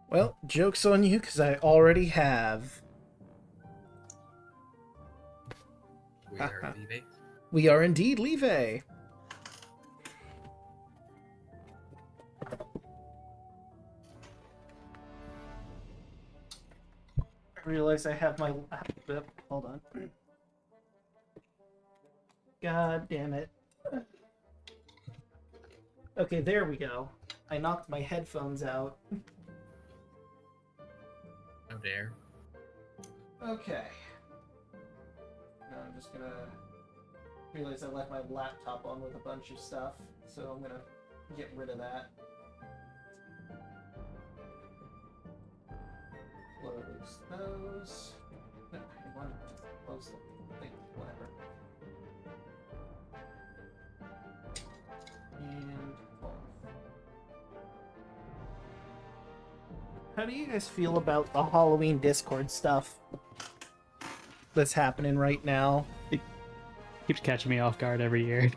Well, joke's on you, because I already have. We are leaving. We are indeed Leve. I realize I have my laptop. Hold on. God damn it. Okay, there we go. I knocked my headphones out. Oh dare. Okay. Now I'm just gonna realize I left my laptop on with a bunch of stuff, so I'm gonna get rid of that. Close those. No, I want to close the thing, whatever. And off. How do you guys feel about the Halloween Discord stuff that's happening right now? It keeps catching me off guard every year.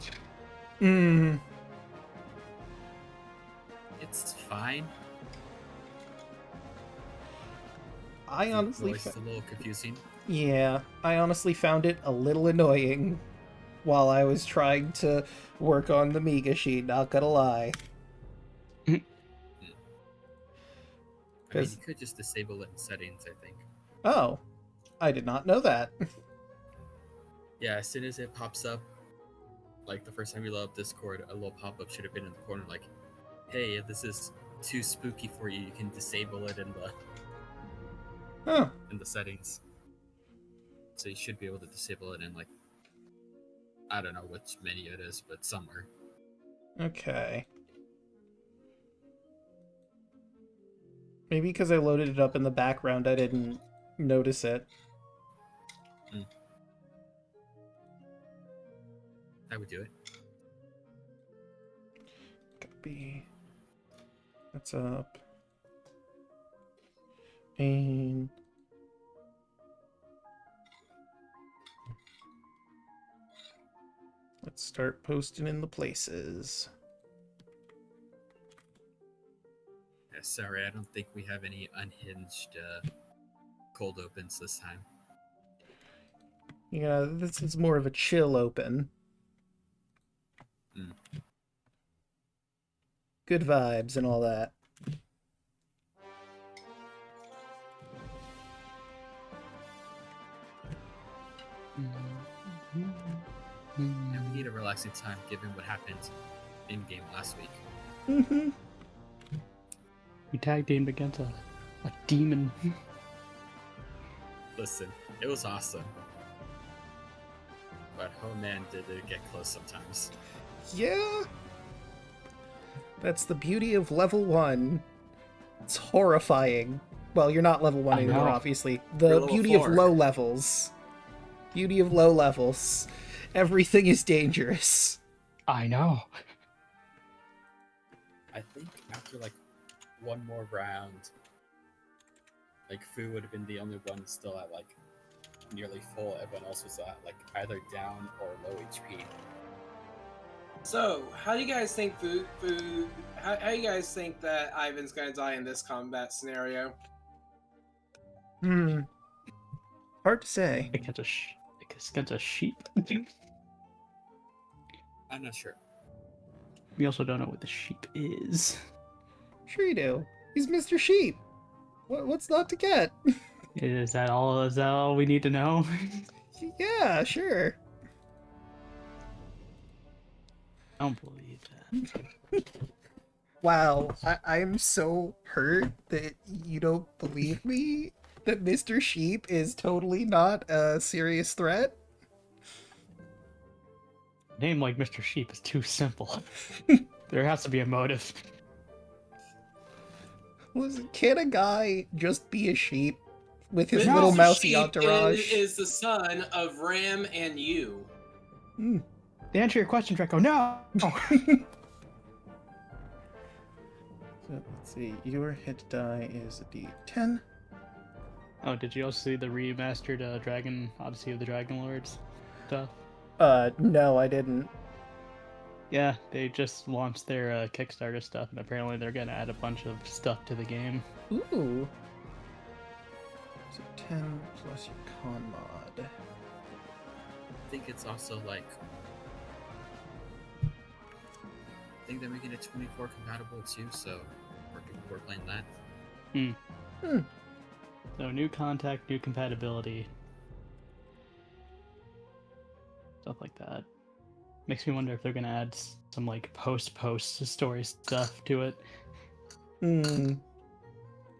It's fine. I honestly It's a little confusing. Yeah, I honestly found it a little annoying while I was trying to work on the Miga sheet, not gonna lie. I mean, you could just disable it in settings, I think. Oh, I did not know that. Yeah, as soon as it pops up, like the first time you load up Discord, a little pop-up should have been in the corner like, hey, if this is too spooky for you, you can disable it in the settings. So you should be able to disable it in, like, I don't know which menu it is, but somewhere. Okay. Maybe because I loaded it up in the background, I didn't notice it. That would do it. Copy. That's up. And let's start posting in the places. Yeah, sorry, I don't think we have any unhinged cold opens this time. Yeah, this is more of a chill open. Good vibes and all that. And we need a relaxing time given what happened in-game last week. We tag teamed against a demon. Listen, it was awesome. But oh man, did it get close sometimes. Yeah. That's the beauty of level 1. It's horrifying. Well, you're not level 1 I anymore, know. obviously. You're The level beauty of 4. low levels. Beauty of low levels. Everything is dangerous. I know. I think after like one more round, like Fu would have been the only one still at like nearly full. Everyone else was at like either down or low HP. So, how do you guys think how do you guys think that Ivan's gonna die in this combat scenario? Hard to say. Against a sheep. I'm not sure. We also don't know what the sheep is. Sure you do. He's Mr. Sheep. What's not to get? Is that all? Is that all we need to know? Yeah, sure. I don't believe that. Wow, I'm so hurt that you don't believe me that Mr. Sheep is totally not a serious threat. A name like Mr. Sheep is too simple. There has to be a motive. Listen, can a guy just be a sheep with his Mr. little mousy Sheep entourage? is the son of Ram and you. To answer your question, Draco, no! So, let's see, your hit die is a d10. Oh, did you also see the remastered Dragon Odyssey of the Dragon Lords stuff? No, I didn't. Yeah, they just launched their Kickstarter stuff, and apparently they're gonna add a bunch of stuff to the game. Ooh. So 10 plus your con mod. I think it's also like. I think they're making it 24 compatible too, so we're playing that. So new contact, new compatibility, stuff like that. Makes me wonder if they're gonna add some like post story stuff to it.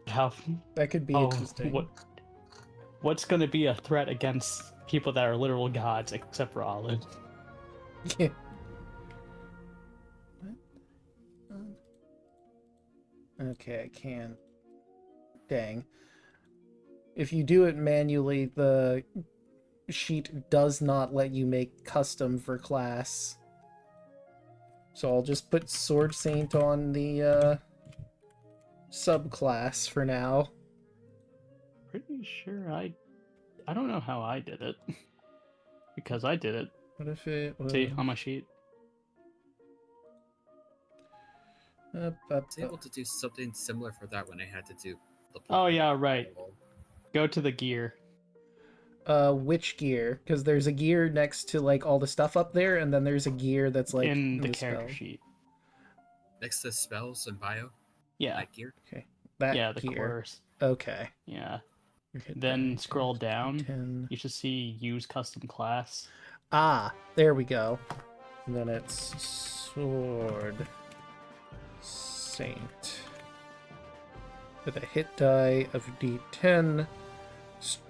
How That could be interesting. What's gonna be a threat against people that are literal gods, except for Olive? Yeah. Okay, I can't. Dang. If you do it manually, the sheet does not let you make custom for class. So I'll just put Sword Saint on the subclass for now. Pretty sure I don't know how I did it. Because I did it. What if it was... See, on my sheet. I was able to do something similar for that when I had to do the. Oh yeah, right. Go to the gear. Which gear? Because there's a gear next to like all the stuff up there, and then there's a gear that's like in the spell. character sheet. Next to spells and bio. Yeah. That gear. Okay. That Yeah, the gear. course. Okay. Yeah. Hit Then that. scroll down. 10. You should see use custom class. Ah, there we go. And then it's Sword Saint. With a hit die of D10.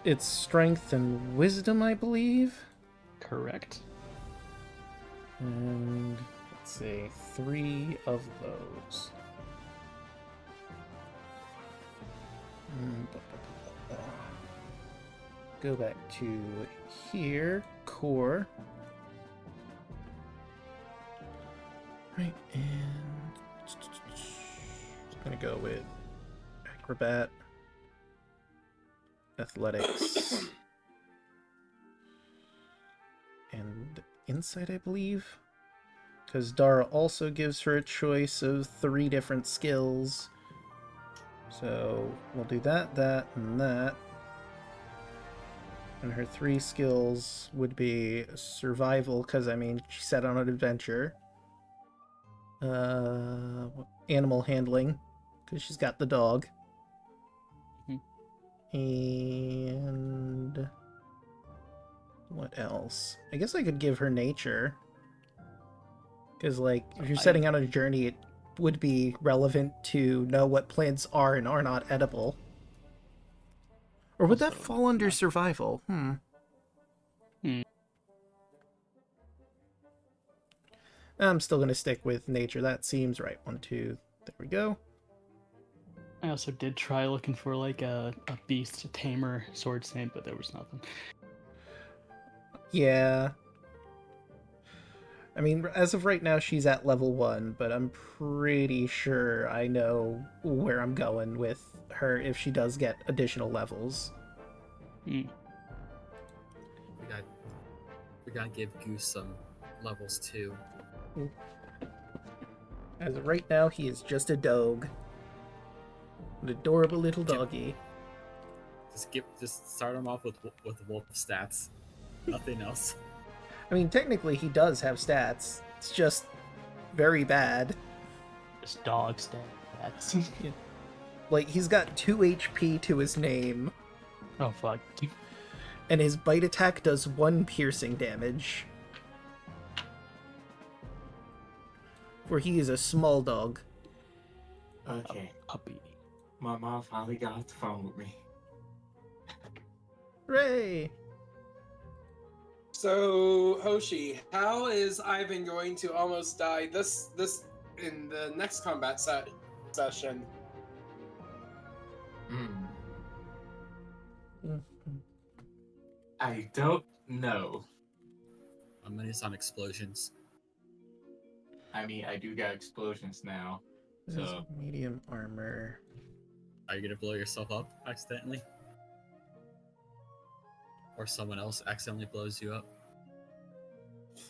It's strength and wisdom, I believe. Correct. And let's see, 3 of those. Go back to here, core. Right, and just gonna go with acrobat, athletics, and insight, I believe. Because Dara also gives her a choice of 3 different skills. So we'll do that, and that. And her 3 skills would be survival, because I mean, she set on an adventure. Animal handling, because she's got the dog. And what else? I guess I could give her nature. Because, like, if you're setting out on a journey, it would be relevant to know what plants are and are not edible. Or would that fall under survival? I'm still going to stick with nature. That seems right. 1, 2, there we go. I also did try looking for like a beast tamer sword saint, but there was nothing. Yeah. I mean, as of right now, she's at level 1, but I'm pretty sure I know where I'm going with her if she does get additional levels. We gotta give Goose some levels too. As of right now, he is just a dog. An adorable little doggy. Just start him off with wolf stats. Nothing else. I mean, technically, he does have stats. It's just very bad. Just dog stats. Yeah. Like, he's got 2 HP to his name. Oh, fuck. And his bite attack does 1 piercing damage. For he is a small dog. Okay. Puppy. My mom finally got off the phone with me. Hooray! So, Hoshi, how is Ivan going to almost die this in the next combat session? I don't know. I'm gonna on explosions. I mean, I do got explosions now. This is So medium armor. Are you gonna blow yourself up accidentally? Or someone else accidentally blows you up?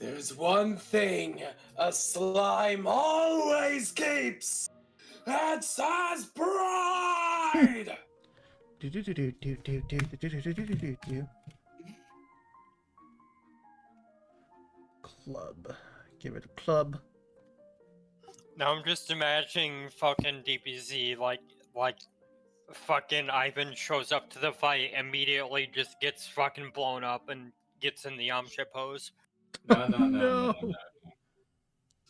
There's one thing a slime always keeps. That's his pride. Club. Give it a club. Now I'm just imagining fucking DBZ like fucking Ivan shows up to the fight, immediately just gets fucking blown up and gets in the Yamcha pose. No.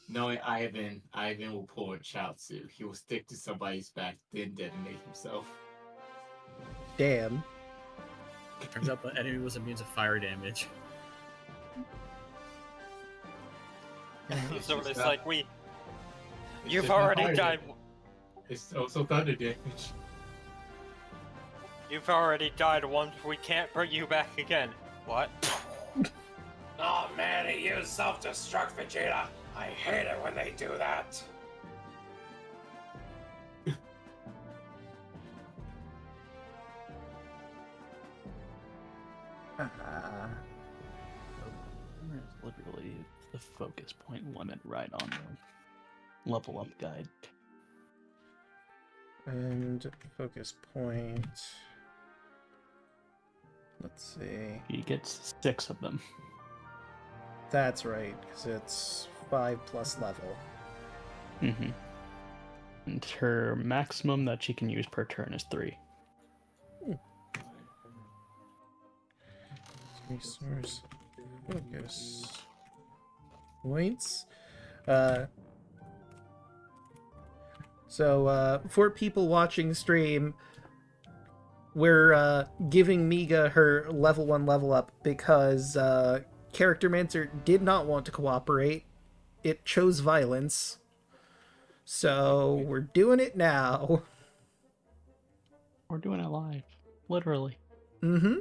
Knowing Ivan will pull a Chaozu. He will stick to somebody's back, then detonate himself. Damn. Turns out the enemy was immune to fire damage. So it's like you've already died. It's also thunder damage. You've already died once. We can't bring you back again. What? Oh man, he used self-destruct, Vegeta. I hate it when they do that. There's literally the focus point limit right on the level up guide. And focus point. Let's see. He gets 6 of them. That's right, because it's 5 plus level. Mm-hmm. And her maximum that she can use per turn is 3. Resource focus points. So for people watching stream, we're giving Miga her level 1 level up because Character Mancer did not want to cooperate. It chose violence. So we're doing it now. We're doing it live. Literally. Mm-hmm.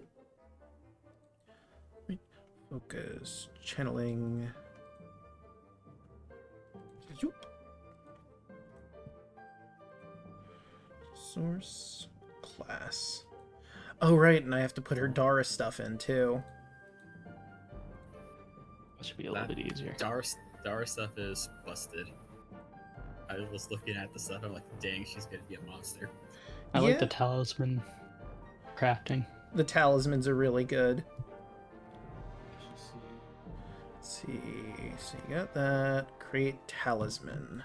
Focus, channeling. Zoop. Source, class. Oh, right, and I have to put her Dara stuff in, too. That should be a little bit easier. Dara stuff is busted. I was looking at the stuff, I'm like, dang, she's gonna be a monster. I like Yeah. the talisman crafting. The talismans are really good. Let's see. So you got that. Create talisman.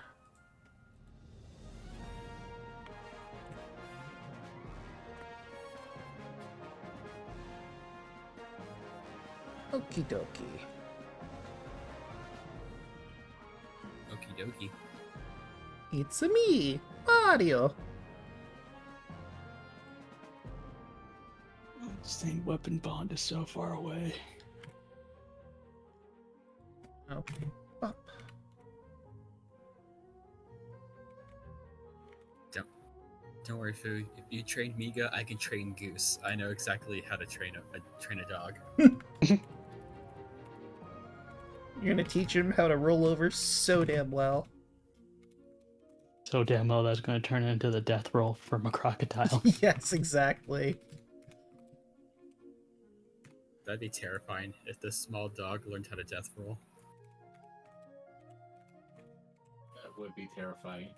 Okie dokie. Okie dokie. It's me, Mario. Same weapon bond is so far away. Oh, up. Don't worry, Fu. If you train Miga, I can train Goose. I know exactly how to train a dog. You're gonna teach him how to roll over so damn well. So damn well that's going to turn into the death roll from a crocodile. Yes, exactly. That'd be terrifying if this small dog learned how to death roll. That would be terrifying.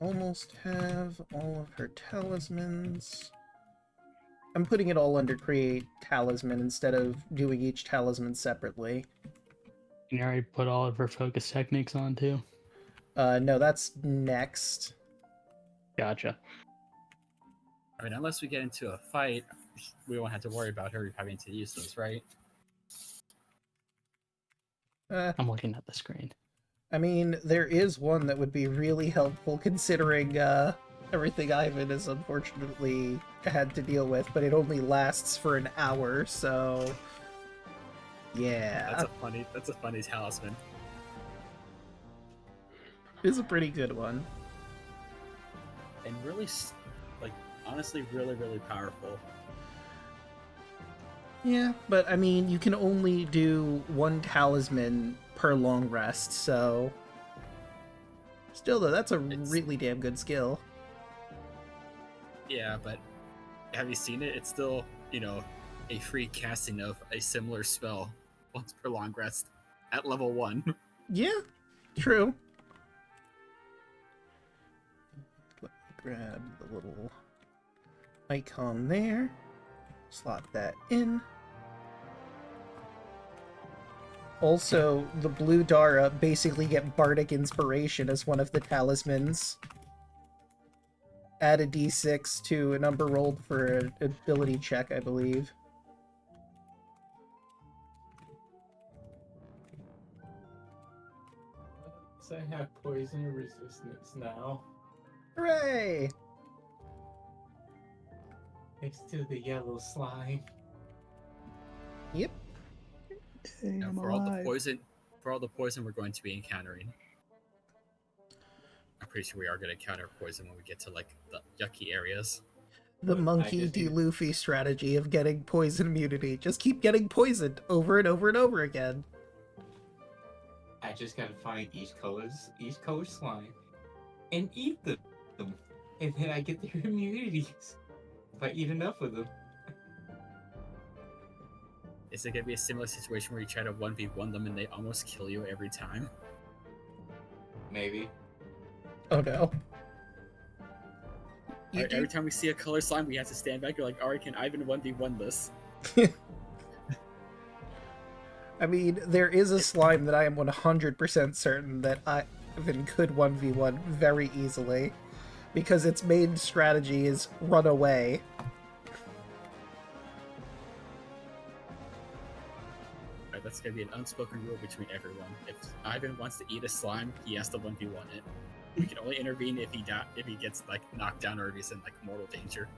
Almost have all of her talismans. I'm putting it all under create talisman instead of doing each talisman separately. You already put all of her focus techniques on too? No, that's next. Gotcha. I mean, unless we get into a fight, we won't have to worry about her having to use those, right? I'm looking at the screen. I mean, there is one that would be really helpful considering everything Ivan has unfortunately had to deal with, but it only lasts for an hour, so yeah. That's a funny talisman. It's a pretty good one. And really, honestly, really, really powerful. Yeah, but I mean, you can only do one talisman per long rest, so Still though, that's a It's- really damn good skill. Yeah, but have you seen it? It's still, a free casting of a similar spell once per long rest at level 1. Yeah, true. Let me grab the little icon there. Slot that in. Also, the blue Dara basically get Bardic Inspiration as one of the talismans. Add a d6 to a number rolled for an ability check, I believe. So I have poison resistance now. Hooray! Thanks to the yellow slime. Yep. Now, for all the poison we're going to be encountering, I'm pretty sure we are going to encounter poison when we get to like the yucky areas. The Look, Monkey I just D. need- Luffy strategy of getting poison immunity. Just keep getting poisoned over and over and over again. I just gotta find each color slime and eat them. And then I get their immunities. If I eat enough of them. Is it going to be a similar situation where you try to 1v1 them and they almost kill you every time? Maybe. Oh no. You Every time we see a color slime, we have to stand back. You're like, alright, can Ivan 1v1 this? I mean, there is a slime that I am 100% certain that Ivan could 1v1 very easily. Because its main strategy is run away. Alright, that's going to be an unspoken rule between everyone. If Ivan wants to eat a slime, he has to 1v1 it. We can only intervene if he gets like knocked down or if he's in like mortal danger.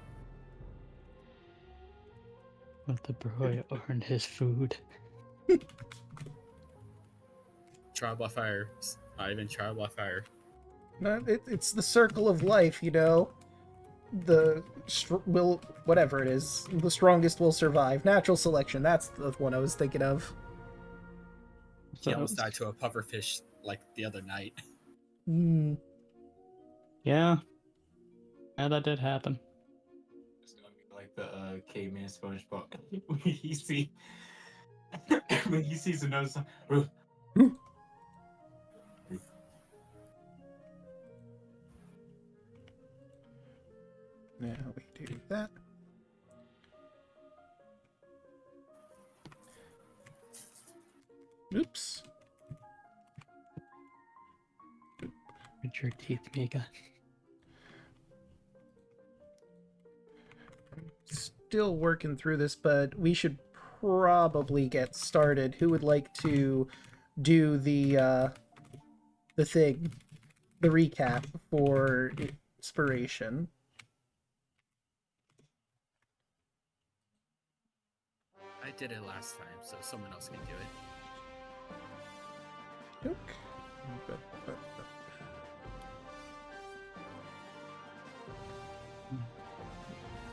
But the boy earned his food. Trial by fire. Ivan, trial by fire. No, it's the circle of life, you know? Whatever it is, the strongest will survive. Natural selection, that's the one I was thinking of. He almost died to a pufferfish like the other night. Yeah, that did happen. It's gonna be like the caveman SpongeBob. when he sees another slime. Now we do that. Oops. With your teeth, Mika. Still working through this, but we should probably get started. Who would like to do the thing, the recap for inspiration? I did it last time, so someone else can do it. Okay.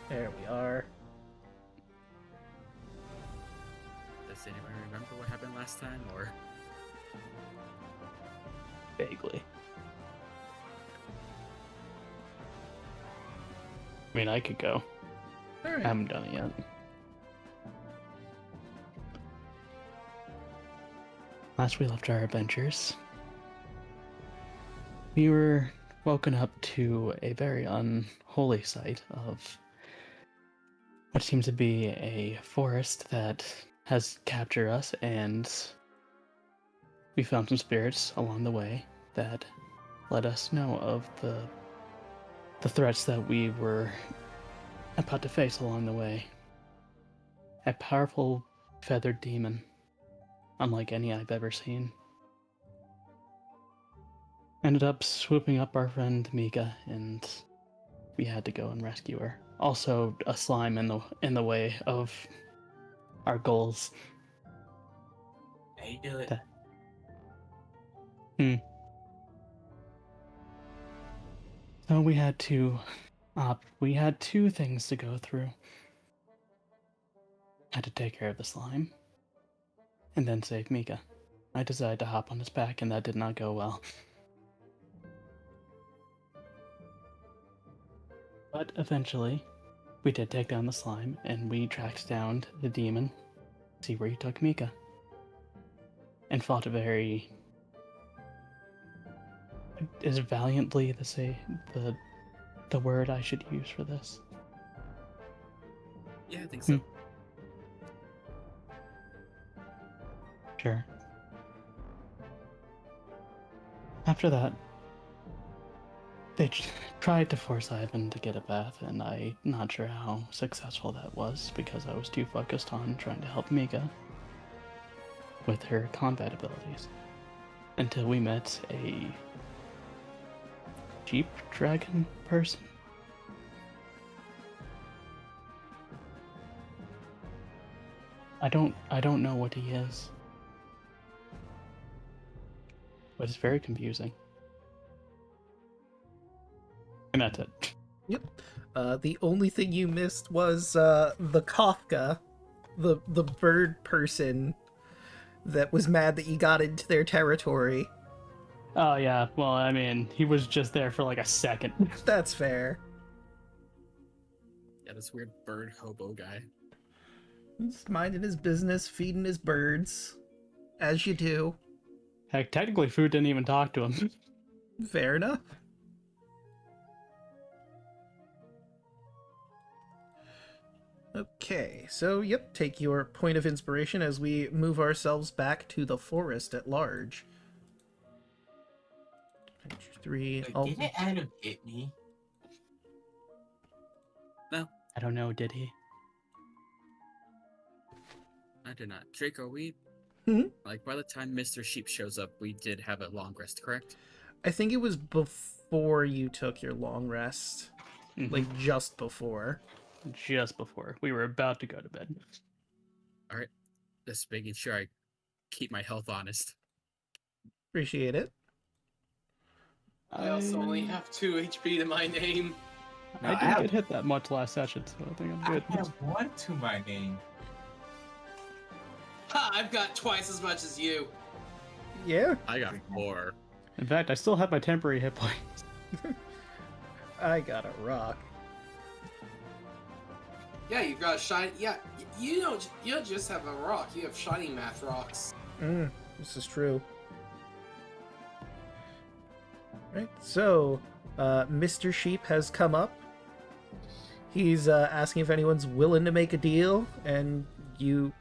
There we are. Does anyone remember what happened last time, or? Vaguely. I mean, I could go. All I right. haven't done it yet. Last we left our adventures, we were woken up to a very unholy sight of what seems to be a forest that has captured us, and we found some spirits along the way that let us know of the threats that we were about to face along the way. A powerful feathered demon, unlike any I've ever seen, ended up swooping up our friend Mika, and we had to go and rescue her. Also, a slime in the way of our goals. Hey, do it. So we had two things to go through. Had to take care of the slime, and then save Mika. I decided to hop on his back, and that did not go well. But eventually, we did take down the slime, and we tracked down the demon, see where he took Mika, and fought very. Is valiantly the word I should use for this? Yeah, I think so. Sure. After that, they tried to force Ivan to get a bath, and I'm not sure how successful that was because I was too focused on trying to help Mika with her combat abilities. Until we met a jeep dragon person. I don't know what he is. But it's very confusing. And that's it. Yep. The only thing you missed was the Kafka, the bird person that was mad that you got into their territory. Oh yeah, well I mean, he was just there for like a second. That's fair. Yeah, this weird bird hobo guy. He's minding his business, feeding his birds, as you do. Heck, technically Food didn't even talk to him. Fair enough. Okay, so yep, take your point of inspiration as we move ourselves back to the forest at large. 3. Didn't Adam hit me? No, I don't know, did he? I did not. Draco, we... Hmm? Like, by the time Mr. Sheep shows up, we did have a long rest, correct? I think it was before you took your long rest. Like, just before. Just before. We were about to go to bed. Alright. Just making sure I keep my health honest. Appreciate it. I also only have 2 HP to my name. I didn't get hit that much last session, so I think I'm good. I have 1 to my name. Ha! I've got twice as much as you. Yeah, I got 4. In fact, I still have my temporary hit points. I got a rock. Yeah, you've got shiny. Yeah, you don't just have a rock. You have shiny math rocks. This is true. Right, so Mr. Sheep has come up. He's asking if anyone's willing to make a deal, and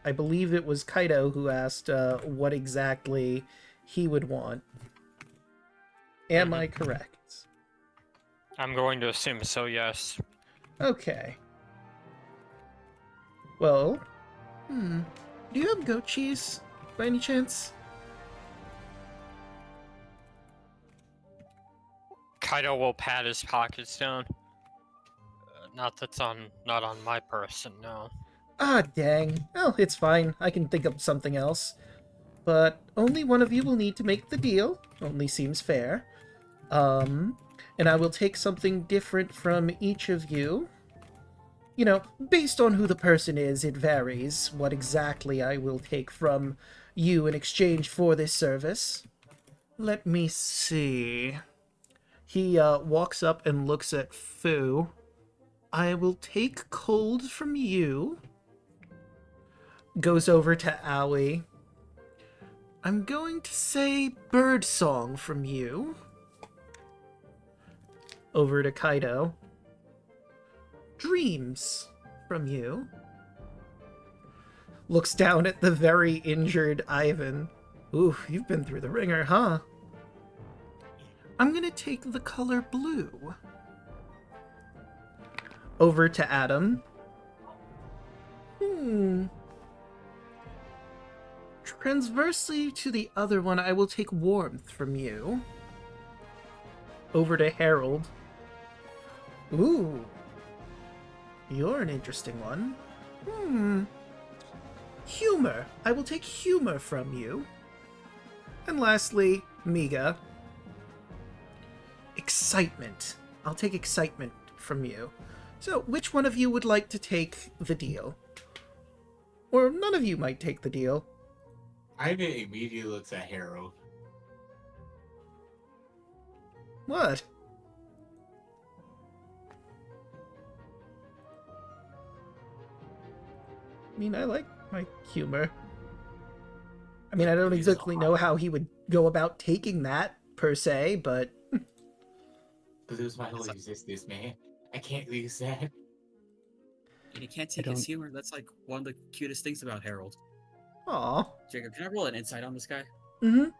I believe it was Kaido who asked what exactly he would want. Am I correct? I'm going to assume so, yes. Okay. Well, do you have goat cheese by any chance? Kaido will pat his pockets down. Not on my person, no. Ah, dang. Oh, it's fine. I can think of something else. But only one of you will need to make the deal. Only seems fair. And I will take something different from each of you. You know, based on who the person is, it varies what exactly I will take from you in exchange for this service. Let me see. He walks up and looks at Fu. I will take cold from you. Goes over to Aoi. I'm going to say bird song from you. Over to Kaido. Dreams from you. Looks down at the very injured Ivan. Ooh, you've been through the ringer, huh? I'm gonna take the color blue. Over to Adam. Transversely to the other one, I will take warmth from you. Over to Harold. Ooh. You're an interesting one. Humor. I will take humor from you. And lastly, Miga. Excitement. I'll take excitement from you. So, which one of you would like to take the deal? Or none of you might take the deal. Ivan immediately looks at Harold. What? mean, I like my humor. I mean, I don't He's exactly know hot. how he would go about taking that, per se, but... Lose my whole existence, man. I can't lose that. And you can't I take his don't- humor. That's like one of the cutest things about Harold. Aw. Jacob, can I roll an insight on this guy? Mm-hmm.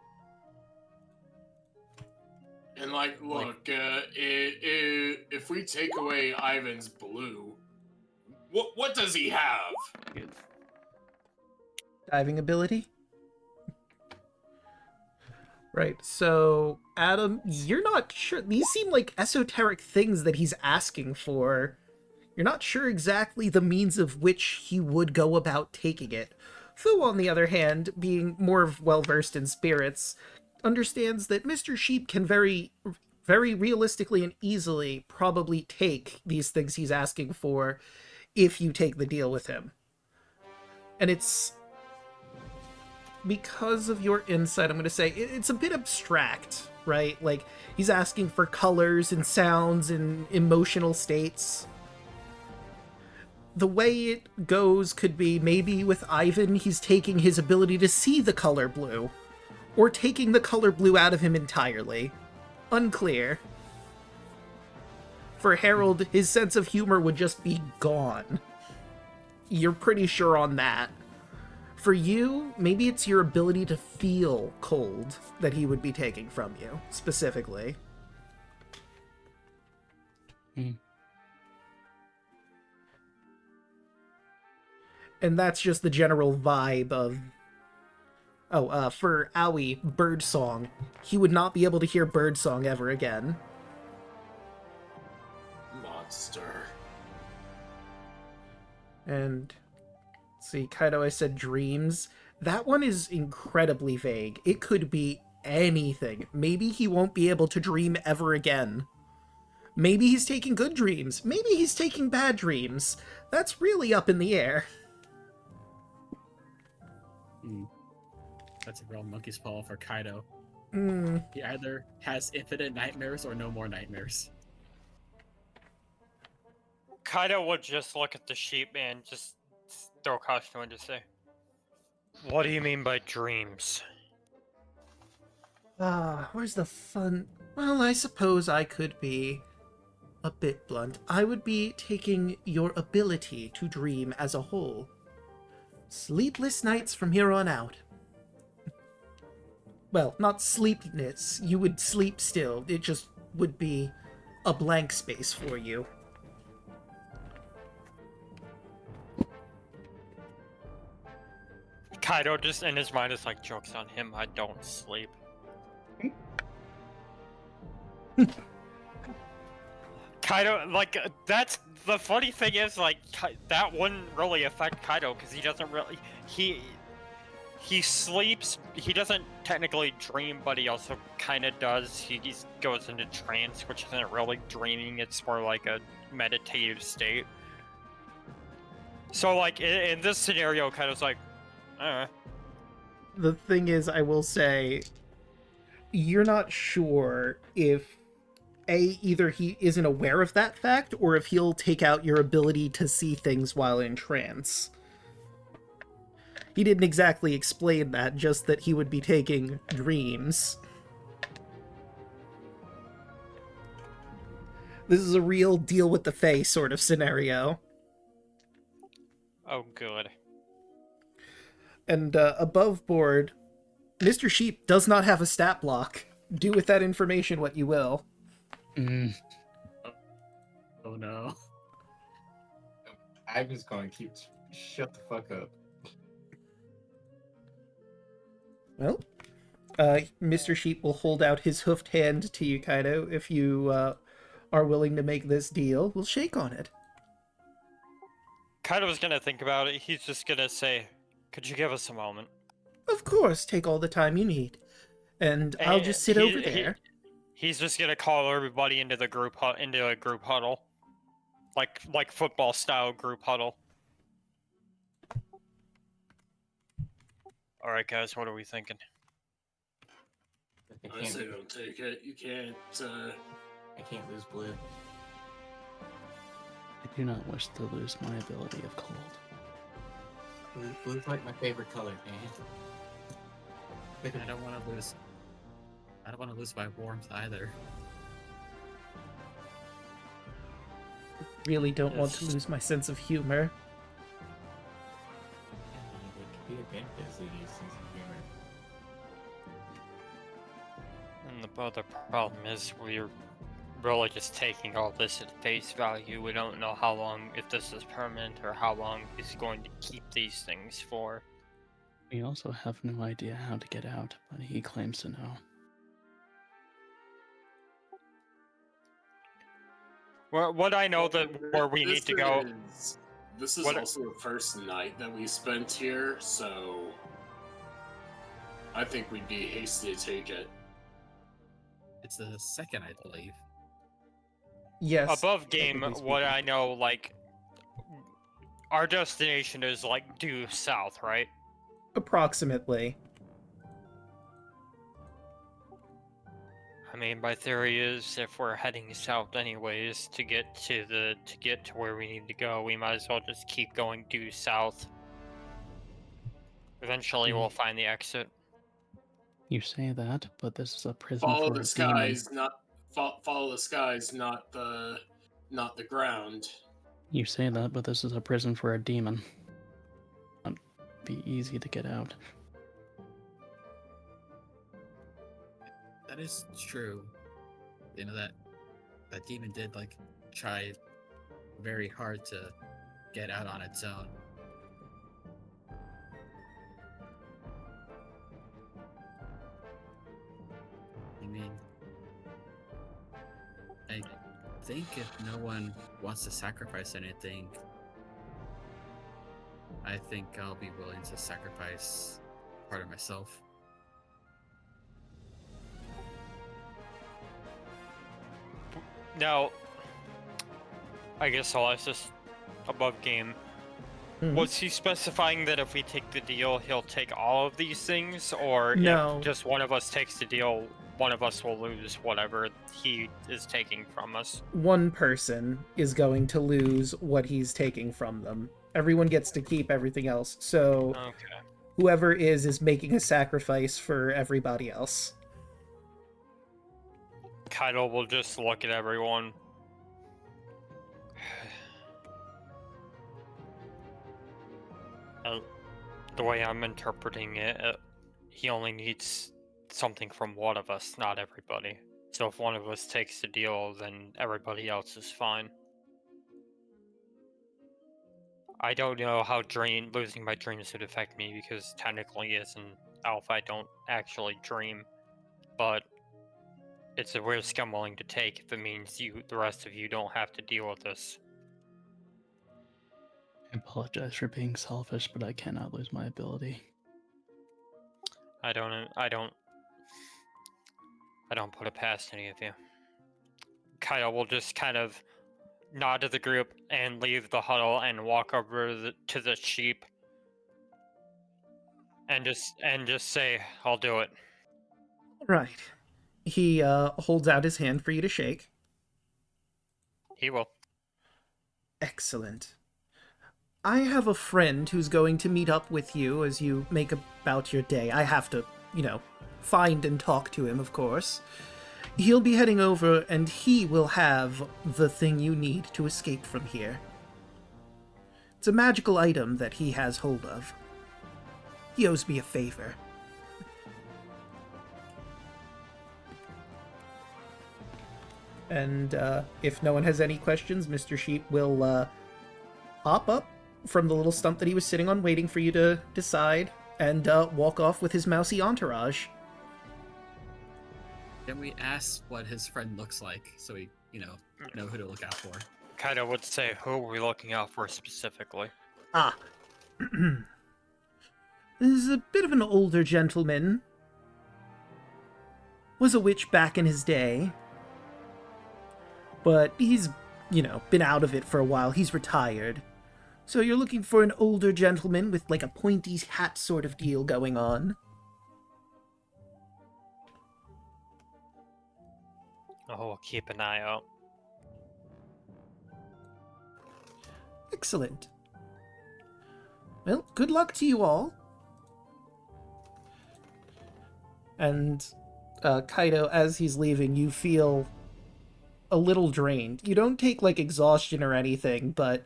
And like, look, if we take away Ivan's blue, what does he have? Diving ability? Right, so, Adam, you're not sure. These seem like esoteric things that he's asking for. You're not sure exactly the means of which he would go about taking it. Fu, on the other hand, being more well-versed in spirits, understands that Mr. Sheep can very realistically and easily probably take these things he's asking for if you take the deal with him. And it's... because of your insight, I'm going to say it's a bit abstract, right? Like, he's asking for colors and sounds and emotional states. The way it goes could be maybe with Ivan, he's taking his ability to see the color blue, or taking the color blue out of him entirely. Unclear. For Harold, his sense of humor would just be gone. You're pretty sure on that. For you, maybe it's your ability to feel cold that he would be taking from you, specifically. And that's just the general vibe of... Oh, for Owie, birdsong. He would not be able to hear birdsong ever again. Monster. And... see, Kaido, I said dreams. That one is incredibly vague. It could be anything. Maybe he won't be able to dream ever again. Maybe he's taking good dreams. Maybe he's taking bad dreams. That's really up in the air. That's a real monkey's paw for Kaido. Hmm. He either has infinite nightmares or no more nightmares. Kaido would just look at the sheep and just throw caution and just say, "What do you mean by dreams?" Where's the fun? Well, I suppose I could be a bit blunt. I would be taking your ability to dream as a whole. Sleepless nights from here on out. Well, not sleepiness. You would sleep still. It just would be a blank space for you. Kaido just in his mind is like, "Joke's on him, I don't sleep." Kaido, like, that's the funny thing is, like, that wouldn't really affect Kaido because he doesn't really, he sleeps, he doesn't technically dream, but he also kind of does. He just goes into trance, which isn't really dreaming, it's more like a meditative state. So, like, in this scenario, Kaido's like, The thing is, I will say, you're not sure if either he isn't aware of that fact, or if he'll take out your ability to see things while in trance. He didn't exactly explain that, just that he would be taking dreams. This is a real deal with the Fae sort of scenario. "Oh, good." And above board, Mr. Sheep does not have a stat block. Do with that information what you will. Oh no. I'm just going to keep shut the fuck up. Well, Mr. Sheep will hold out his hoofed hand to you, Kaido. If you are willing to make this deal, we'll shake on it. Kaido's gonna think about it. He's just gonna say, "Could you give us a moment?" Of course, take all the time you need. And I'll just sit over there. He's just gonna call everybody into the group into a group huddle, like football style group huddle. All right, guys, what are we thinking? I say don't take it. You can't, I can't lose blue. I do not wish to lose my ability of cold. Blue's like my favorite color, man. I don't want to lose. I don't want to lose my warmth either. Really don't want to Yes. lose my sense of humor. It could be a benefit to use sense of humor. And the other problem is we're really just taking all this at face value. We don't know how long, if this is permanent, or how long he's going to keep these things for. We also have no idea how to get out, but he claims to know. What I know that where we need to go. This is What- also the first night that we spent here, so I think we'd be hasty to take it. It's the second, I believe. Yes. Above game, technically what speaking. I know, like, our destination is like due south, right? Approximately. I mean, my theory is if we're heading south anyways to get to where we need to go, we might as well just keep going due south. Eventually, we'll find the exit. You say that, but this is a prison Follow for the a skies, demon. not follow the skies, not the ground. You say that, but this is a prison for a demon. It'd be easy to get out. That is true. You know that demon did like try very hard to get out on its own. I mean, I think if no one wants to sacrifice anything, I think I'll be willing to sacrifice part of myself. Now, I guess I'll ask this above game. Mhm. Was he specifying that if we take the deal, he'll take all of these things, or No. if just one of us takes the deal, one of us will lose whatever he is taking from us? One person is going to lose what he's taking from them. Everyone gets to keep everything else. So Okay. whoever is making a sacrifice for everybody else. Kaido will just look at everyone. The way I'm interpreting it, he only needs something from one of us, not everybody. So if one of us takes the deal, then everybody else is fine. I don't know how losing my dreams would affect me, because technically as an alpha I don't actually dream, but it's a risk I'm willing to take if it means the rest of you don't have to deal with this. I apologize for being selfish, but I cannot lose my ability. I don't put it past any of you. Kyle will just kind of nod to the group and leave the huddle and walk over to the sheep and just say, "I'll do it." Right. He holds out his hand for you to shake. He will. Excellent. I have a friend who's going to meet up with you as you make about your day. I have to, find and talk to him, of course. He'll be heading over, and he will have the thing you need to escape from here. It's a magical item that he has hold of. He owes me a favor. And if no one has any questions, Mr. Sheep will hop up from the little stump that he was sitting on waiting for you to decide, and walk off with his mousy entourage. Can we ask what his friend looks like so we, know who to look out for? Kaido would say, "Who are we looking out for specifically?" Ah. This is a bit of an older gentleman. Was a witch back in his day. But he's, been out of it for a while. He's retired. So you're looking for an older gentleman with like a pointy hat sort of deal going on. Oh, we'll keep an eye out. Excellent. Well, good luck to you all. And Kaido, as he's leaving, you feel a little drained. You don't take, like, exhaustion or anything, but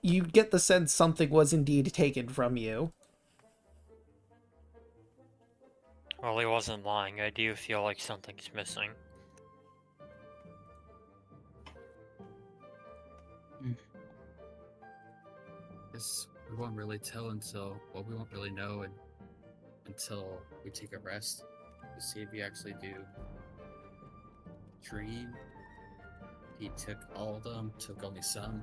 you get the sense something was indeed taken from you. Well, he wasn't lying. I do feel like something's missing. Guess we won't really tell until, well, we won't really know until we take a rest to see if we actually do dream. He took all of them, took only some.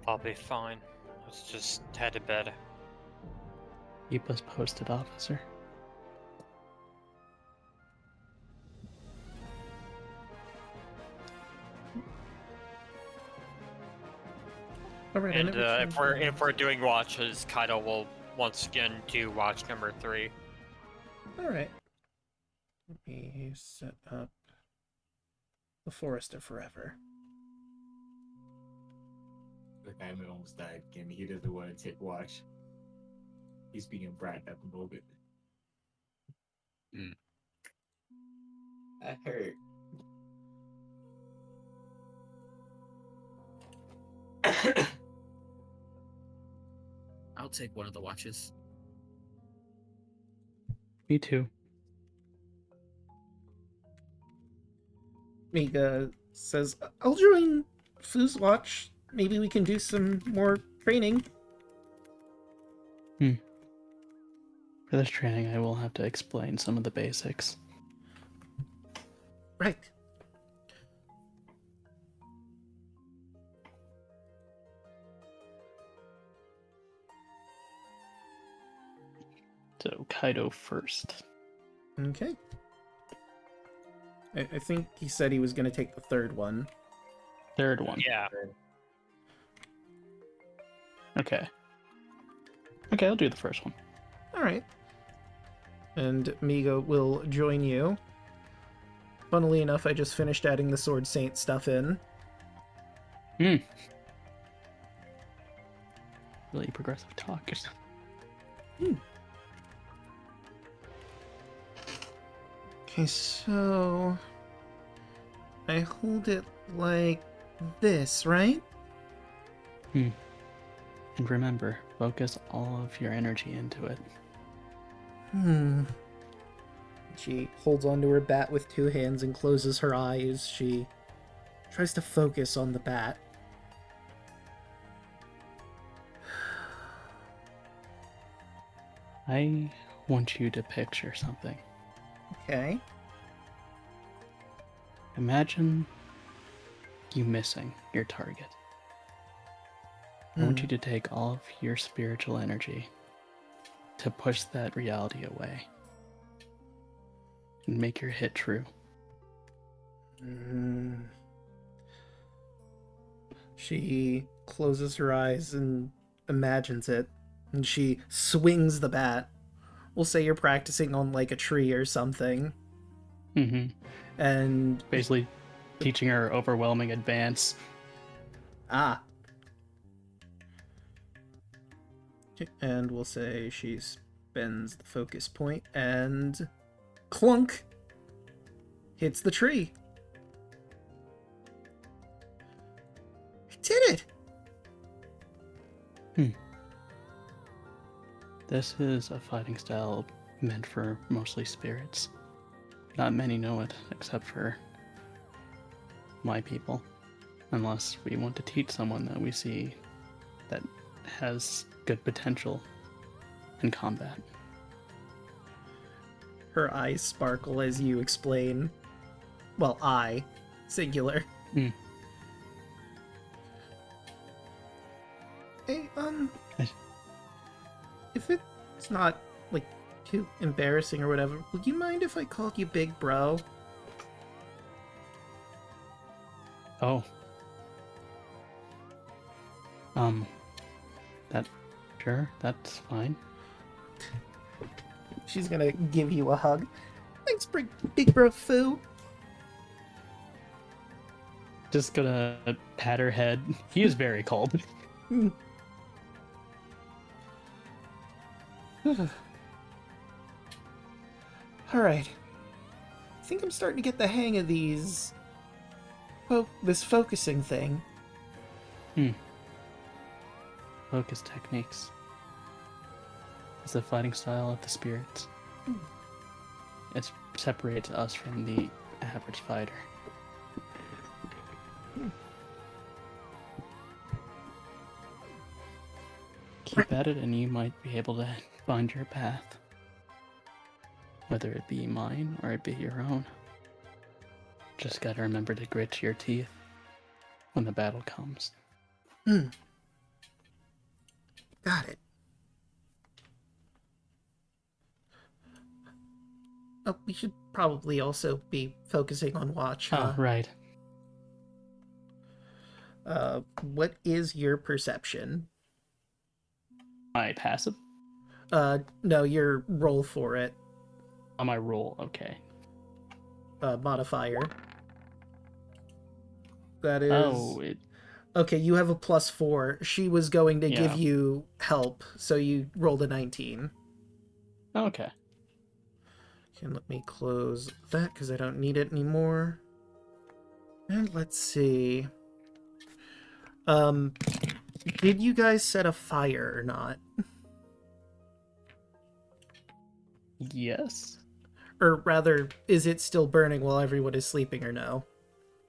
I'll be fine. Let's just head to bed. Keep us posted, officer. All right, And if we're doing watches, Kaido will once again do watch number 3. All right. Let me set up the Forest of Forever. The guy almost died again. He doesn't want to take watch. He's being a brat at the moment. That hurt. I'll take one of the watches. Me too. Miga says, I'll join Fu's watch. Maybe we can do some more training. For this training, I will have to explain some of the basics. Right. So, Kaido first. Okay. I think he said he was going to take the third one. Third one. Yeah. Okay. Okay, I'll do the first one. All right. And Miga will join you. Funnily enough, I just finished adding the Sword Saint stuff in. Really progressive talk. Okay, so I hold it like this, right? And remember, focus all of your energy into it. She holds onto her bat with two hands and closes her eyes. She tries to focus on the bat. I want you to picture something. Okay. Imagine you missing your target. I want you to take all of your spiritual energy to push that reality away and make your hit true. She closes her eyes and imagines it, and she swings the bat. We'll say you're practicing on like a tree or something. And basically teaching her overwhelming advance. And we'll say she spends the focus point and clunk hits the tree. I did it! This is a fighting style meant for mostly spirits. Not many know it, except for my people. Unless we want to teach someone that we see that has good potential in combat. Her eyes sparkle as you explain. Well, I. Singular. Hey, if it's not, like, too embarrassing or whatever, would you mind if I called you Big Bro? Oh. Sure, that's fine. She's gonna give you a hug. Thanks, Big Bro Fu. Just gonna pat her head. He is very cold. Alright. I think I'm starting to get the hang of these... this focusing thing. Focus techniques. It's the fighting style of the spirits. It separates us from the average fighter. Keep at it and you might be able to find your path. Whether it be mine or it be your own. Just gotta remember to grit your teeth when the battle comes. Got it. Oh, we should probably also be focusing on watch. Oh, right. What is your perception? My passive? No, your roll for it. On my roll, okay. Modifier. That is... Oh, it... Okay, you have a +4. She was going to give Yeah. you help, so you rolled a 19. Okay. Okay, let me close that because I don't need it anymore. And let's see. Did you guys set a fire or not? Yes. Or rather, is it still burning while everyone is sleeping or no?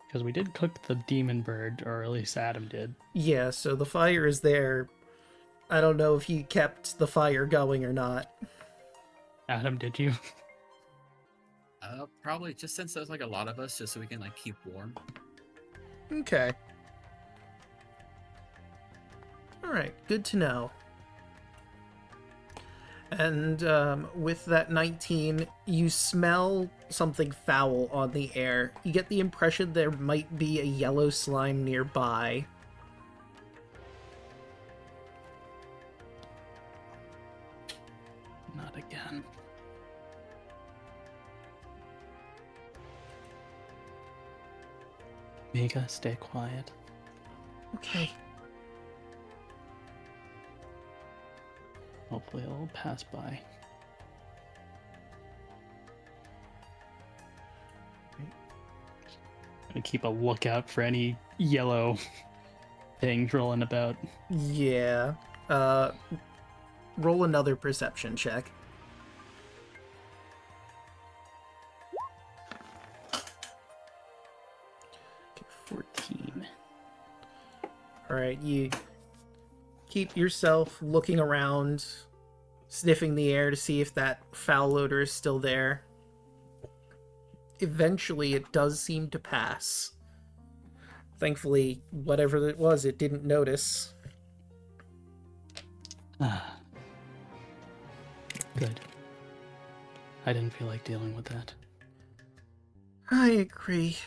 Because we did cook the demon bird, or at least Adam did. Yeah, so the fire is there. I don't know if you kept the fire going or not. Adam, did you? Probably just since there's like a lot of us, just so we can like keep warm. Okay. Alright, good to know. And with that 19, you smell something foul on the air. You get the impression there might be a yellow slime nearby. Not again. Mika, stay quiet. Okay. Hopefully it'll pass by. Gonna keep a lookout for any yellow things rolling about. Yeah. Roll another perception check. Okay, 14. Alright, you keep yourself looking around, sniffing the air to see if that foul odor is still there. Eventually, it does seem to pass. Thankfully, whatever it was, it didn't notice. Ah. Good. I didn't feel like dealing with that. I agree.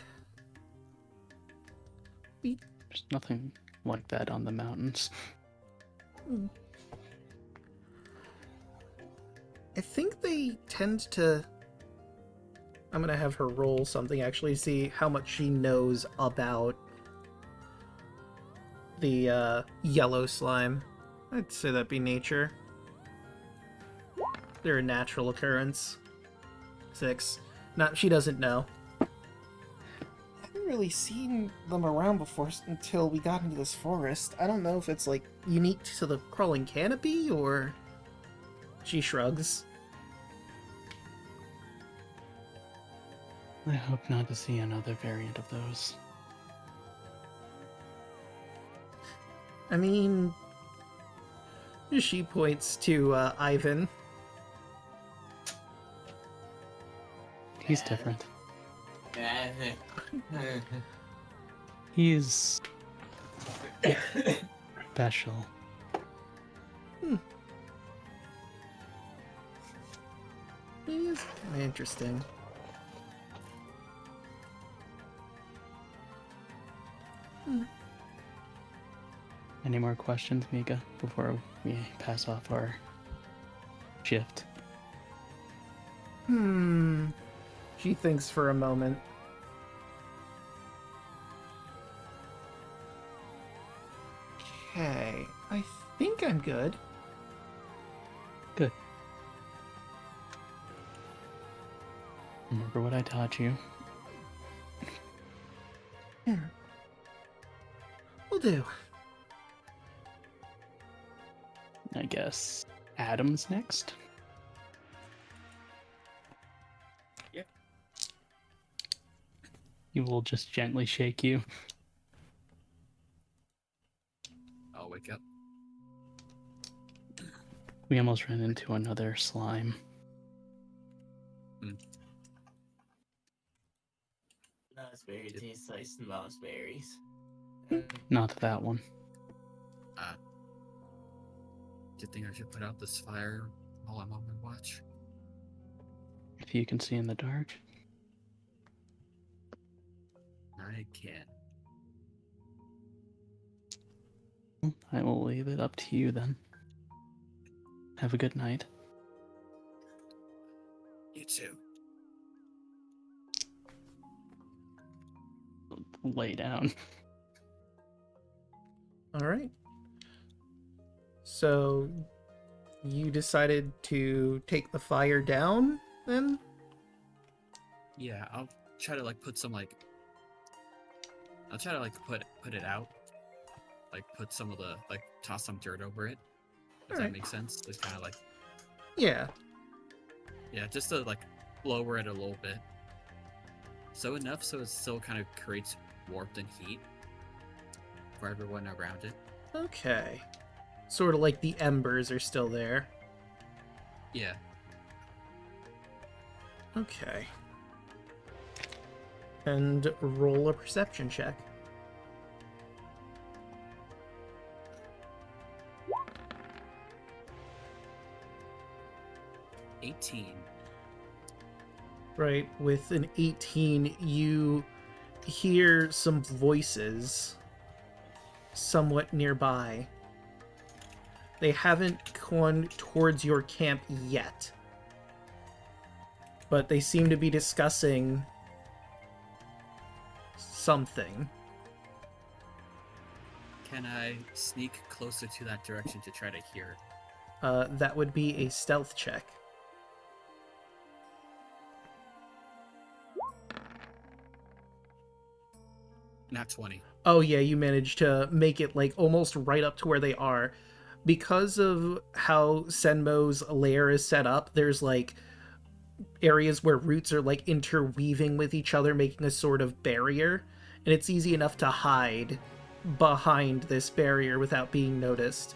There's nothing like that on the mountains. I think they tend to... I'm gonna have her roll something, actually, see how much she knows about the yellow slime. I'd say that'd be nature. They're a natural occurrence. 6. Not, she doesn't know. I haven't really seen them around before until we got into this forest. I don't know if it's, like, unique to the Crawling Canopy, or... She shrugs. I hope not to see another variant of those. I mean... She points to, Ivan. He's different. He's... special. He is kind of interesting. Any more questions, Mika, before we pass off our shift? She thinks for a moment. Okay, I think I'm good. Good. Remember what I taught you. Yeah. Will do. I guess Adam's next. Yeah. He will just gently shake you. I'll wake up. We almost ran into another slime. Raspberry tastes like raspberries. Not that one. Do you think I should put out this fire while I'm on my watch? If you can see in the dark. I can. I will leave it up to you then. Have a good night. You too. Lay down. All right. So you decided to take the fire down then? Yeah, I'll try to like put some like. I'll try to like put it out. Like put some of the like toss some dirt over it. If that Alright. makes sense. Just kind of like Yeah. just to like lower it a little bit. So enough so it still kind of creates warmth and heat for everyone around it. Okay. Sort of like the embers are still there. Yeah. Okay. And roll a perception check. Right, with an 18, you hear some voices somewhat nearby. They haven't gone towards your camp yet, but they seem to be discussing something. Can I sneak closer to that direction to try to hear? That would be a stealth check. Not 20. Oh yeah, you managed to make it like almost right up to where they are. Because of how Senmo's lair is set up, there's like areas where roots are like interweaving with each other, making a sort of barrier, and it's easy enough to hide behind this barrier without being noticed.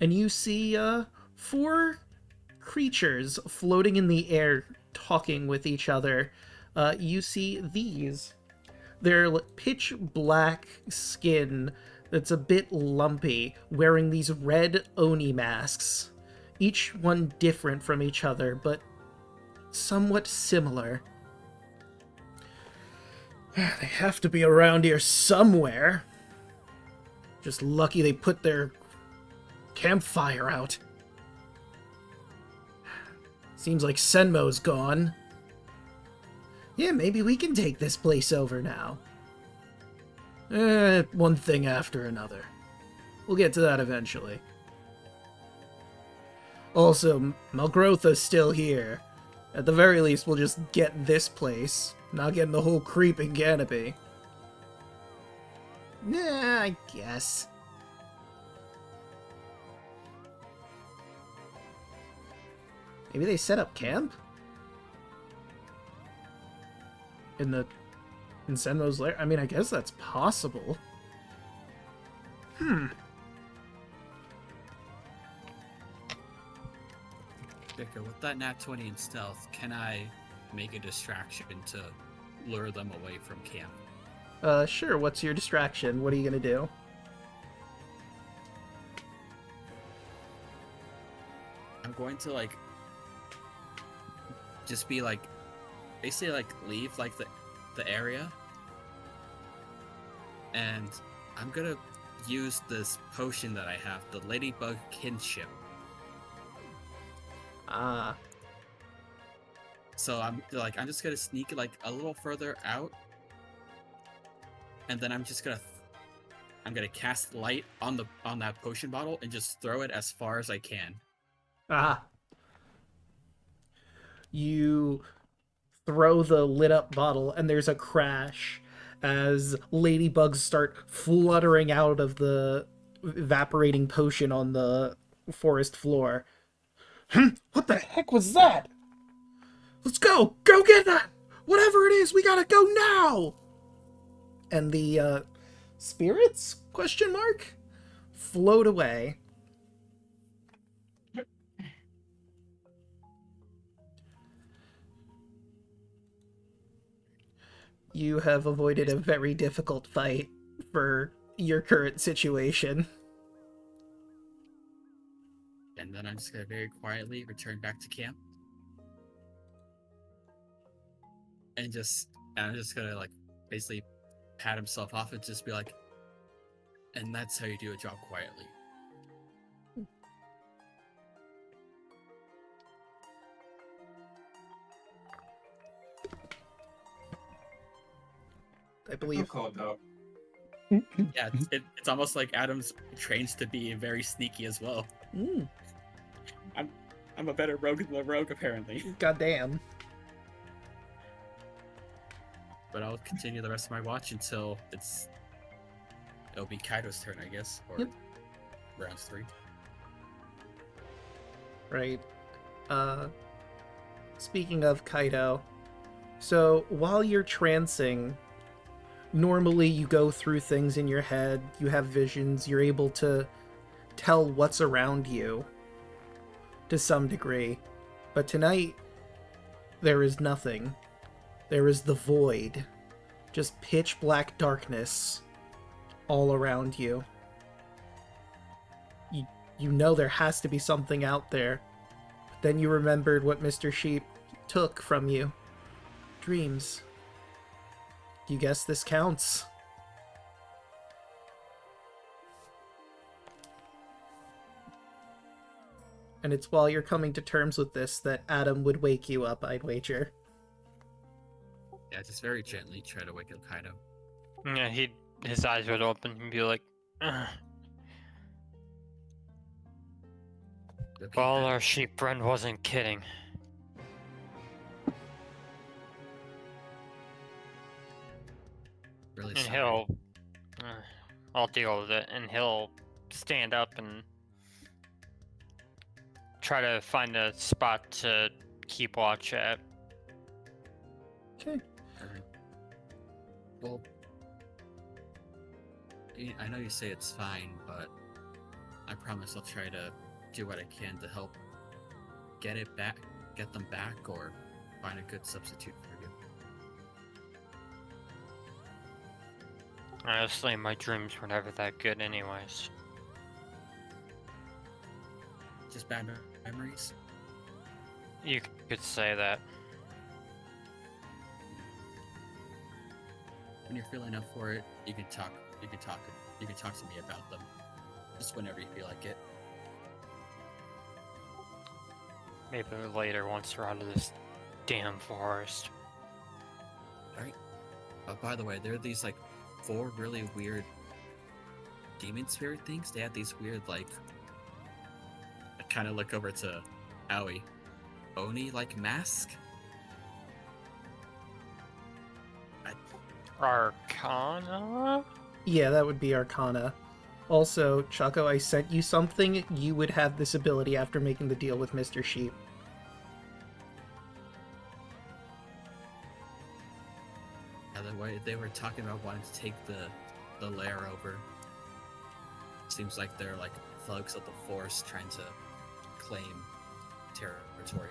And you see 4 creatures floating in the air, talking with each other. You see these. They're pitch black skin that's a bit lumpy, wearing these red Oni masks. Each one different from each other, but somewhat similar. They have to be around here somewhere. Just lucky they put their campfire out. Seems like Senmo's gone. Yeah, maybe we can take this place over now. One thing after another. We'll get to that eventually. Also, Malgrotha's still here. At the very least, we'll just get this place, not getting the whole creeping canopy. Nah, I guess. Maybe they set up camp? In Senmo's lair? I mean, I guess that's possible. Draco, with that nat 20 in stealth, can I make a distraction to lure them away from camp? Sure, what's your distraction? What are you gonna do? I'm going to like just be like basically like leave like the area, and I'm gonna use this potion that I have, the Ladybug Kinship. Ah, So I'm just gonna sneak like a little further out, and then I'm just gonna I'm gonna cast light on that potion bottle and just throw it as far as I can. Ah. You throw the lit up bottle, and there's a crash as ladybugs start fluttering out of the evaporating potion on the forest floor. What the heck was that? Let's go! Go get that! Whatever it is, we gotta go now! And the spirits? Question mark? Float away. You have avoided a very difficult fight for your current situation. And then I'm just gonna very quietly return back to camp. And I'm just gonna like basically pat himself off and just be like, and that's how you do a job quietly. I believe. Called up. Yeah, it's almost like Adam's trains to be very sneaky as well. Mm, I'm a better rogue than the rogue, apparently. goddamn. But I'll continue the rest of my watch until it'll be Kaido's turn, I guess, or Yep. rounds 3. Right. Speaking of Kaido, so while you're trancing, normally you go through things in your head, you have visions, you're able to tell what's around you to some degree. But tonight, there is nothing. There is the void. Just pitch black darkness all around you. You know there has to be something out there. But then you remembered what Mr. Sheep took from you. Dreams. You guess this counts. And it's while you're coming to terms with this that Adam would wake you up, I'd wager. Yeah, just very gently try to wake up Kaido. Yeah, his eyes would open and be like, "Ugh, Okay, well, Kaido. our sheep friend wasn't kidding." Really And sorry. he'll, I'll deal with it, and he'll stand up and try to find a spot to keep watch at. Okay. Alright. Well, I know you say it's fine, but I promise I'll try to do what I can to help get them back, or find a good substitute for you. Honestly, my dreams were never that good anyways. Just bad memories. You could say that. When you're feeling up for it, you can talk to me about them. Just whenever you feel like it. Maybe later once we're out of this damn forest. Alright. Oh, by the way, there are these like 4 really weird demon spirit things. They have these weird like, I kind of look over to Aoi, Oni like mask. Arcana? Yeah, that would be Arcana. Also, Chaco, I sent you something. You would have this ability after making the deal with Mr. Sheep. Yeah, the way they were talking about wanting to take the lair over. Seems like they're like thugs of the force trying to claim territory.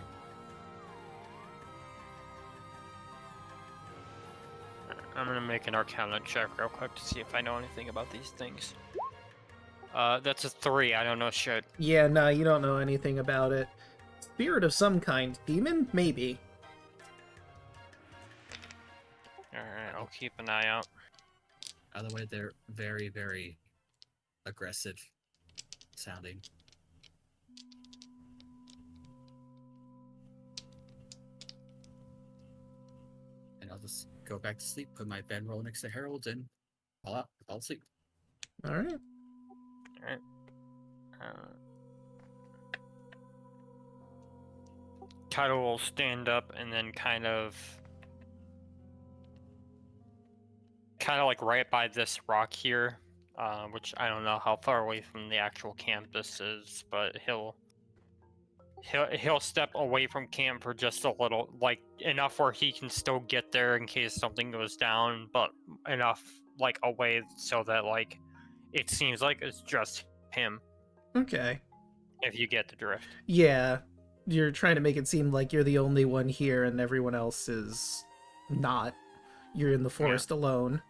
I'm gonna make an Arcana check real quick to see if I know anything about these things. That's a 3. I don't know shit. Yeah, nah, you don't know anything about it. Spirit of some kind. Demon? Maybe. Alright, I'll keep an eye out. By the way, they're very, very aggressive sounding. And I'll just go back to sleep, put my bedroll next to Harold's, and fall asleep. All right. Alright. Kaido will stand up and then kind of like right by this rock here, which I don't know how far away from the actual camp this is, but he'll step away from camp for just a little, like enough where he can still get there in case something goes down, but enough like away so that like it seems like it's just him. Okay. If you get the drift. Yeah. You're trying to make it seem like you're the only one here and everyone else is not. You're in the forest alone.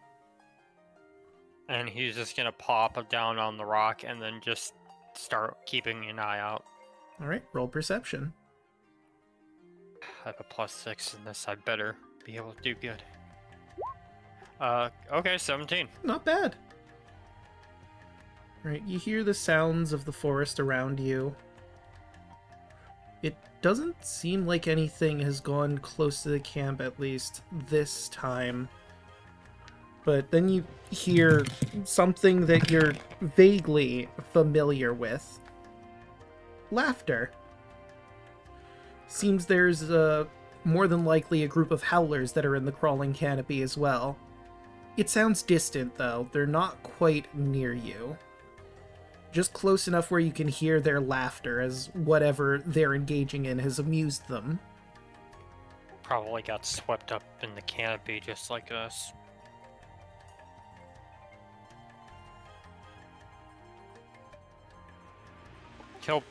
And he's just gonna pop down on the rock and then just start keeping an eye out. Alright, roll perception. I have a +6 in this, I better be able to do good. Okay, 17. Not bad. Right, you hear the sounds of the forest around you. It doesn't seem like anything has gone close to the camp, at least this time. But then you hear something that you're vaguely familiar with. Laughter. Seems there's more than likely a group of howlers that are in the Crawling Canopy as well. It sounds distant, though. They're not quite near you. Just close enough where you can hear their laughter as whatever they're engaging in has amused them. Probably got swept up in the canopy just like us. He'll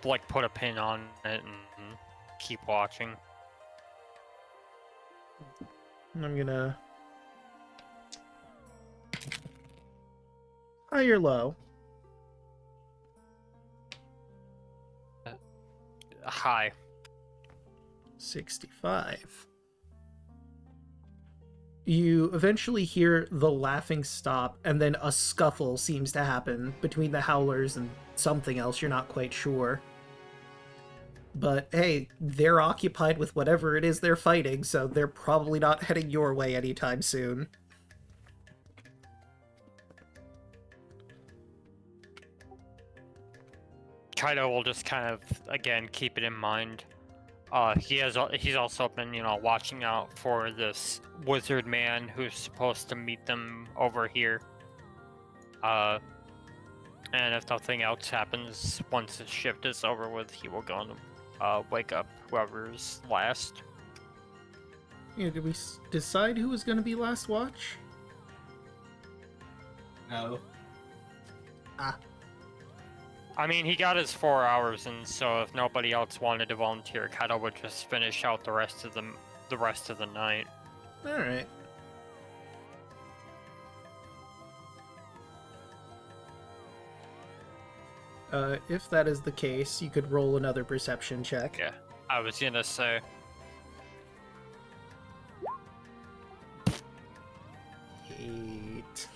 like put a pin on it and keep watching. I'm gonna... High or low? High. 65. You eventually hear the laughing stop, and then a scuffle seems to happen between the howlers and something else, you're not quite sure. But hey, they're occupied with whatever it is they're fighting, so they're probably not heading your way anytime soon. Kaido will just kind of, again, keep it in mind. He's also been, watching out for this wizard man who's supposed to meet them over here. And if nothing else happens, once his shift is over with, he will go and wake up whoever's last. Yeah, did we decide who was going to be last watch? No. I mean, he got his 4 hours, and so if nobody else wanted to volunteer, Kaido would just finish out the rest of the night. All right. If that is the case, you could roll another perception check. Yeah, I was gonna say. 8.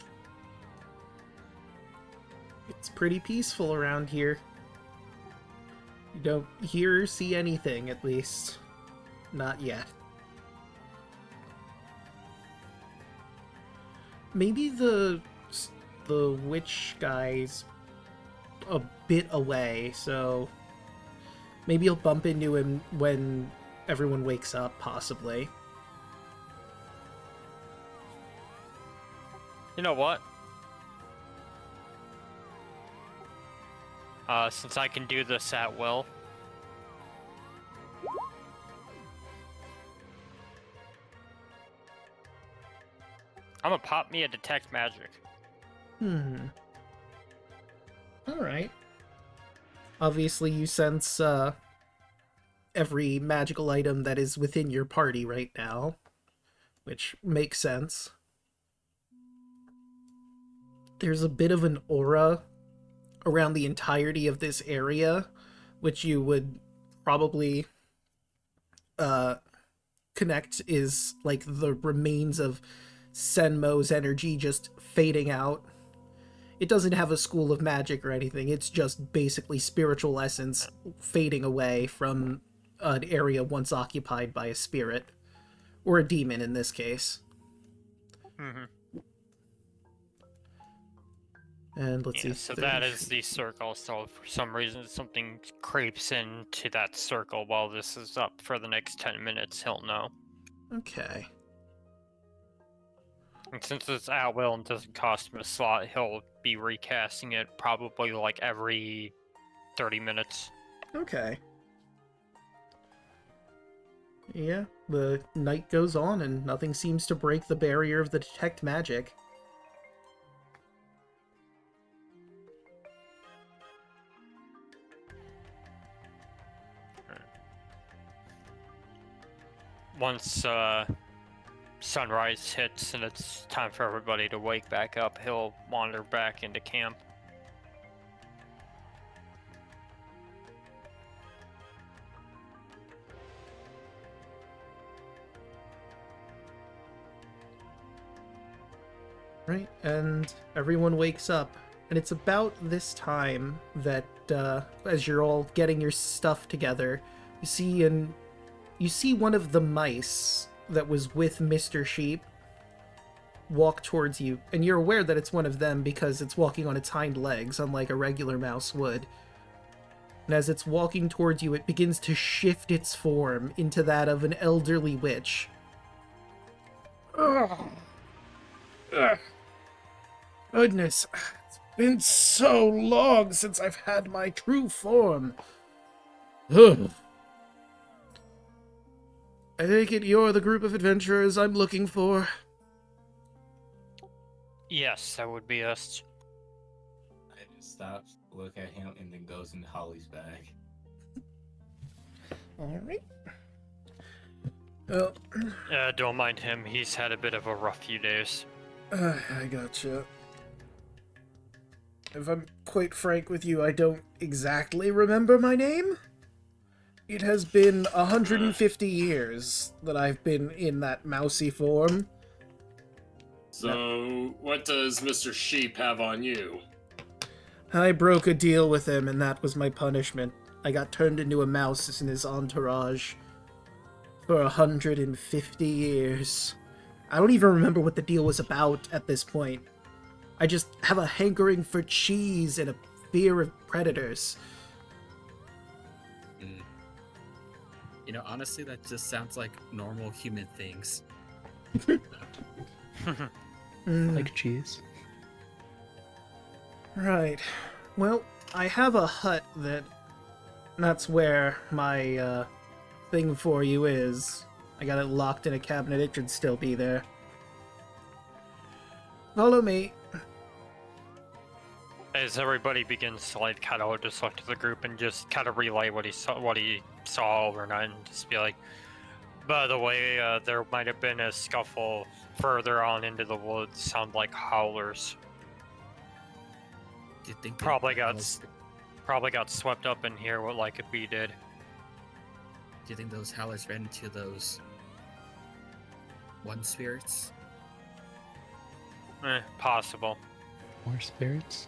It's pretty peaceful around here. You don't hear or see anything, at least. Not yet. Maybe the witch guy's a bit away, so maybe you'll bump into him when everyone wakes up, possibly. You know what? Since I can do this at will. I'm gonna pop me a detect magic. Alright. Obviously you sense, every magical item that is within your party right now, which makes sense. There's a bit of an aura around the entirety of this area, which you would probably connect is like the remains of Senmo's energy just fading out. It doesn't have a school of magic or anything, it's just basically spiritual essence fading away from an area once occupied by a spirit. Or a demon in this case. Mm-hmm. And let's see. So that is the circle. So if for some reason something creeps into that circle while this is up for the next 10 minutes, he'll know. Okay. And since it's at will and doesn't cost him a slot, he'll be recasting it probably like every 30 minutes. Okay. Yeah, the night goes on and nothing seems to break the barrier of the detect magic. Once sunrise hits and it's time for everybody to wake back up, he'll wander back into camp. Right, and everyone wakes up, and it's about this time that, as you're all getting your stuff together, you see one of the mice that was with Mr. Sheep walk towards you, and you're aware that it's one of them because it's walking on its hind legs, unlike a regular mouse would. And as it's walking towards you, it begins to shift its form into that of an elderly witch. Ugh. Ugh. Goodness, it's been so long since I've had my true form. Ugh. I take it you're the group of adventurers I'm looking for. Yes, that would be us. I just stops, look at him, and then goes into Holly's bag. Alright. Well, Don't mind him, he's had a bit of a rough few days. I gotcha. If I'm quite frank with you, I don't exactly remember my name. It has been 150 years that I've been in that mousy form. So, what does Mr. Sheep have on you? I broke a deal with him, and that was my punishment. I got turned into a mouse in his entourage for 150 years. I don't even remember what the deal was about at this point. I just have a hankering for cheese and a fear of predators. You know, honestly, that just sounds like normal human things. Like cheese. Right. Well, I have a hut that's where my, thing for you is. I got it locked in a cabinet, it should still be there. Follow me. As everybody begins to like kind of just look to the group and just kind of relay what he saw overnight, and just be like, by the way, there might have been a scuffle further on into the woods. Sound like howlers. Do you think Probably got swept up in here like we did. Do you think those howlers ran into those one spirits? Possible. More spirits?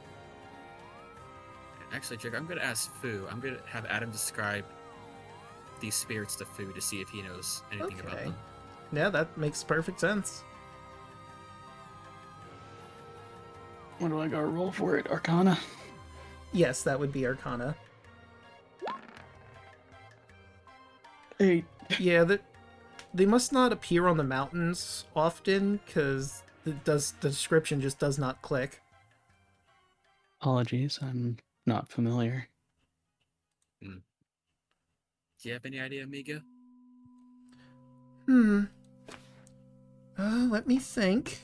Actually, Jake, I'm gonna ask Fu. I'm gonna have Adam describe these spirits to Fu to see if he knows anything about Okay. them. Yeah, that makes perfect sense. What do I got to roll for it? Arcana? Yes, that would be Arcana. 8. Yeah, they must not appear on the mountains often, because the description just does not click. Apologies, I'm not familiar. Do you have any idea, Amiga? Let me think.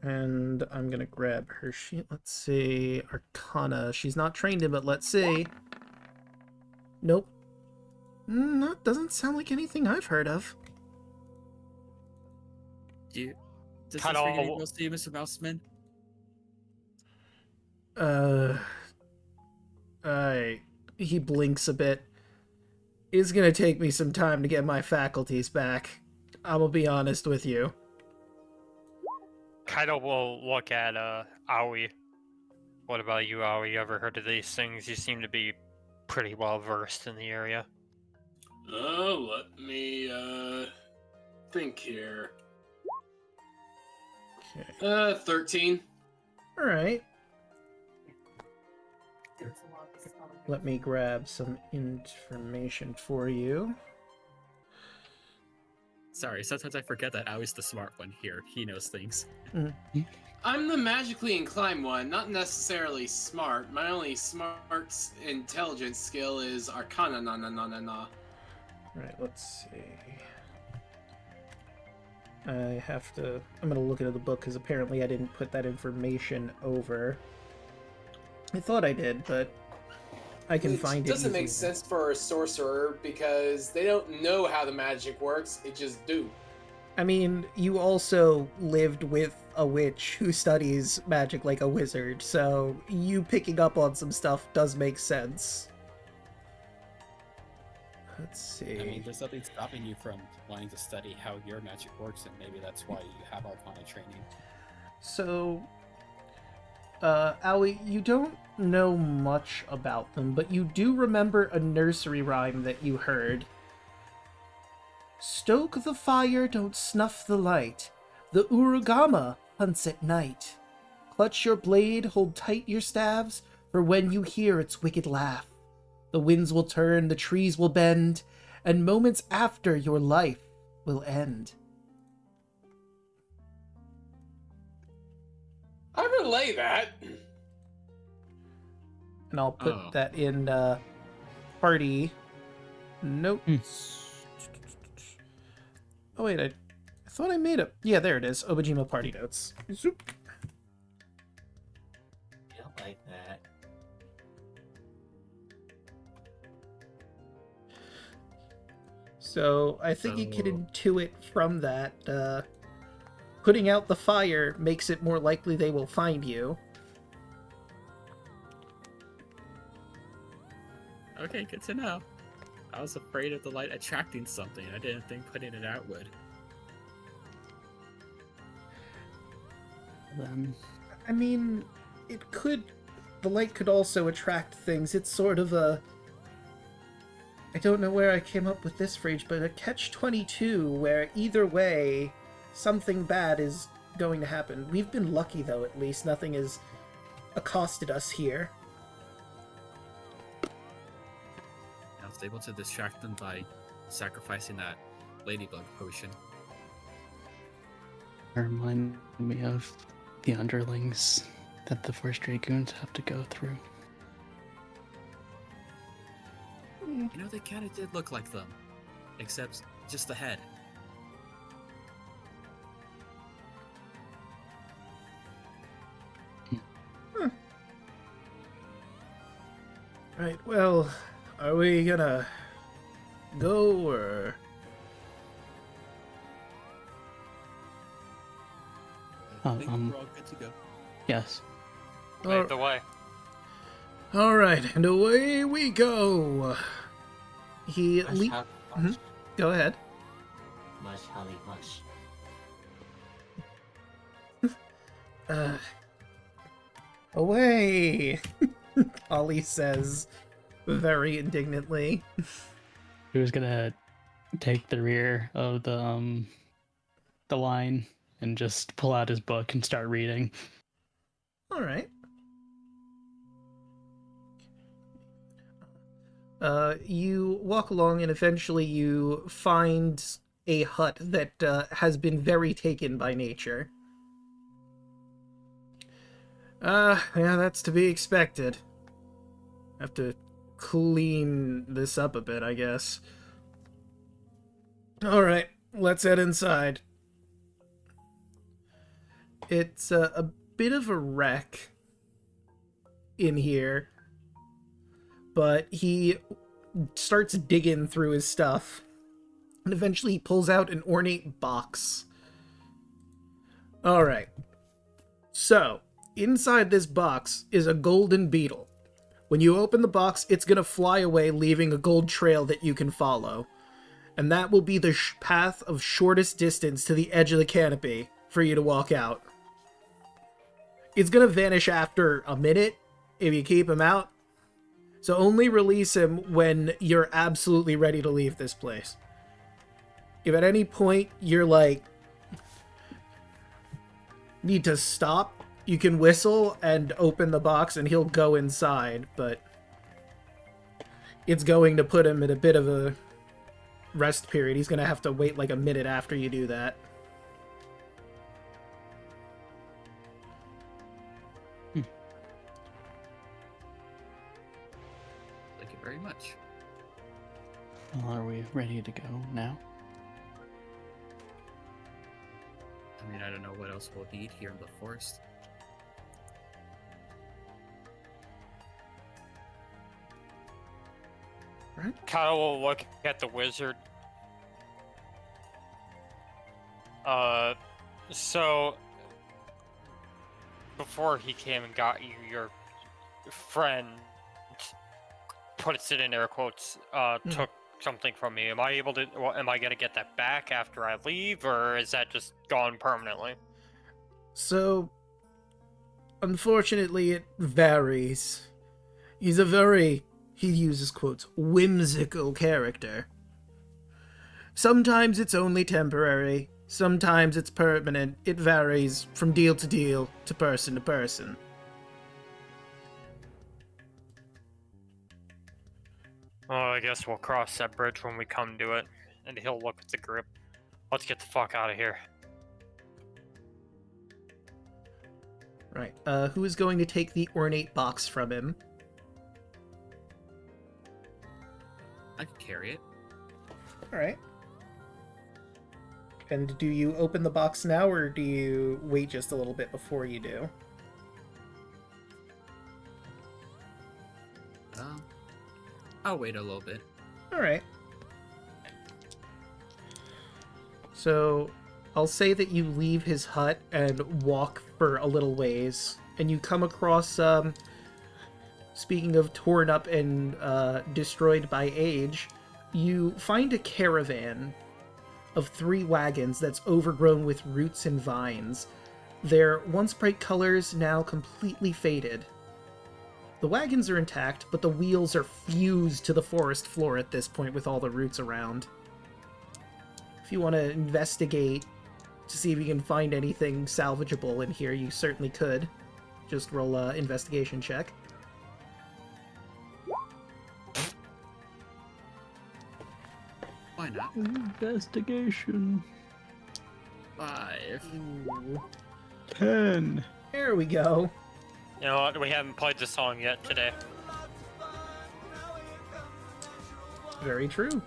And I'm gonna grab her sheet. Let's see. Arcana. She's not trained in, but let's see. Nope. That doesn't sound like anything I've heard of. Does this Hello. ring any bells to you, Mr. Mouseman? He blinks a bit. It's gonna take me some time to get my faculties back. I will be honest with you. Kaido will look at Aoi. What about you, Aoi? You ever heard of these things? You seem to be pretty well versed in the area. Let me, think here. Okay. 13. Alright. Let me grab some information for you. Sorry, sometimes I forget that Aui's the smart one here. He knows things. I'm the magically inclined one, not necessarily smart. My only smart intelligence skill is Arcana. Right, let's see. I'm gonna look into the book because apparently I didn't put that information over. I thought I did, but I can find it. It doesn't make sense for a sorcerer because they don't know how the magic works, it just do. I mean, you also lived with a witch who studies magic like a wizard, so you picking up on some stuff does make sense. Let's see. I mean, there's nothing stopping you from wanting to study how your magic works, and maybe that's why you have Arcana training. So, Aoi, you don't know much about them, but you do remember a nursery rhyme that you heard. Stoke the fire, don't snuff the light. The Urugama hunts at night. Clutch your blade, hold tight your staves, for when you hear its wicked laugh, the winds will turn, the trees will bend, and moments after your life will end. I relay that. And I'll put that in party notes. Oh wait, I thought I made it. Yeah, there it is. Obojima party notes. Zoop. I don't like that. So I think you can intuit from that. Putting out the fire makes it more likely they will find you. Okay, good to know. I was afraid of the light attracting something. I didn't think putting it out would. I mean, it could... The light could also attract things. It's sort of a... I don't know where I came up with this phrase, but a catch-22, where either way, something bad is going to happen. We've been lucky, though, at least. Nothing has accosted us here. I was able to distract them by sacrificing that ladybug potion. Remind me of the underlings that the Forest Dragoons have to go through. You know, they kind of did look like them, except just the head. Right, well, are we gonna go, or... I think we're all good to go. Yes. Lead the way. Alright, and away we go! He Mush, leap... mush, Go ahead. mush, holly, mush. Away! Ollie says, very indignantly. He was gonna take the rear of the line and just pull out his book and start reading. Alright. You walk along and eventually you find a hut that has been very taken by nature. Yeah, that's to be expected. Have to clean this up a bit, I guess. Alright, let's head inside. It's a bit of a wreck in here, but he starts digging through his stuff, and eventually he pulls out an ornate box. Alright, so inside this box is a golden beetle. When you open the box, it's gonna fly away, leaving a gold trail that you can follow. And that will be the path of shortest distance to the edge of the canopy for you to walk out. It's gonna vanish after a minute if you keep him out. So only release him when you're absolutely ready to leave this place. If at any point you're like, need to stop, You can whistle and open the box and he'll go inside, but it's going to put him in a bit of a rest period. He's going to have to wait like a minute after you do that. Thank you very much. Well, are we ready to go now? I mean, I don't know what else we'll need here in the forest. Right? Kyle will look at the wizard. So before he came and got you, your friend, puts it in air quotes, took something from me. Am I able to? Well, am I gonna get that back after I leave, or is that just gone permanently? So, unfortunately, it varies. He's a very, he uses quotes, whimsical character. Sometimes it's only temporary, sometimes it's permanent. It varies from deal to deal, to person to person. Well, I guess we'll cross that bridge when we come to it, and he'll look at the grip. Let's get the fuck out of here. Right, who is going to take the ornate box from him? I can carry it. Alright. And do you open the box now, or do you wait just a little bit before you do? I'll wait a little bit. Alright. So, I'll say that you leave his hut and walk for a little ways, and you come across, speaking of torn up and destroyed by age, you find a caravan of 3 wagons that's overgrown with roots and vines. Their once bright colors now completely faded. The wagons are intact, but the wheels are fused to the forest floor at this point with all the roots around. If you want to investigate to see if you can find anything salvageable in here, you certainly could. Just roll a investigation check. Why not? Investigation. 5. Ooh. 10. There we go. You know what? We haven't played the song yet today. Very true.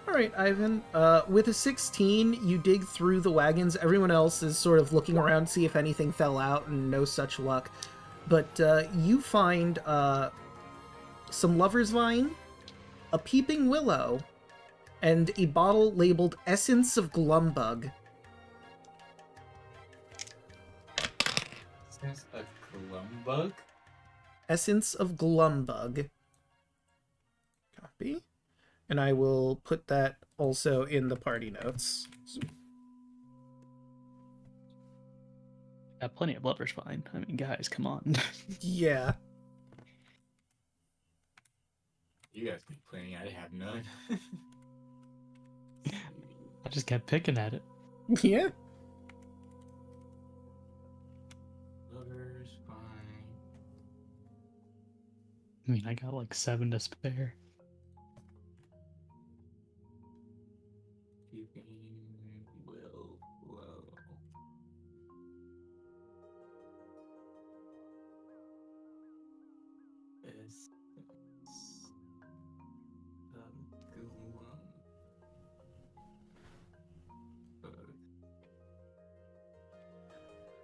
Alright, Ivan. With a 16, you dig through the wagons. Everyone else is sort of looking around to see if anything fell out, and no such luck. But you find some lover's vine, a peeping willow, and a bottle labeled Essence of Glumbug. Essence of Glumbug? Essence of Glumbug. Copy. And I will put that also in the party notes. Got plenty of lovers fine. I mean, guys, come on. Yeah. You guys keep playing, I have none. I just kept picking at it. Yeah. Lovers, fine. I mean, I got like 7 to spare. Keeping will flow. Essence of Glumbug.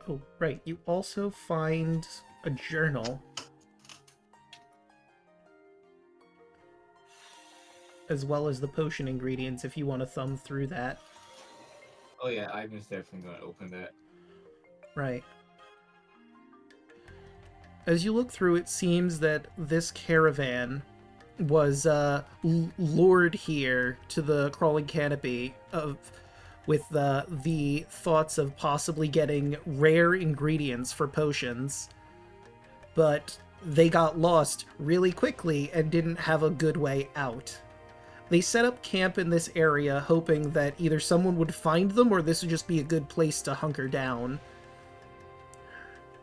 Oh, right. You also find a journal. As well as the potion ingredients if you want to thumb through that. Oh yeah, Ivan's definitely gonna open that. Right. As you look through, it seems that this caravan was lured here to the Crawling Canopy with the thoughts of possibly getting rare ingredients for potions, but they got lost really quickly and didn't have a good way out. They set up camp in this area hoping that either someone would find them or this would just be a good place to hunker down.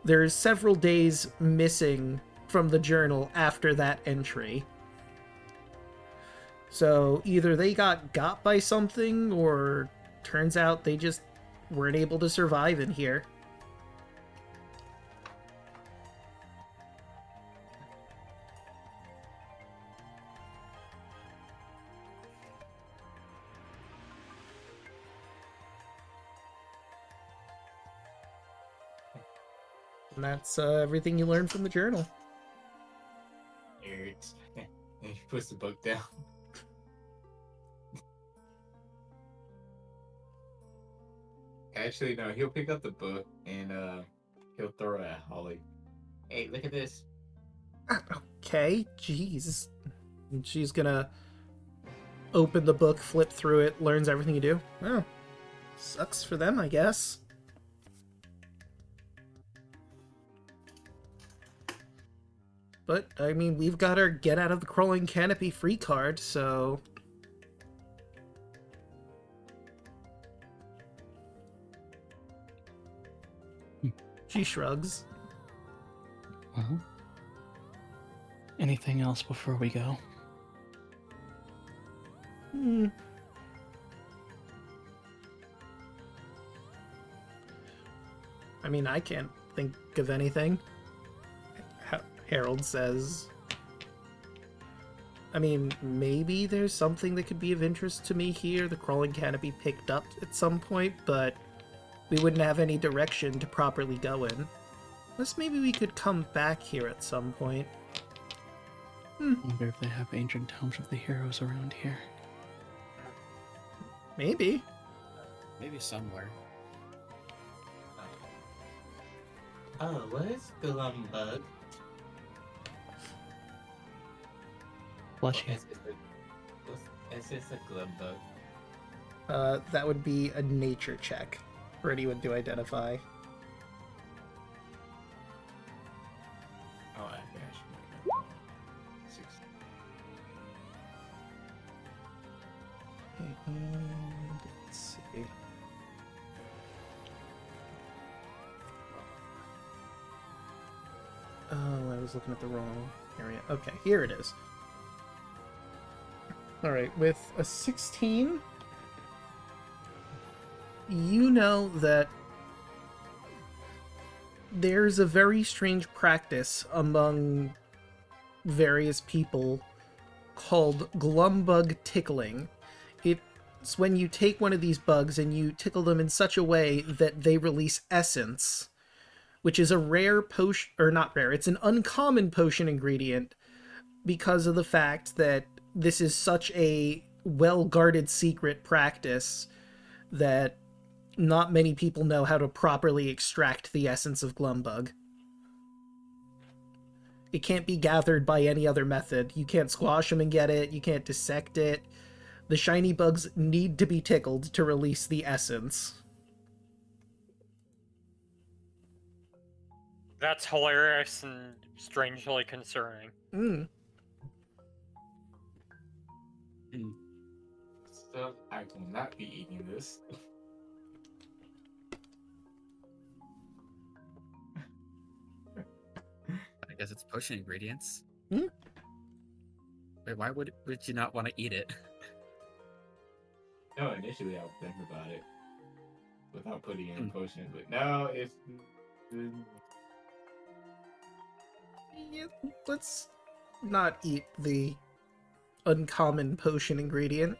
there's several days missing from the journal after that entry. So either they got by something, or turns out they just weren't able to survive in here. And that's everything you learned from the journal. Nerds. And he puts the book down. Actually, no, he'll pick up the book and he'll throw it at Holly. Hey, look at this. Okay, jeez. And she's gonna open the book, flip through it, learns everything you do. Oh, sucks for them, I guess. But, I mean, we've got our Get Out of the Crawling Canopy free card, so... She shrugs. Well, anything else before we go? I mean, I can't think of anything. Harold says. I mean, maybe there's something that could be of interest to me here. The Crawling Canopy picked up at some point, but we wouldn't have any direction to properly go in. Unless maybe we could come back here at some point. I wonder if they have ancient tomes of the heroes around here. Maybe. Maybe somewhere. Oh, what is Glumbug? Bless you. Is this a Glumbug? That would be a nature check for anyone to identify. Oh, I gosh. 6. Let's see. Oh, I was looking at the wrong area. Okay, here it is. Alright, with a 16, you know that there's a very strange practice among various people called glumbug tickling. It's when you take one of these bugs and you tickle them in such a way that they release essence, which is a rare potion, or not rare, it's an uncommon potion ingredient because of the fact that this is such a well-guarded secret practice that not many people know how to properly extract the essence of Glumbug. It can't be gathered by any other method. You can't squash them and get it, you can't dissect it. The shiny bugs need to be tickled to release the essence. That's hilarious and strangely concerning. So, I will not be eating this. I guess it's potion ingredients. Hmm? Wait, why would you not want to eat it? No, initially I would think about it without putting in a potion, but no, it's... Yeah, let's not eat the uncommon potion ingredient.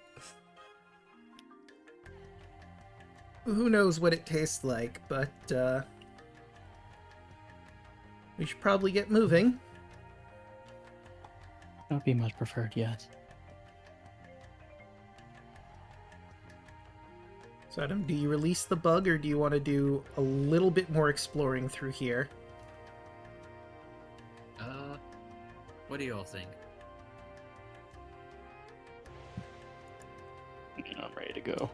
Who knows what it tastes like, but we should probably get moving. That would be much preferred, yes. So Adam, do you release the bug, or do you want to do a little bit more exploring through here? What do you all think? I'm ready to go.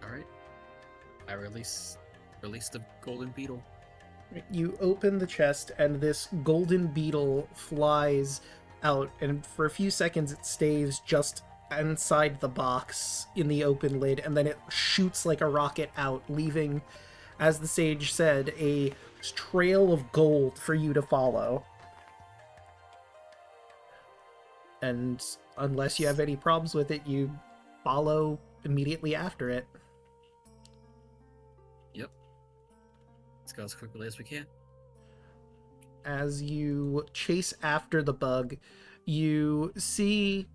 All right. I release the golden beetle. You open the chest, and this golden beetle flies out, and for a few seconds it stays just inside the box in the open lid, and then it shoots like a rocket out, leaving, as the sage said, a trail of gold for you to follow. And unless you have any problems with it, you follow immediately after it. Yep. Let's go as quickly as we can. As you chase after the bug, you see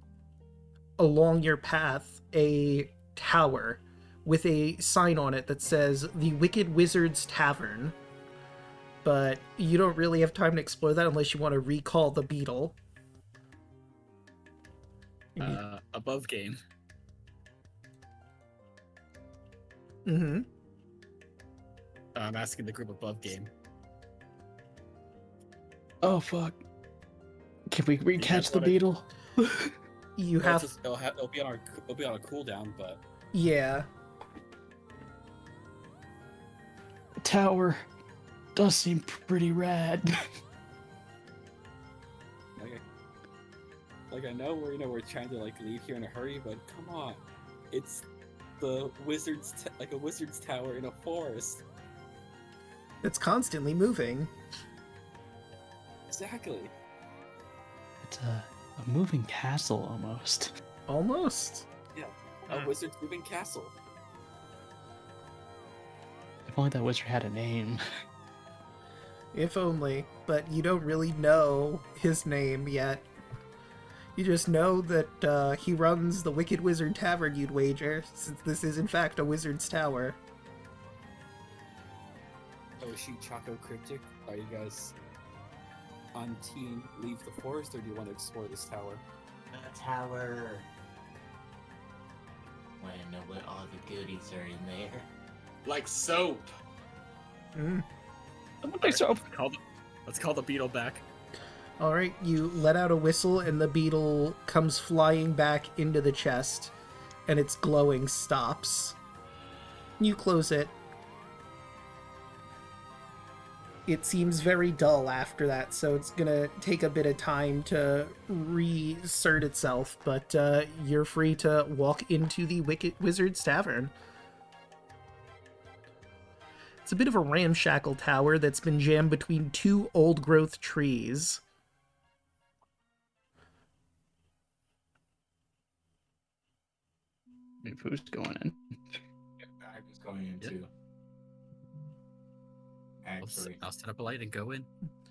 along your path a tower with a sign on it that says the Wicked Wizard's Tavern. But you don't really have time to explore that unless you want to recall the beetle. Above game. Mm-hmm. I'm asking the group above game. Oh fuck! Can we recatch the what I- beetle? You have... It'll be on a cooldown, but Yeah. Tower does seem pretty rad. I know we're trying to leave here in a hurry, but come on, it's the a wizard's tower in a forest. It's constantly moving. Exactly. It's a moving castle almost. Almost. A wizard's moving castle. If only that wizard had a name. If only. But you don't really know his name yet. You just know that he runs the Wicked Wizard Tavern, you'd wager, since this is in fact a wizard's tower. Hoshi, Choco, Cryptic, are you guys on team leave the forest, or do you want to explore this tower? The tower. Want to know what all the goodies are in there? Like soap. Mm. Let's call the beetle back. Alright, you let out a whistle and the beetle comes flying back into the chest, and its glowing stops. You close it. It seems very dull after that, so it's gonna take a bit of time to reassert itself, but you're free to walk into the Wicked Wizard's Tavern. It's a bit of a ramshackle tower that's been jammed between two old-growth trees. Who's going in? I was going into. Actually, I'll set up a light and go in,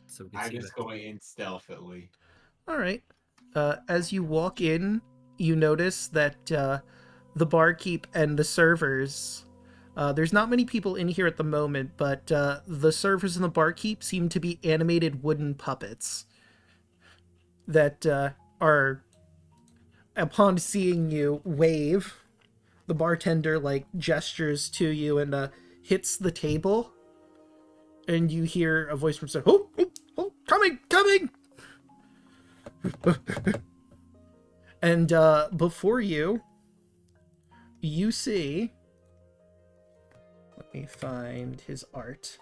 so we can I'm see just that. going in stealthily. Alright. As you walk in, you notice that the barkeep and the servers... there's not many people in here at the moment, but the servers and the barkeep seem to be animated wooden puppets that are, upon seeing you, wave. The bartender, gestures to you and hits the table, and you hear a voice from somewhere, oh, coming! And before you see... Let me find his art.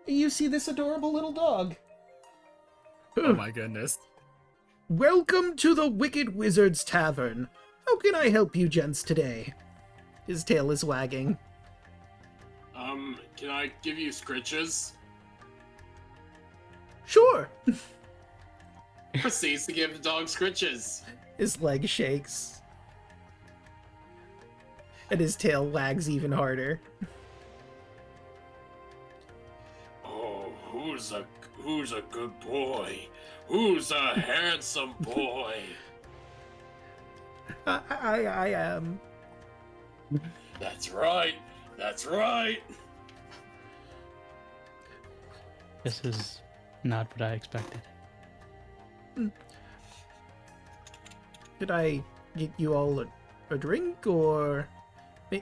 You see this adorable little dog. Oh my goodness. Welcome to the Wicked Wizard's Tavern. How can I help you gents today? His tail is wagging. Can I give you scritches? Sure. Proceeds to give the dog scritches. His leg shakes. And his tail wags even harder. Oh, who's a good boy? Who's a handsome boy? I am. That's right. That's right. This is not what I expected. Did I get you all a drink, or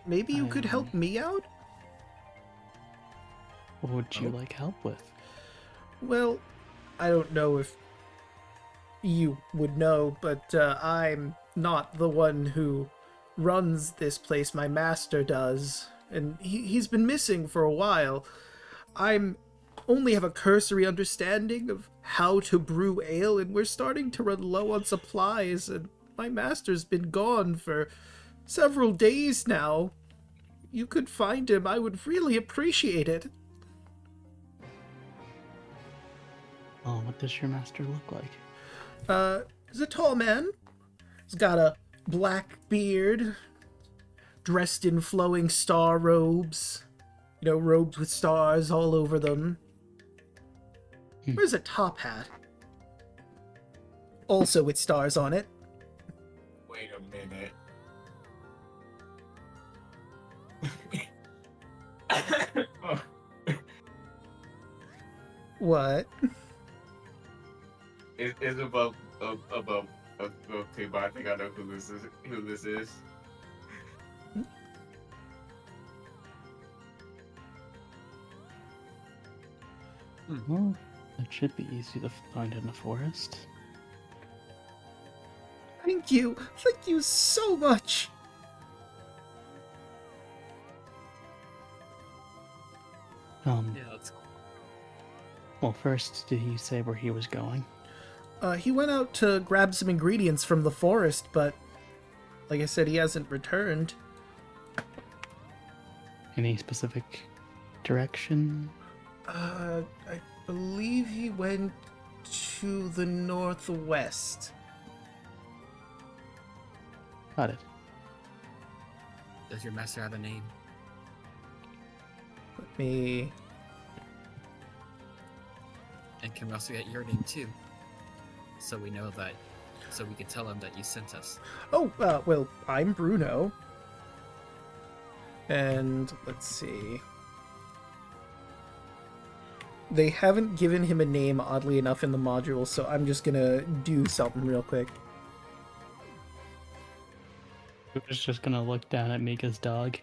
maybe you could help me out? What would you like help with? Well, I don't know if you would know, but I'm not the one who runs this place. My master does, and he's been missing for a while. I'm only have a cursory understanding of how to brew ale, and we're starting to run low on supplies, and my master's been gone for several days now. You could find him, I would really appreciate it. Oh, what does your master look like? He's a tall man. He's got a black beard, dressed in flowing star robes. You know, robes with stars all over them. Where's a top hat? Also with stars on it. Wait a minute. Oh. What? It's above two, but I think I know who this is. Well, it should be easy to find in the forest. Thank you. Thank you so much. Yeah, that's Well, first, did he say where he was going? He went out to grab some ingredients from the forest, but like I said, he hasn't returned. Any specific direction? I believe he went to the northwest. Got it. Does your master have a name? Let me... And can we also get your name too? So we know that, so we can tell him that you sent us. Oh, well, I'm Bruno. And let's see. They haven't given him a name, oddly enough, in the module, so I'm just gonna do something real quick. We're just gonna look down at Mika's dog.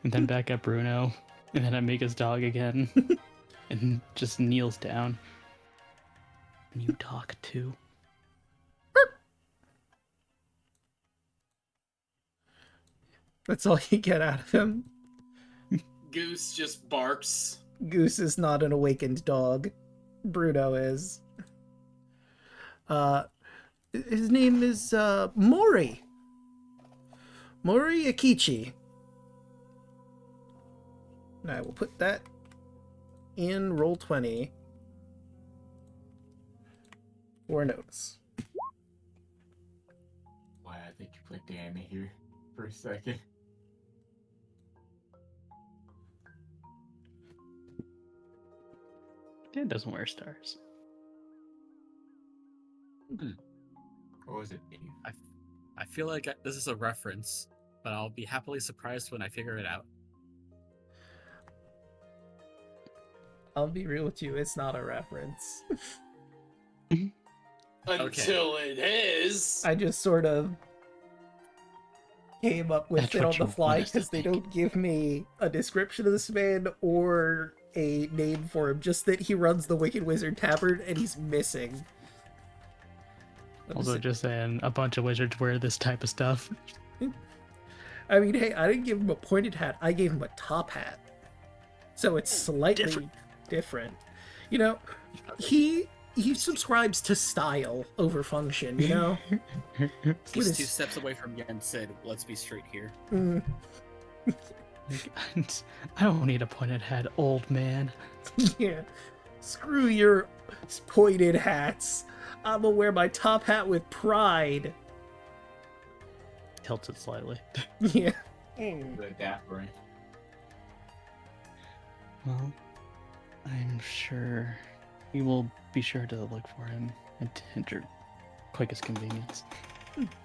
And then back at Bruno. And then at Mika's dog again. And just kneels down. And you talk too. That's all you get out of him. Goose just barks. Goose is not an awakened dog. Bruno is. His name is, Mori. Mori Akichi. And I will put that in Roll20 for notes. Why, I think you put Dan in here for a second. Dan doesn't wear stars. Or was it Dave? I feel like this is a reference, but I'll be happily surprised when I figure it out. I'll be real with you, it's not a reference. Until it is. I just sort of came up with That's it what on the you fly want us to because they think. don't give me a description of this man or a name for him, just that he runs the Wicked Wizard Tavern and he's missing. Also, just saying, a bunch of wizards wear this type of stuff. I mean, hey, I didn't give him a pointed hat, I gave him a top hat. So it's slightly different. You know, he subscribes to style over function, you know? He's his- 2 steps away from Yen said, let's be straight here. Mm, I don't need a pointed hat, old man. yeah. Screw your pointed hats. I'm gonna wear my top hat with pride. Tilts it slightly. Yeah. The dapper. Well, I'm sure we will be sure to look for him at your quickest convenience. Let's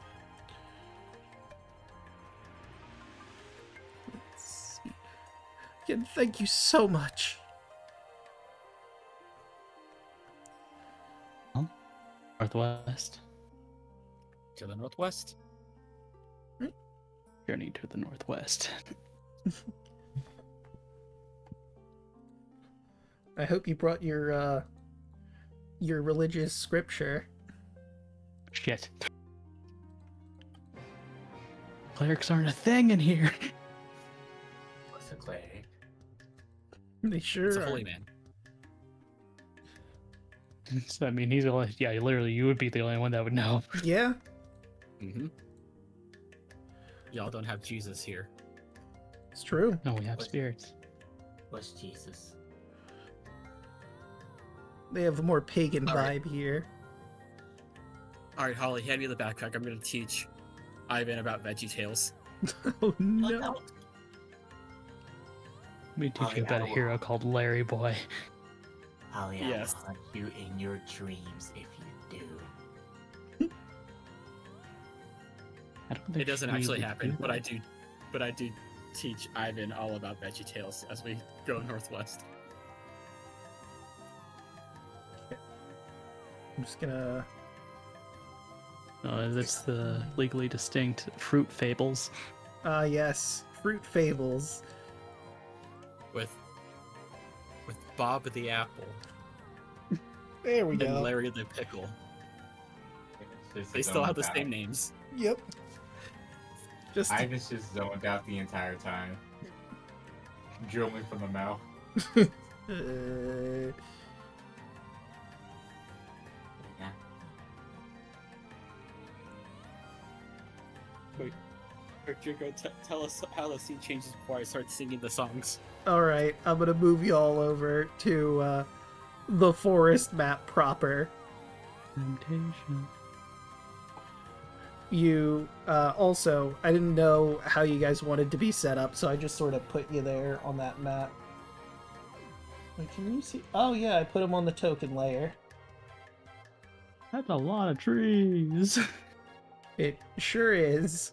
see. Again, thank you so much. Northwest. To the northwest. Journey to the northwest. I hope you brought your religious scripture. Shit. Clerics aren't a thing in here. What's a cleric? They sure It's a are. holy man. So, I mean, he's the only, yeah, literally, you would be the only one that would know. Yeah. Mm-hmm. Y'all don't have Jesus here. It's true. No, we have What? spirits. What's Jesus? They have a more pagan All right. vibe here. All right, Holly, hand me the backpack. I'm gonna teach Ivan about Veggie Tales. Oh no. Let me teach Holly, you about a I will- hero called Larry Boy. Holly, Yes. I will hunt you in your dreams if you do. I don't think It doesn't she actually would happen, do but I that. do teach Ivan all about Veggie Tales as we go northwest. I'm just gonna. That's the legally distinct fruit fables. Yes. Fruit fables. With Bob the Apple There we and go. Larry the Pickle. It's just They still have the zoned same out. names. Yep. Just Ivan's just zoned out the entire time. Drilling from the mouth. uh, Yeah. Draco, tell us how the scene changes before I start singing the songs. all right, I'm gonna move you all over to the forest map proper. Temptation. You also, I didn't know how you guys wanted to be set up, so I just sort of put you there on that map. Like, can you see? Oh yeah, I put them on the token layer. That's a lot of trees. It sure is.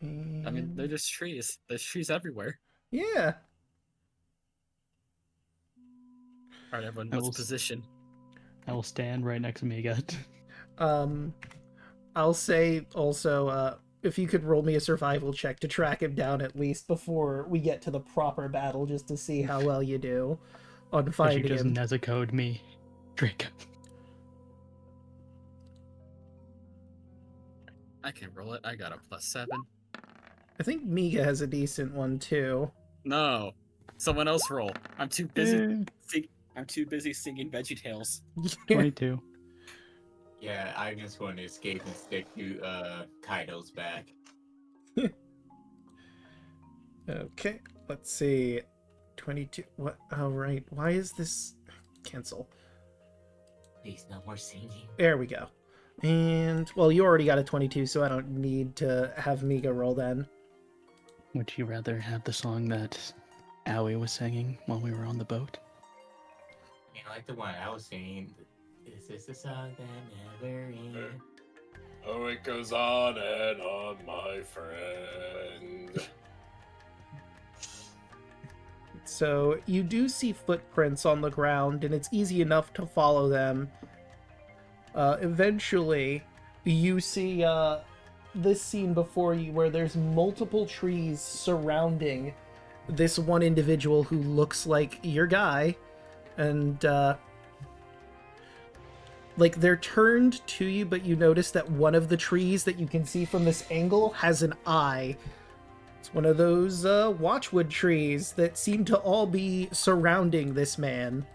I mean, And- they're just trees. There's trees everywhere. yeah. All right, everyone, I let's will- position. I will stand right next to Miga. I'll say also, if you could roll me a survival check to track him down at least before we get to the proper battle, just to see how well you do on Because you finding just him. Nezuko'd me. Draco. I can roll it. I got a +7. I think Miga has a decent one too. No, someone else roll. I'm too busy. I'm too busy singing Veggie Tales. 22. Yeah, Ivan's going to escape and stick to Kaido's back. Okay, let's see. 22. What? Oh, right. Why is this? Cancel. Please, no more singing. There we go. And, well, you already got a 22, so I don't need to have Miga roll then. Would you rather have the song that Aoi was singing while we were on the boat? You know, like the one I was singing. Is this the song that never ends? Oh, it goes on and on, my friend. So you do see footprints on the ground, and it's easy enough to follow them. Eventually, you see this scene before you where there's multiple trees surrounding this one individual who looks like your guy, and like they're turned to you, but you notice that one of the trees that you can see from this angle has an eye. It's one of those watchwood trees that seem to all be surrounding this man.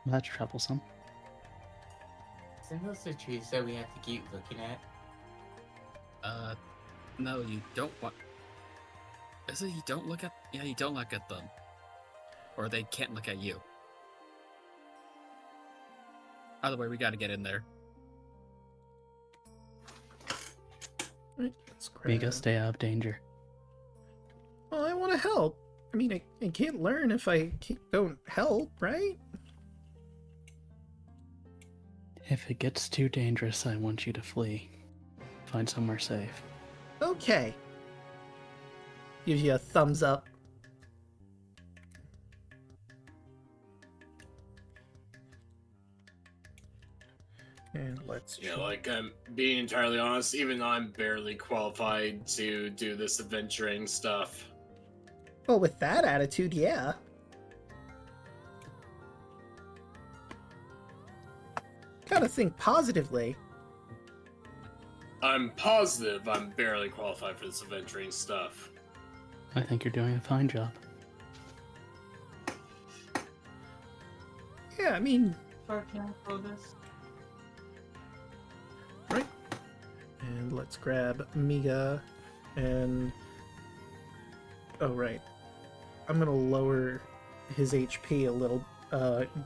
That's troublesome. Isn't those the trees that we have to keep looking at? No, you don't want. Is it you don't look at? Yeah, you don't look at them, or they can't look at you. Either way, we got to get in there. Right, let's grab- Miga, stay out of danger. Well, I want to help. I mean, I can't learn if I don't help, right? If it gets too dangerous, I want you to flee. Find somewhere safe. Okay. Gives you a thumbs up. And let's Yeah, try- like, being entirely honest, even I'm barely qualified to do this adventuring stuff. Well, with that attitude, yeah. gotta think positively. I'm positive I'm barely qualified for this adventuring stuff. I think you're doing a fine job. Yeah, I mean, Right. and let's grab Miga and... Oh, right. I'm gonna lower his HP a little,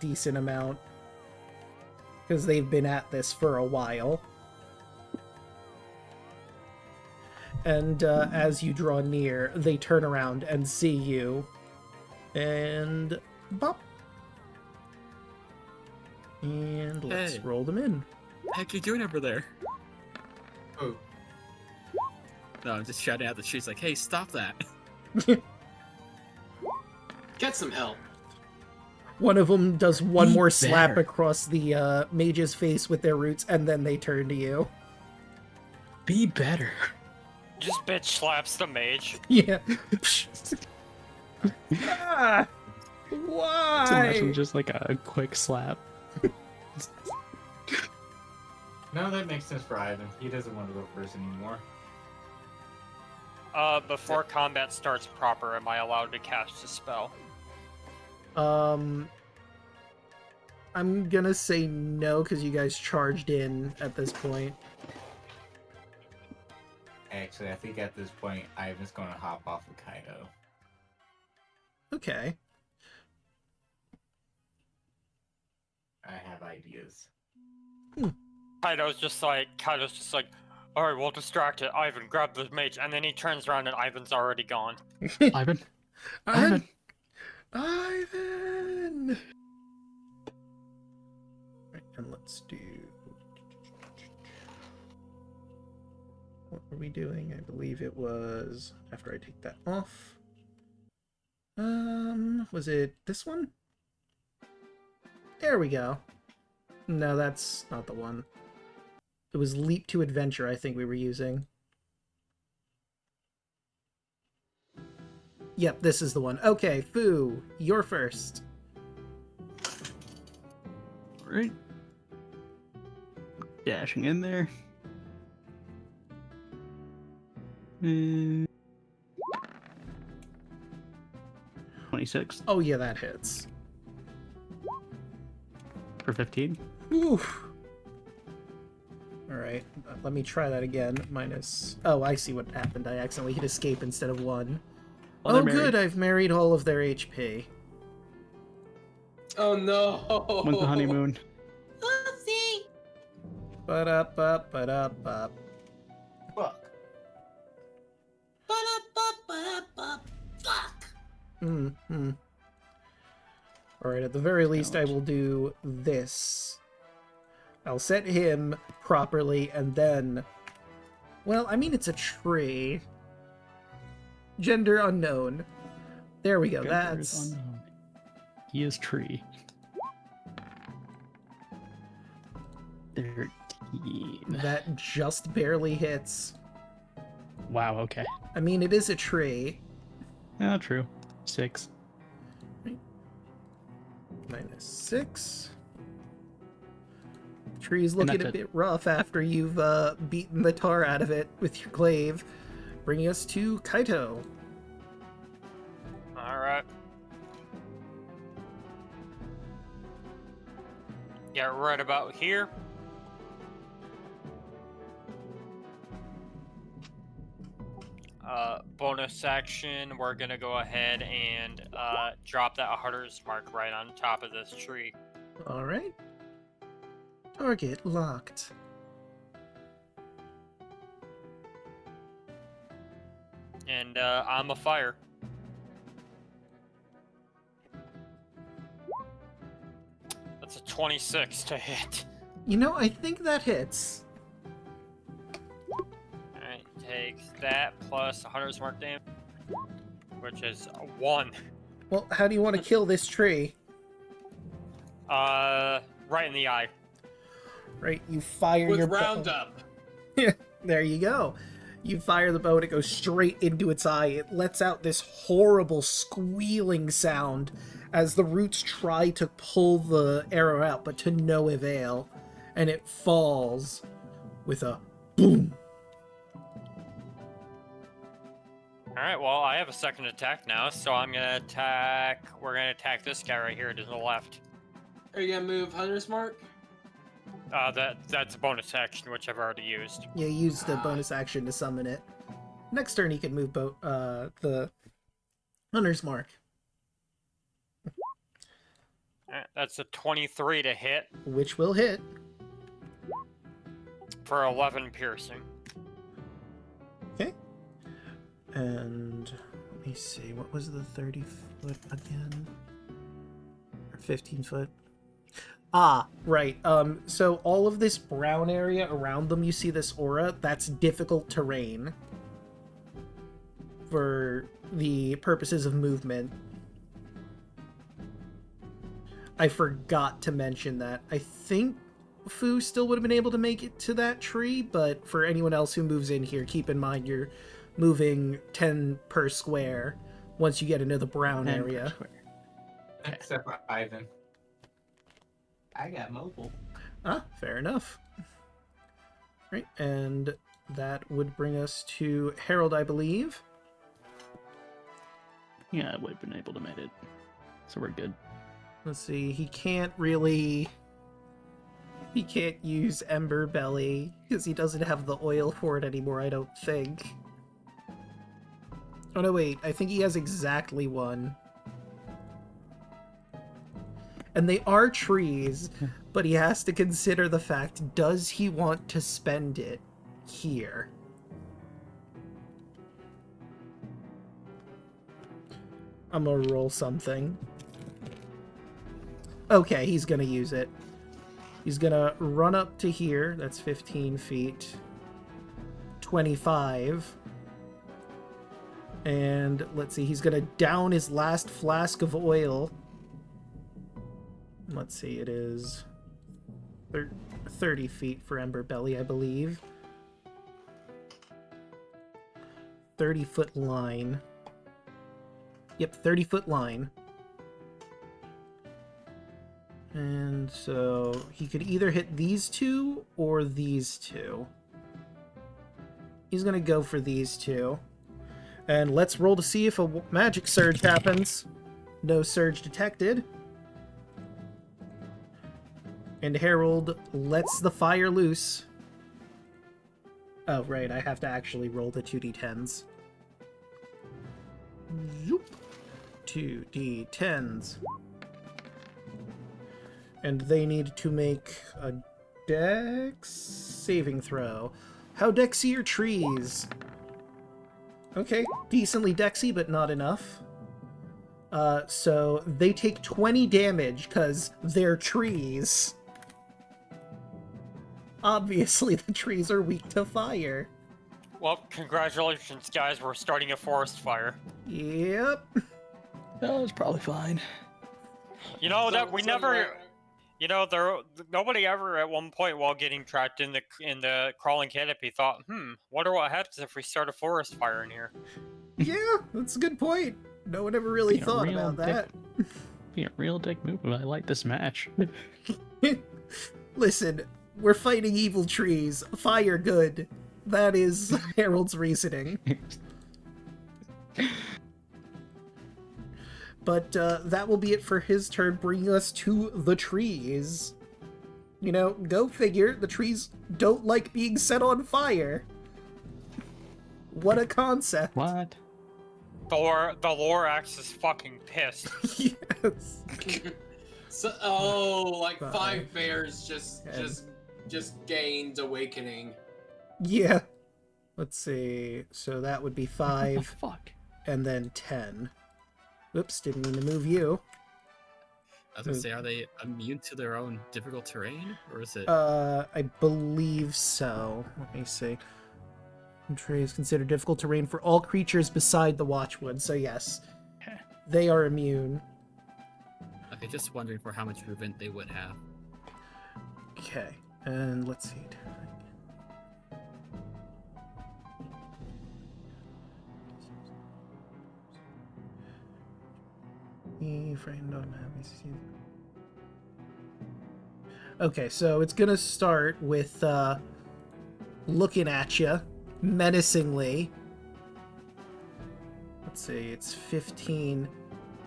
decent amount. Because they've been at this for a while. And as you draw near, they turn around and see you. And bop. And let's Hey. roll them in. What the heck you doing over there? Oh, No, I'm just shouting out the trees like, hey, stop that. Get some help. One of them does one Be more slap better. across the mage's face with their roots, and then they turn to you. Be better. Just bitch slaps the mage. Yeah. Ah, Just why? imagine just like a quick slap. no, that makes sense for Ivan. He doesn't want to go first anymore. Before combat starts proper, am I allowed to cast a spell? I'm gonna say no because you guys charged in at this point. Actually, I think at this point, Ivan's going to hop off of Kaido. Okay. I have ideas. Kaido's just like, alright, we'll distract it. Ivan, grab the mage. And then he turns around and Ivan's already gone. Ivan. Ivan! Ivan. Ivan! Right, and let's do... What were we doing? I believe it was after I take that off. Was it this one? There we go. No, that's not the one. It was Leap to Adventure, I think we were using. Yep, this is the one. Okay, Fu, you're first. Right. Dashing in there. 26 Oh yeah, that hits. for 15. Oof. Alright, let me try that again. Minus... Oh, I see what happened. I accidentally hit escape instead of 1. Oh, they're Oh, good, married. I've married all of their HP. Oh no! When's the honeymoon? Oopsie! Ba-da-ba, ba-da-ba. Fuck. Ba-da-ba-ba-da-ba. Fuck! Mm-hmm. Alright, at the very least, I will do this. I'll set him properly, and then... Well, I mean, it's a tree. Gender unknown. There we go, Gender is that's... unknown. He is tree. 13. That just barely hits. Wow, okay. I mean, it is a tree. Yeah, true. 6. Minus 6. Tree's And looking that's a it. bit rough after you've beaten the tar out of it with your glaive. Bringing us to Kaito. Alright. Get right about here. Bonus action, we're gonna go ahead and drop that hunter's mark right on top of this tree. Alright. Target locked. And I'm a fire. That's a 26 to hit. You know, I think that hits. Alright, takes that plus 100 smart damage, which is a 1. Well, how do you want to kill this tree? Right in the eye. Right, you fire With your bow. Roundup. There you go. You fire the bow and it goes straight into its eye. It lets out this horrible squealing sound as the roots try to pull the arrow out, but to no avail. and it falls with a boom. Alright, well, I have a second attack now, so I'm gonna attack. We're gonna attack this guy right here to the left. Are you gonna move Hunter's Mark? That's a bonus action, which I've already used. Yeah, use the bonus action to summon it. Next turn, he can move the Hunter's Mark. Alright, that's a 23 to hit Which will hit. for 11 piercing. Okay. And let me see, what was the 30 foot again? Or 15 foot? Ah, right. So all of this brown area around them, you see this aura, that's difficult terrain for the purposes of movement. I forgot to mention that. I think Fu still would have been able to make it to that tree, but for anyone else who moves in here, keep in mind you're moving 10 per square once you get into the brown 10 per area. square. Except for Ivan. I got mobile. Ah, fair enough. Right, and that would bring us to Harold, I believe. Yeah, I would have been able to make it. So we're good. Let's see, he can't use Ember Belly because he doesn't have the oil for it anymore, I don't think. Oh no, wait, I think he has exactly one. And they are trees, but he has to consider the fact, does he want to spend it here? I'm gonna roll something. Okay, he's gonna use it. He's gonna run up to here. That's 15 feet. 25. And let's see, he's gonna down his last flask of oil. Let's see, it is 30 feet for Ember Belly, I believe. 30-foot line. Yep, 30-foot line. And so he could either hit these two or these two. He's gonna go for these two. And let's roll to see if a magic surge happens. No surge detected. And Harold lets the fire loose. Oh, right, I have to actually roll the 2d10s. Zoop. 2d10s. And they need to make a dex saving throw. How dexy are trees? Okay, decently dexy, but not enough. So they take 20 damage because they're trees. Obviously, the trees are weak to fire. Well, congratulations, guys. We're starting a forest fire. Yep. That was probably fine. You know that we never. You know, nobody ever at one point while getting trapped in the crawling canopy thought, wonder what happens if we start a forest fire in here. Yeah, that's a good point. No one ever really thought about that. Being a real dick move, but I like this match. Listen, we're fighting evil trees. Fire good. That is Harold's reasoning. But that will be it for his turn, bringing us to the trees. You know, go figure, the trees don't like being set on fire. What a concept. What? The Lorax is fucking pissed. Yes. So, like 5 bears just gained awakening. Yeah. Let's see. So that would be 5. Fuck. And then 10. Oops, didn't mean to move you. I was gonna say, are they immune to their own difficult terrain, or is it? I believe so. Let me see. Tree is considered difficult terrain for all creatures beside the Watchwood, so yes. They are immune. Okay, just wondering for how much movement they would have. Okay, and let's see. Okay, so it's gonna start with looking at you menacingly. Let's see, it's 15.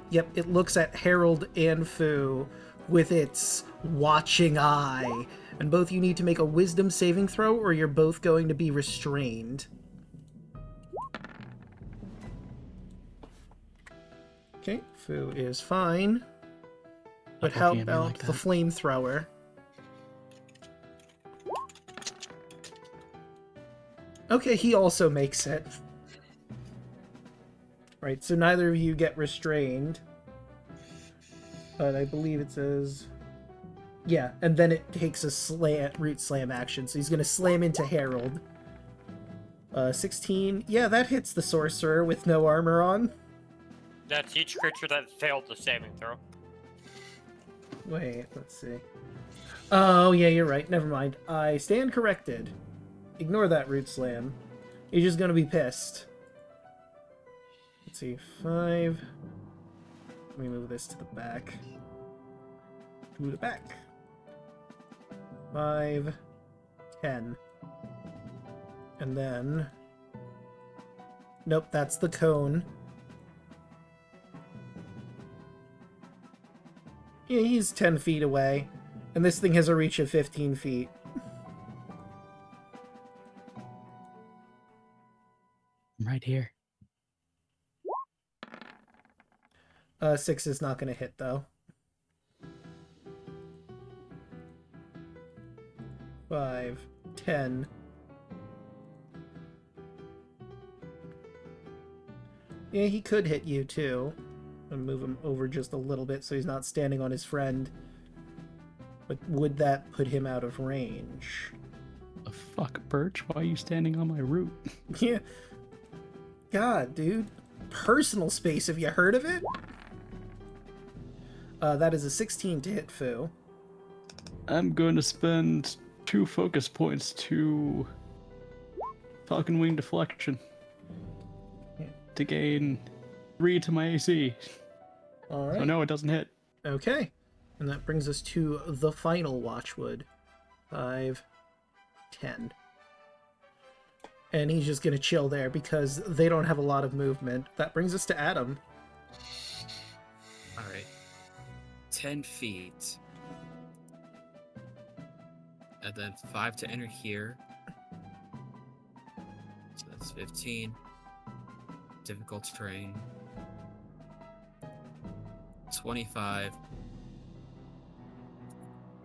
Yep, it looks at Harold and Fu with its watching eye. And both you need to make a wisdom saving throw, or you're both going to be restrained. Okay, Fu is fine. But how looking at me about like the that. flamethrower? Okay, he also makes it. Right, so neither of you get restrained. But I believe it says... Yeah, and then it takes a root slam action, so he's going to slam into Harold. 16. Yeah, that hits the sorcerer with no armor on. That's each creature that failed the saving throw. Wait, let's see. Oh, yeah, you're right. Never mind. I stand corrected. Ignore that root slam. He's just gonna be pissed. Let's see. 5. Let me move this to the back. To the back. 5. 10. And then... Nope, that's the cone. Yeah, he's 10 feet away. And this thing has a reach of 15 feet. I'm right here. 6 is not going to hit, though. 5, 10. Yeah, he could hit you, too. And move him over just a little bit so he's not standing on his friend. But would that put him out of range? The fuck, Birch? Why are you standing on my root? Yeah. God, dude. Personal space, have you heard of it? That is a 16 to hit Fu. I'm going to spend 2 focus points to Falcon Wing Deflection. Yeah. To gain 3 to my AC. Alright. So no, it doesn't hit. Okay. And that brings us to the final Watchwood. 5, 10. And he's just going to chill there because they don't have a lot of movement. That brings us to Adam. Alright. 10 feet. And then 5 to enter here. So that's 15. Difficult terrain. 25.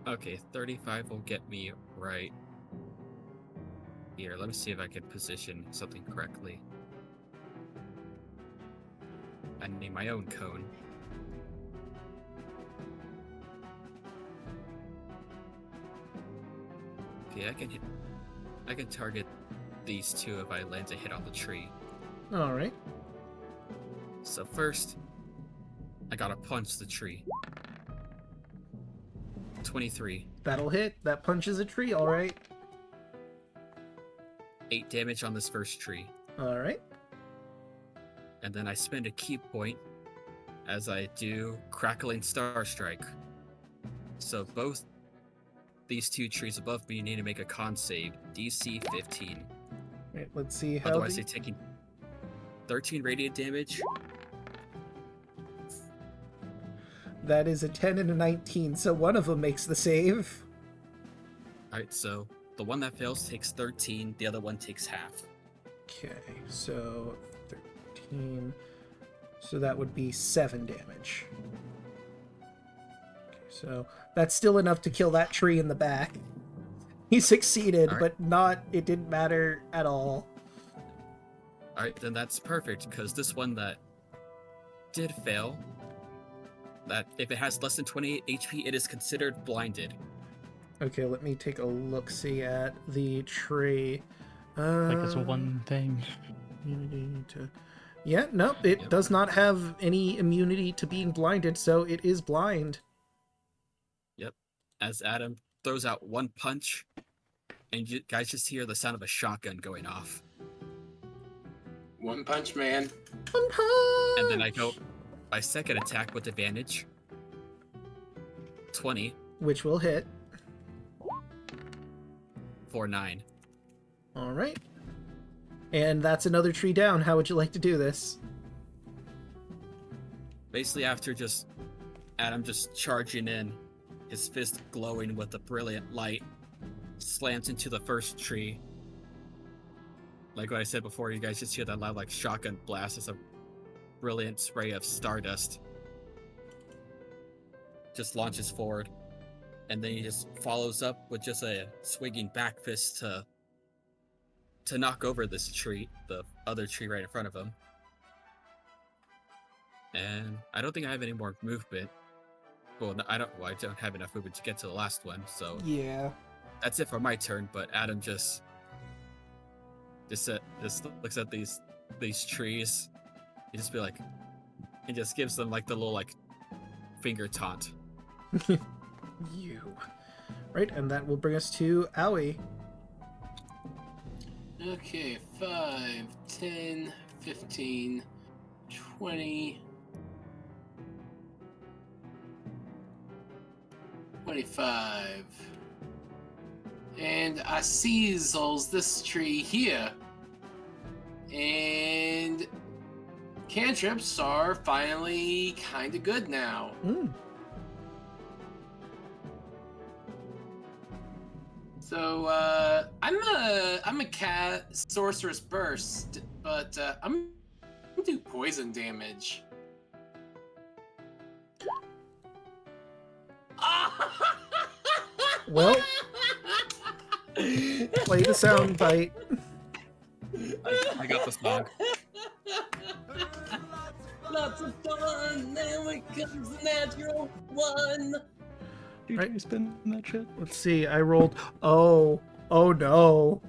Okay, 35 will get me right here. Let me see if I can position something correctly. I need my own cone. Okay, I can target these two if I land a hit on the tree. Alright. So first, I gotta punch the tree. 23. That'll hit. That punches a tree, alright. 8 damage on this first tree. Alright. And then I spend a key point as I do Crackling Star Strike. So both these 2 trees above me need to make a con save, DC 15. Wait, let's see how. Otherwise, they're taking 13 radiant damage. That is a 10 and a 19, so one of them makes the save. Alright, so the one that fails takes 13, the other one takes half. Okay, so 13. So that would be 7 damage. Okay, so that's still enough to kill that tree in the back. He succeeded, All right. but not. It didn't matter at all. Alright, then that's perfect, because this one that did fail, that if it has less than 28 HP, it is considered blinded. Okay, let me take a look-see at the tree. Like it's one thing. Immunity to... Yeah, no, it does not have any immunity to being blinded, so it is blind. Yep. As Adam throws out one punch, and you guys just hear the sound of a shotgun going off. One Punch Man. One punch! And then I go my second attack with advantage. 20. Which will hit. for 9. All right. And that's another tree down. How would you like to do this? Basically, after just Adam just charging in, his fist glowing with a brilliant light, slams into the first tree. Like what I said before, you guys just hear that loud like shotgun blast as a brilliant spray of stardust just launches forward. And then he just follows up with just a swinging back fist to knock over this tree, the other tree right in front of him. And I don't think I have any more movement. Well, I don't have enough movement to get to the last one, so Yeah. that's it for my turn. But Adam just looks at these trees. He just be like, he just gives them like the little like finger taunt. You. Right, and that will bring us to Owie. Okay, 5, 10, 15, 20, 25. And I seizels this tree here. And cantrips are finally kind of good now. So I'm a cat sorceress burst, but I'm gonna do poison damage. Well, play the sound bite. I got the song. Lots of fun, now it comes the natural one. Dude, Right. you spin that shit? Let's see, I rolled... Oh no.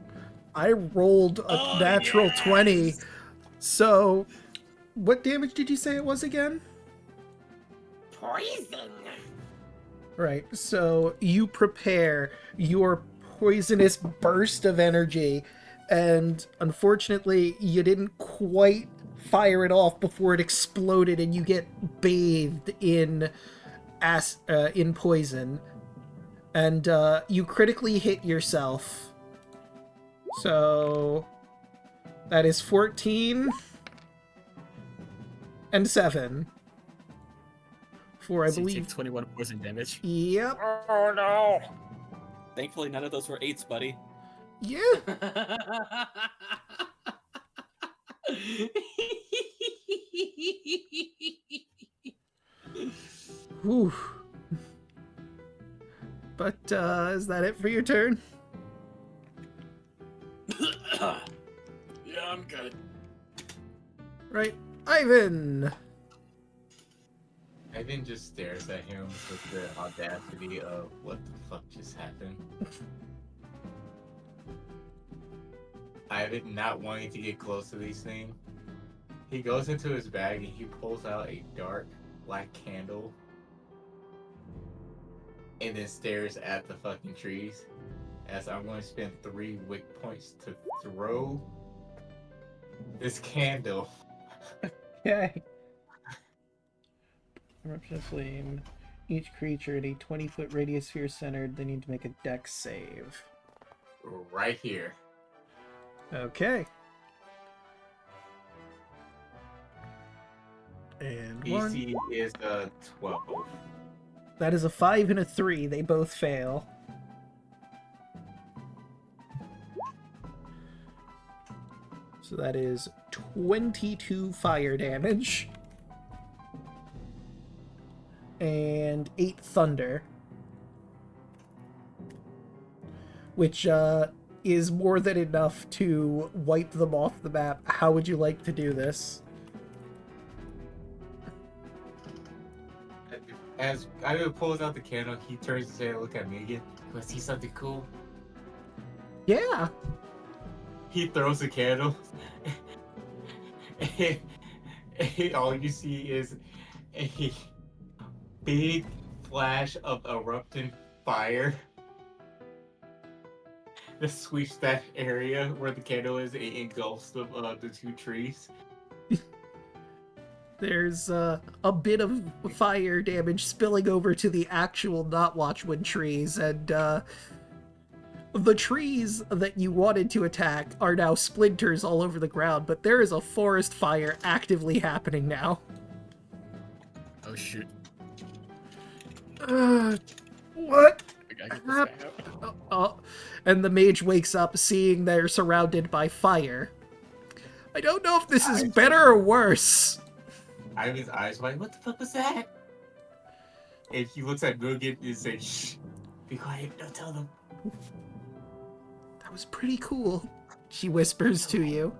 I rolled a natural 20. So, what damage did you say it was again? Poison. Right, so you prepare your poisonous burst of energy, and unfortunately, you didn't quite fire it off before it exploded, and you get bathed in poison, and you critically hit yourself. So that is 14 and 7 for, I So you believe. take 21 poison damage. Yep. Oh no! Thankfully, none of those were 8s, buddy. Yeah. Whew. But is that it for your turn? Yeah, I'm good. Right, Ivan. Ivan just stares at him with the audacity of what the fuck just happened. Ivan, not wanting to get close to these things, he goes into his bag and he pulls out a dark black candle and then stares at the fucking trees. As I'm going to spend 3 wick points to throw this candle. Okay. Eruption of flame. Each creature in a 20-foot radius sphere centered, they need to make a dex save. Right here. Okay. And one. DC is 12. That is a 5 and a 3. They both fail. So that is 22 fire damage. And 8 thunder. Which is more than enough to wipe them off the map. How would you like to do this? As Ivan pulls out the candle, he turns his head and look at me again. Want to see something cool? Yeah. He throws the candle. and all you see is a big flash of erupting fire that sweeps that area where the candle is. It engulfs the 2 trees. There's a bit of fire damage spilling over to the actual not Watchwood trees, and The trees that you wanted to attack are now splinters all over the ground, but there is a forest fire actively happening now. Oh shoot. What? I gotta get this guy out. And the mage wakes up seeing they're surrounded by fire. I don't know if this is better or worse. Ivan's eyes wide. What the fuck was that? And he looks at Mugen and says, "Shh, be quiet. Don't tell them." That was pretty cool, she whispers to you.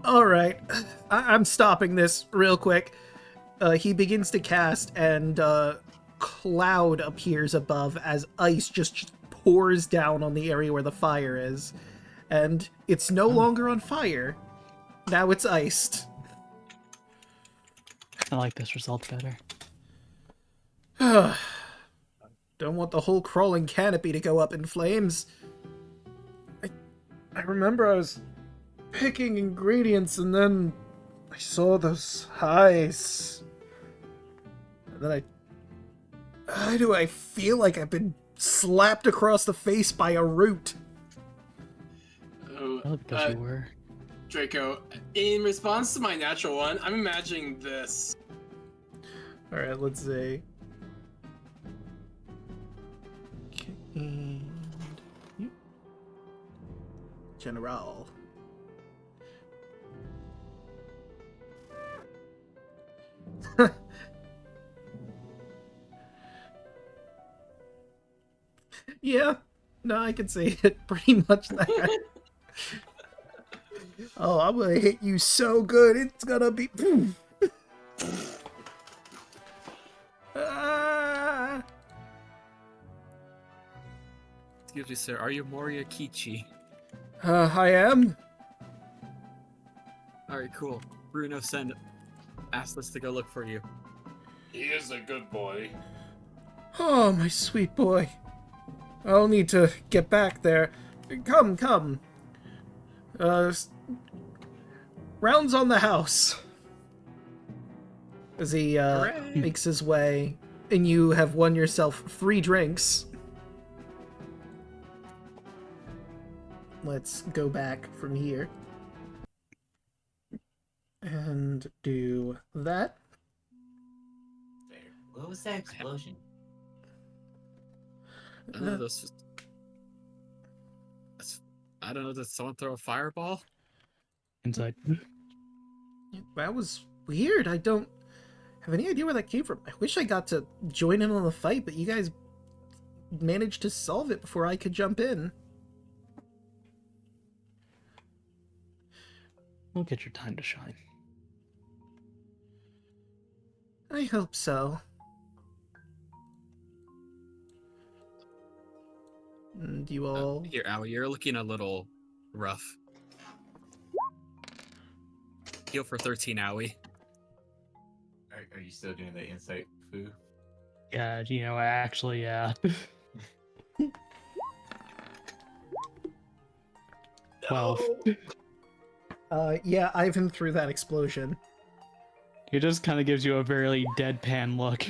Alright, I'm stopping this real quick. He begins to cast, and cloud appears above as ice just pours down on the area where the fire is. And it's no longer on fire. Now it's iced. I like this result better. Don't want the whole crawling canopy to go up in flames. I remember I was picking ingredients and then I saw those ice. And then why do I feel like I've been slapped across the face by a root? Well, because you were. Draco, in response to my natural one, I'm imagining this. Alright, let's see. And General. Yeah, no, I can see it. Pretty much that. Oh, I'm gonna hit you so good, it's gonna be... Ah! Excuse me, sir. Are you Moria Kichi? I am. Alright, cool. Bruno asked us to go look for you. He is a good boy. Oh, my sweet boy. I'll need to get back there. Come, come. Rounds on the house. As he makes his way, and you have won yourself 3 drinks. Let's go back from here. And do that. What was that explosion? I don't know, I don't know, did someone throw a fireball? Inside. That was weird. I don't have any idea where that came from. I wish I got to join in on the fight, but you guys managed to solve it before I could jump in. We'll get your time to shine. I hope so. And you all... Here, Owie, you're looking a little rough. Heal for 13, Owie. Are you still doing the insight, Fu? Yeah, you know, actually, yeah. 12. Yeah, Ivan threw that explosion. It just kind of gives you a very deadpan look.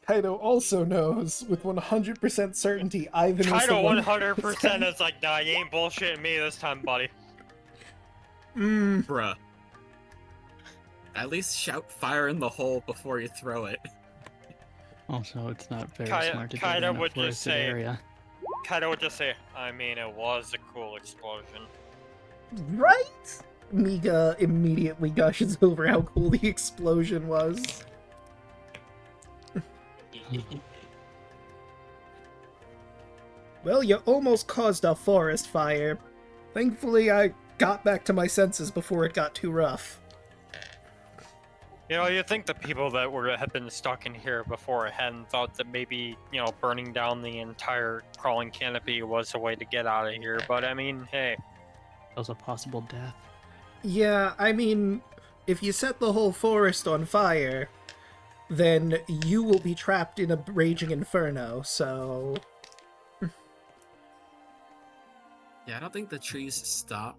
Kaido also knows with 100% certainty Ivan was the Kaido one... 100% is like, nah, you ain't bullshitting me this time, buddy. Bruh. At least shout fire in the hole before you throw it. Also, it's not very smart to do Kaido that in a would just forested say, area. Kaido would just say, I mean, it was a cool explosion. Right? Miga immediately gushes over how cool the explosion was. Well, you almost caused a forest fire. Thankfully, I got back to my senses before it got too rough. You know, you'd think the people that had been stuck in here beforehand thought that maybe, you know, burning down the entire crawling canopy was a way to get out of here, but I mean, hey. That was a possible death. Yeah, I mean, if you set the whole forest on fire, then you will be trapped in a raging inferno, so... Yeah, I don't think the trees stop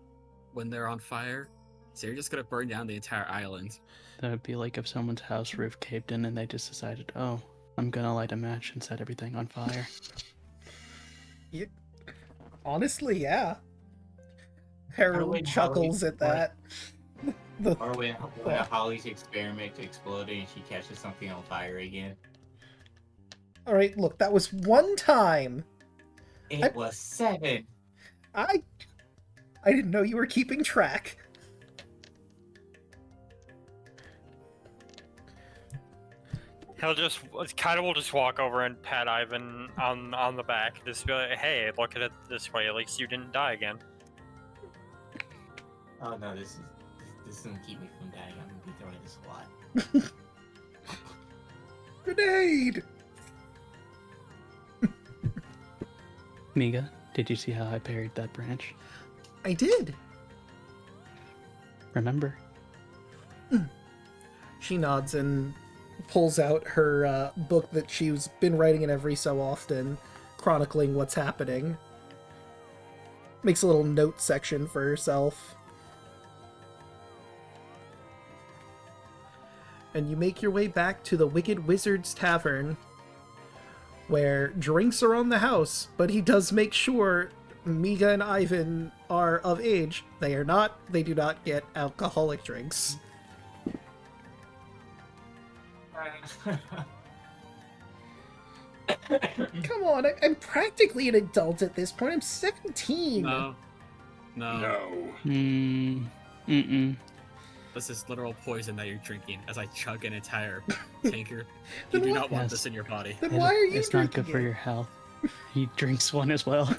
when they're on fire, so you're just gonna burn down the entire island. That would be like if someone's house roof caved in and they just decided, oh, I'm gonna light a match and set everything on fire. Honestly, yeah. Or Harold when chuckles at that. The Or when thought. Holly's experiment exploded and she catches something on fire again. Alright, look, that was one time. It was 7. I didn't know you were keeping track. Kaido will just walk over and pat Ivan on the back. Just be like, hey, look at it this way. At least you didn't die again. Oh no, this is gonna keep me from dying. I'm gonna be throwing this a lot. Grenade! Miga, did you see how I parried that branch? I did. Remember? She nods and pulls out her book that she's been writing in every so often, chronicling what's happening. Makes a little note section for herself. And you make your way back to the Wicked Wizard's Tavern, where drinks are on the house, but he does make sure Miga and Ivan are of age. They are not. They do not get alcoholic drinks. Come on, I'm practically an adult at this point. I'm 17. No. Mm-mm. This is literal poison that you're drinking as I chug an entire tanker. You Then do what- not want Yes. this in your body. Then why are you It's not drinking good for it? your health. He drinks one as well.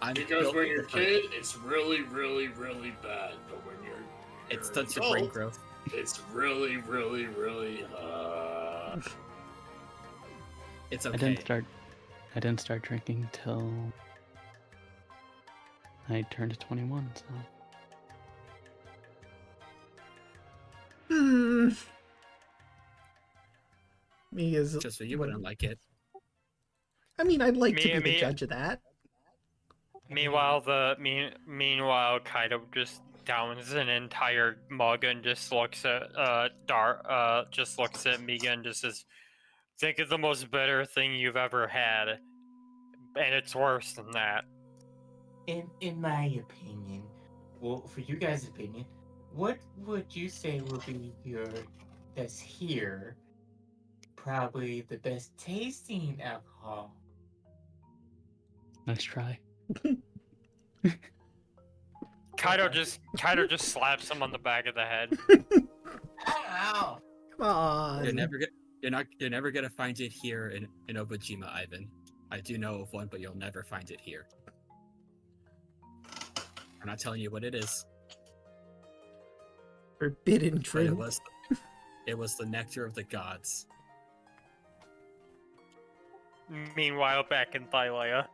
I'm Because built when you're a different. kid, it's really, really, really bad. But when you're It an stunts your brain adult, growth. it's really, really, really. It's I okay. didn't start drinking till I turned 21, so Me is. Just so you wouldn't like it. I mean, I'd like to Me- be the me- judge of that. Meanwhile, Kaido just downs an entire mug and just looks at Miga and just says, "Think of the most bitter thing you've ever had, and it's worse than that." In my opinion, well, for you guys' opinion, what would you say would be that's here probably the best tasting alcohol? let's try. Kaido just slaps him on the back of the head. Ow! Come on. You're never gonna find it here in Obojima, Ivan. I do know of one, but you'll never find it here. I'm not telling you what it is, Forbidden but drink. it was the nectar of the gods. Meanwhile, back in Thylea.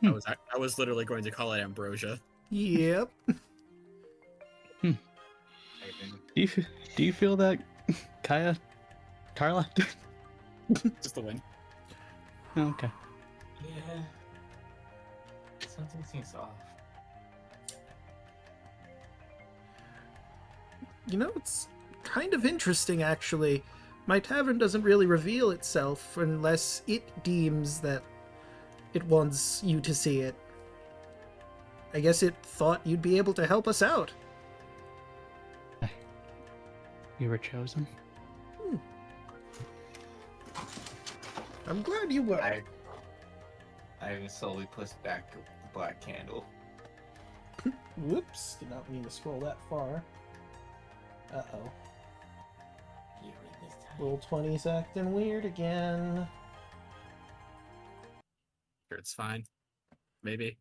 I was literally going to call it ambrosia. Yep. Ivan, Do you feel that, Carla? Just the win. Okay. yeah. Something seems off. You know, it's kind of interesting, actually. My tavern doesn't really reveal itself unless it deems that it wants you to see it. I guess it thought you'd be able to help us out. You were chosen. I'm glad you were. Ivan slowly puts back the black candle. Whoops, did not mean to scroll that far. Uh-oh. You read this time. Roll 20's acting weird again. Sure, it's fine. Maybe.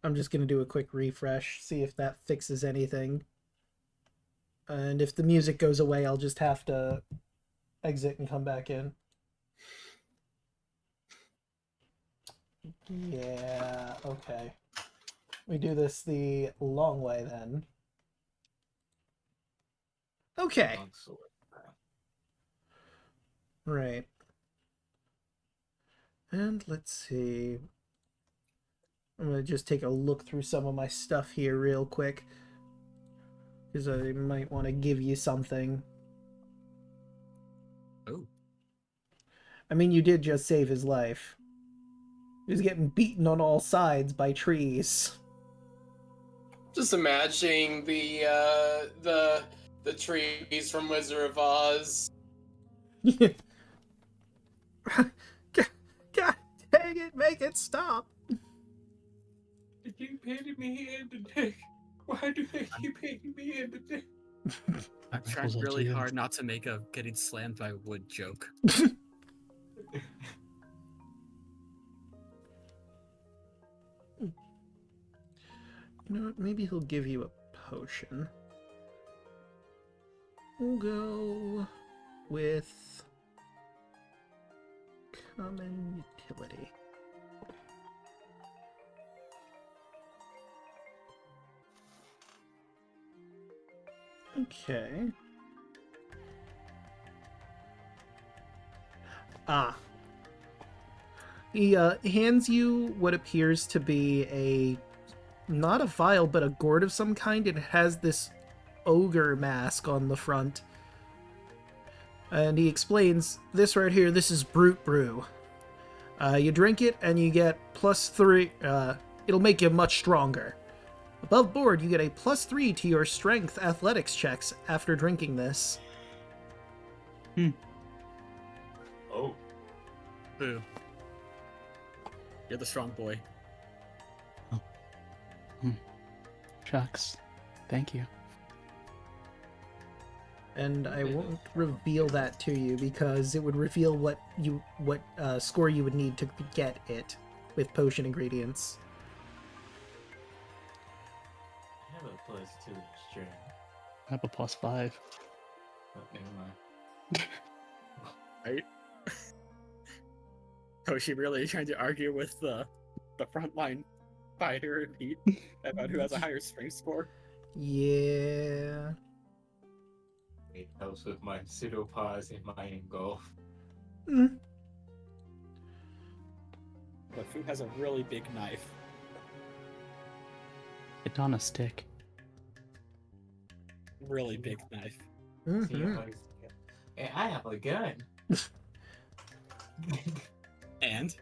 I'm just gonna do a quick refresh, see if that fixes anything. And if the music goes away, I'll just have to exit and come back in. Yeah, okay. We do this the long way then. Okay. Long sword. Right. And let's see. I'm going to just take a look through some of my stuff here real quick. Because I might want to give you something. Oh. I mean, you did just save his life. He was getting beaten on all sides by trees. Just imagining the trees from Wizard of Oz. God dang it, make it stop. They keep hitting me in the dick. Why do they keep hitting me in the dick? I'm Was trying that really you? hard not to make a getting slammed by wood joke. You know what, maybe he'll give you a potion. We'll go with common utility. Okay. He hands you what appears to be not a vial, but a gourd of some kind. It has this ogre mask on the front. And he explains, this right here, this is Brute Brew. You drink it and you get +3, it'll make you much stronger. Above board, you get a +3 to your strength athletics checks after drinking this. Oh. Boo. You're the strong boy. Shucks. Thank you. And I won't reveal that to you because it would reveal what score you would need to get it with potion ingredients. I have a +2 strength. I have a +5. Oh, never mind. Right? Hoshi really trying to argue with the frontline fighter and Pete about who has a higher strength score. Yeah. It helps with my pseudopause and my engulf. But Fu has a really big knife. It's on a stick. Really big knife. See, and I have a gun. And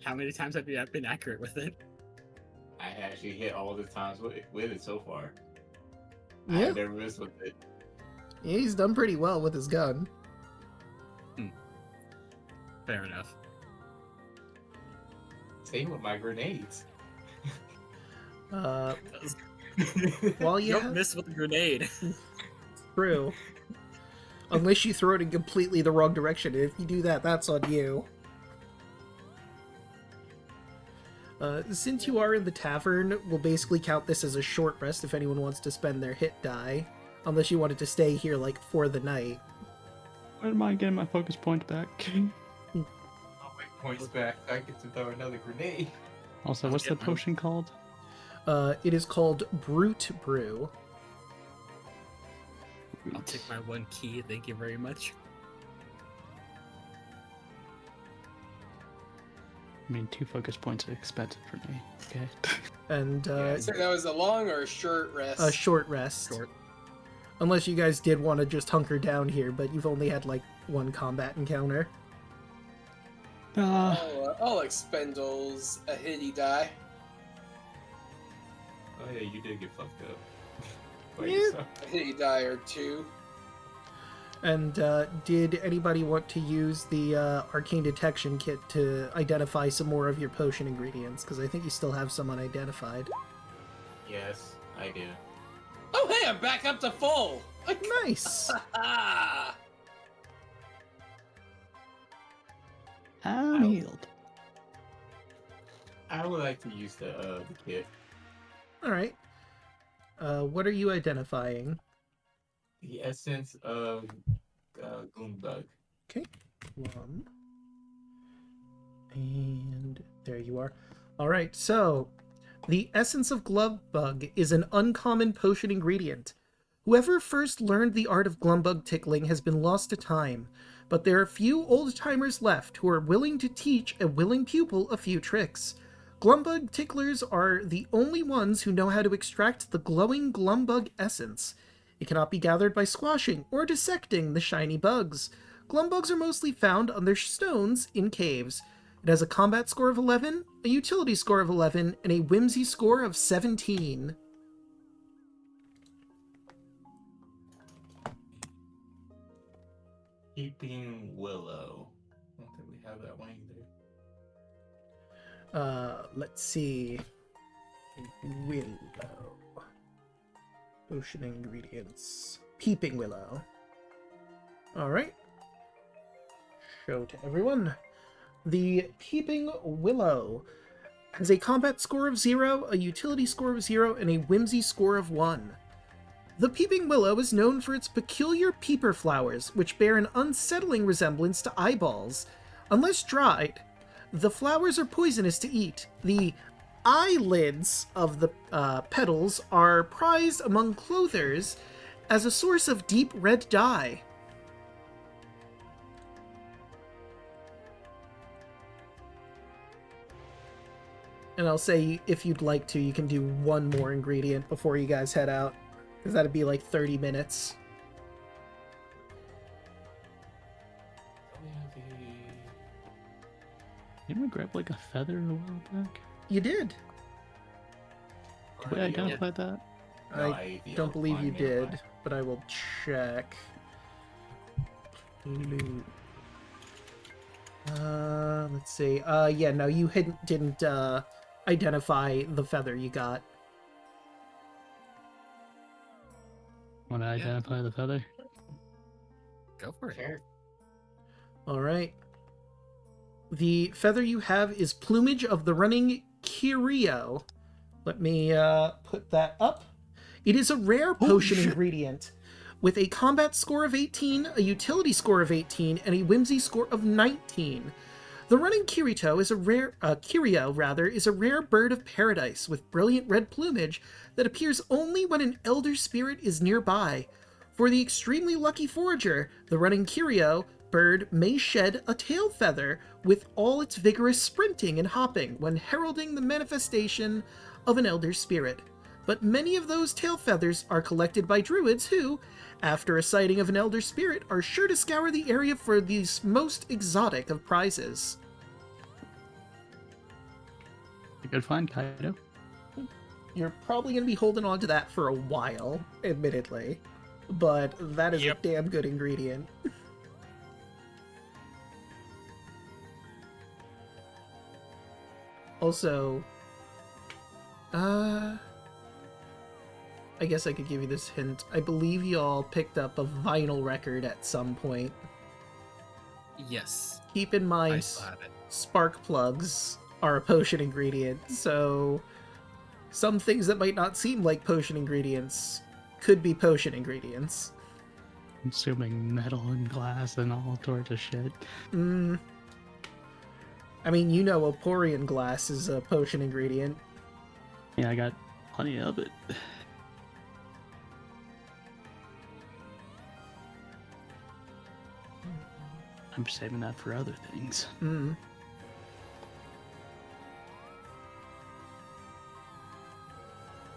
how many times have you been accurate with it? I actually hit all the times with it so far. Yeah. I've never missed with it. Yeah, he's done pretty well with his gun. Fair enough. Same with my grenades. While you Don't miss with the grenade. True. Unless you throw it in completely the wrong direction. If you do that, that's on you. Since you are in the tavern, we'll basically count this as a short rest if anyone wants to spend their hit die. Unless you wanted to stay here, like, for the night. I don't mind getting my focus point back. I'll make points back. I get to throw another grenade. Also, what's the potion called? It is called Brute Brew. I'll take my 1 key, thank you very much. I mean, 2 focus points are expensive for me. Okay. And, So that was a long or a short rest? a short rest. Short. Unless you guys did want to just hunker down here, but you've only had, like, 1 combat encounter. I'll expendals a hitty die. Oh yeah, you did get fucked up. Yeah. A hitty die or 2. And did anybody want to use the arcane detection kit to identify some more of your potion ingredients? Because I think you still have some unidentified. Yes, I do. Oh hey, I'm back up to full! Nice! Ah! I'm healed. I would like to use the kit. Alright. What are you identifying? The essence of Goombug. Okay. 1. And there you are. Alright, so the essence of Glumbug is an uncommon potion ingredient. Whoever first learned the art of Glumbug tickling has been lost to time, but there are few old-timers left who are willing to teach a willing pupil a few tricks. Glumbug ticklers are the only ones who know how to extract the glowing Glumbug essence. It cannot be gathered by squashing or dissecting the shiny bugs. Glumbugs are mostly found on their stones in caves. It has a combat score of 11, a utility score of 11, and a whimsy score of 17. Keeping Willow. I don't think we have that one either. Let's see. Willow. Potion ingredients. Peeping Willow. Alright. Show to everyone. The Peeping Willow has a combat score of 0, a utility score of 0, and a whimsy score of 1. The Peeping Willow is known for its peculiar peeper flowers, which bear an unsettling resemblance to eyeballs. Unless dried, the flowers are poisonous to eat. The eyelids of the petals are prized among clothers as a source of deep red dye. And I'll say, if you'd like to, you can do one more ingredient before you guys head out, because that'd be like 30 minutes. Didn't we grab like a feather a while back? You did. Did we identify that? I don't believe you did, but I will check. Let's see. Yeah, no, you didn't identify the feather you got. Want to identify the feather? Go for it. Sure. All right. The feather you have is plumage of the running Kirio. Let me put that up. It is a rare potion ingredient with a combat score of 18, a utility score of 18, and a whimsy score of 19. The running Kirio is a rare bird of paradise with brilliant red plumage that appears only when an elder spirit is nearby. For the extremely lucky forager, the running Kirio bird may shed a tail feather with all its vigorous sprinting and hopping when heralding the manifestation of an elder spirit. But many of those tail feathers are collected by druids who, after a sighting of an elder spirit, are sure to scour the area for these most exotic of prizes. A good find, Kaido. You're probably going to be holding on to that for a while, admittedly, but that is a damn good ingredient. Also, I guess I could give you this hint. I believe y'all picked up a vinyl record at some point. Yes. Keep in mind, I still have it. spark plugs are a potion ingredient, so some things that might not seem like potion ingredients could be potion ingredients. Consuming metal and glass and all sorts of shit. I mean, you know Oporian glass is a potion ingredient. Yeah, I got plenty of it. I'm saving that for other things.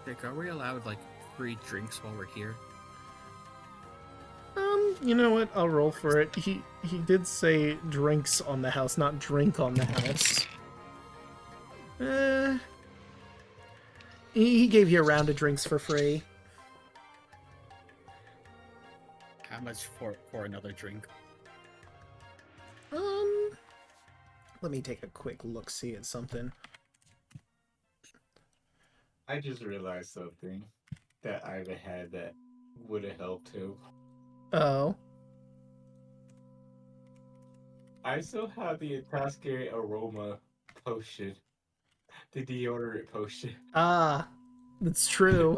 Dick, are we allowed like free drinks while we're here? You know what? I'll roll for it. He did say drinks on the house, not drink on the house. He gave you a round of drinks for free. How much for another drink? Let me take a quick look-see at something. I just realized something that Iva had that would have helped too. Oh. I still have the Atascary aroma potion. The deodorant potion. Ah, that's true.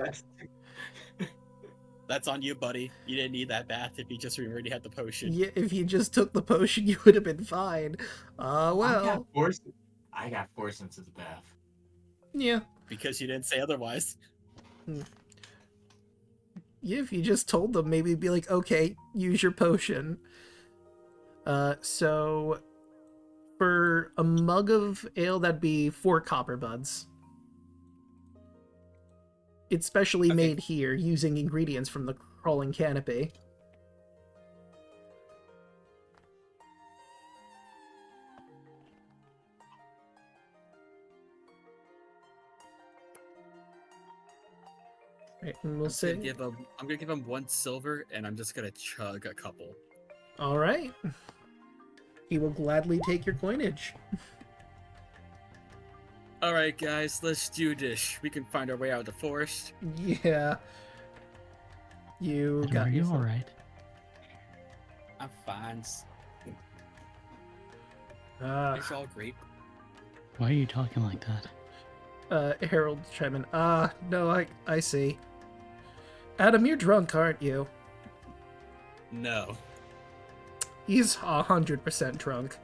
That's on you, buddy. You didn't need that bath if you just already had the potion. Yeah, if you just took the potion, you would have been fine. Well. I got forced into the bath. Yeah. Because you didn't say otherwise. Yeah, if you just told them, maybe it'd be like, okay, use your potion. So for a mug of ale, that'd be 4 copper buds. It's specially made here using ingredients from the Crawling Canopy. right, and we'll say. I'm gonna give him 1 silver, and I'm just gonna chug a couple. All right. He will gladly take your coinage. All right, guys, let's do this. We can find our way out of the forest. Yeah. You Adam, got are you yourself- all right? I'm fine. Ah, It's all great. Why are you talking like that? Harold chime in. No, I see. Adam, you're drunk, aren't you? No. He's 100% drunk.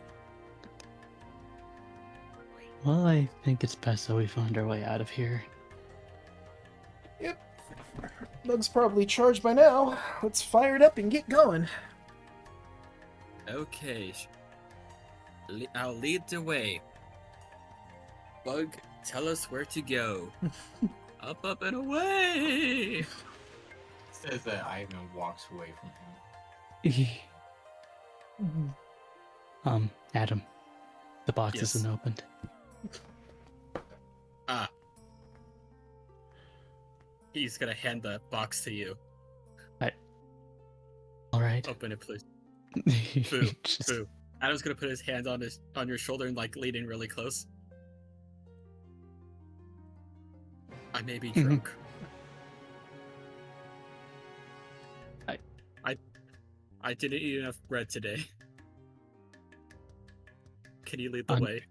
Well, I think it's best that we find our way out of here. Yep. Bug's probably charged by now. Let's fire it up and get going. Okay. I'll lead the way. Bug, tell us where to go. Up, up, and away! Says that Ivan walks away from him. Adam, the box Yes. isn't opened. Ah. He's gonna hand the box to you. All right. Open it, please. Boo. Boo. Boo. Adam's gonna put his hand on your shoulder and like lean in really close. I may be drunk. I didn't eat enough bread today. Can you lead the way?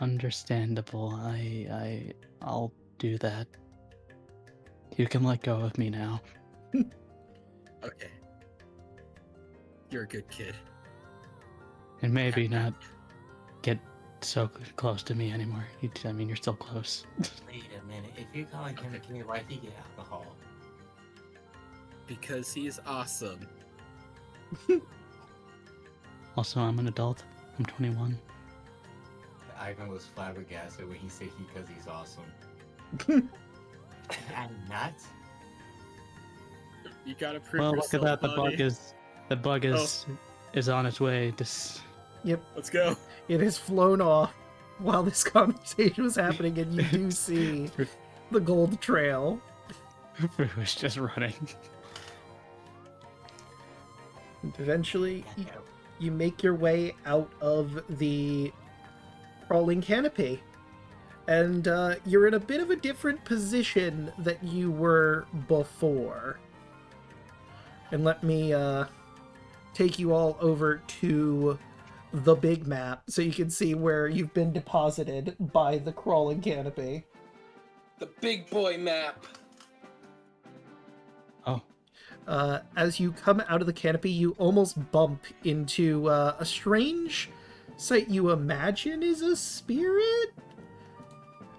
Understandable. I'll do that. You can let go of me now. Okay. You're a good kid. And maybe not get so close to me anymore. You're still close. Wait a minute. If you're calling him a kid, why'd he get alcohol? Because he's awesome. Also, I'm an adult. I'm 21. Ivan was flabbergasted when he said because he's awesome. I'm not. You gotta prove Well, look yourself, at that. buddy. The bug is on its way. Yep, Let's go. it has flown off while this conversation was happening, and you do see the gold trail. It was just running. And eventually, you make your way out of the Crawling Canopy. And you're in a bit of a different position that you were before. And let me take you all over to the big map so you can see where you've been deposited by the Crawling Canopy. The big boy map. Oh, As you come out of the canopy, you almost bump into a strange sight you imagine is a spirit?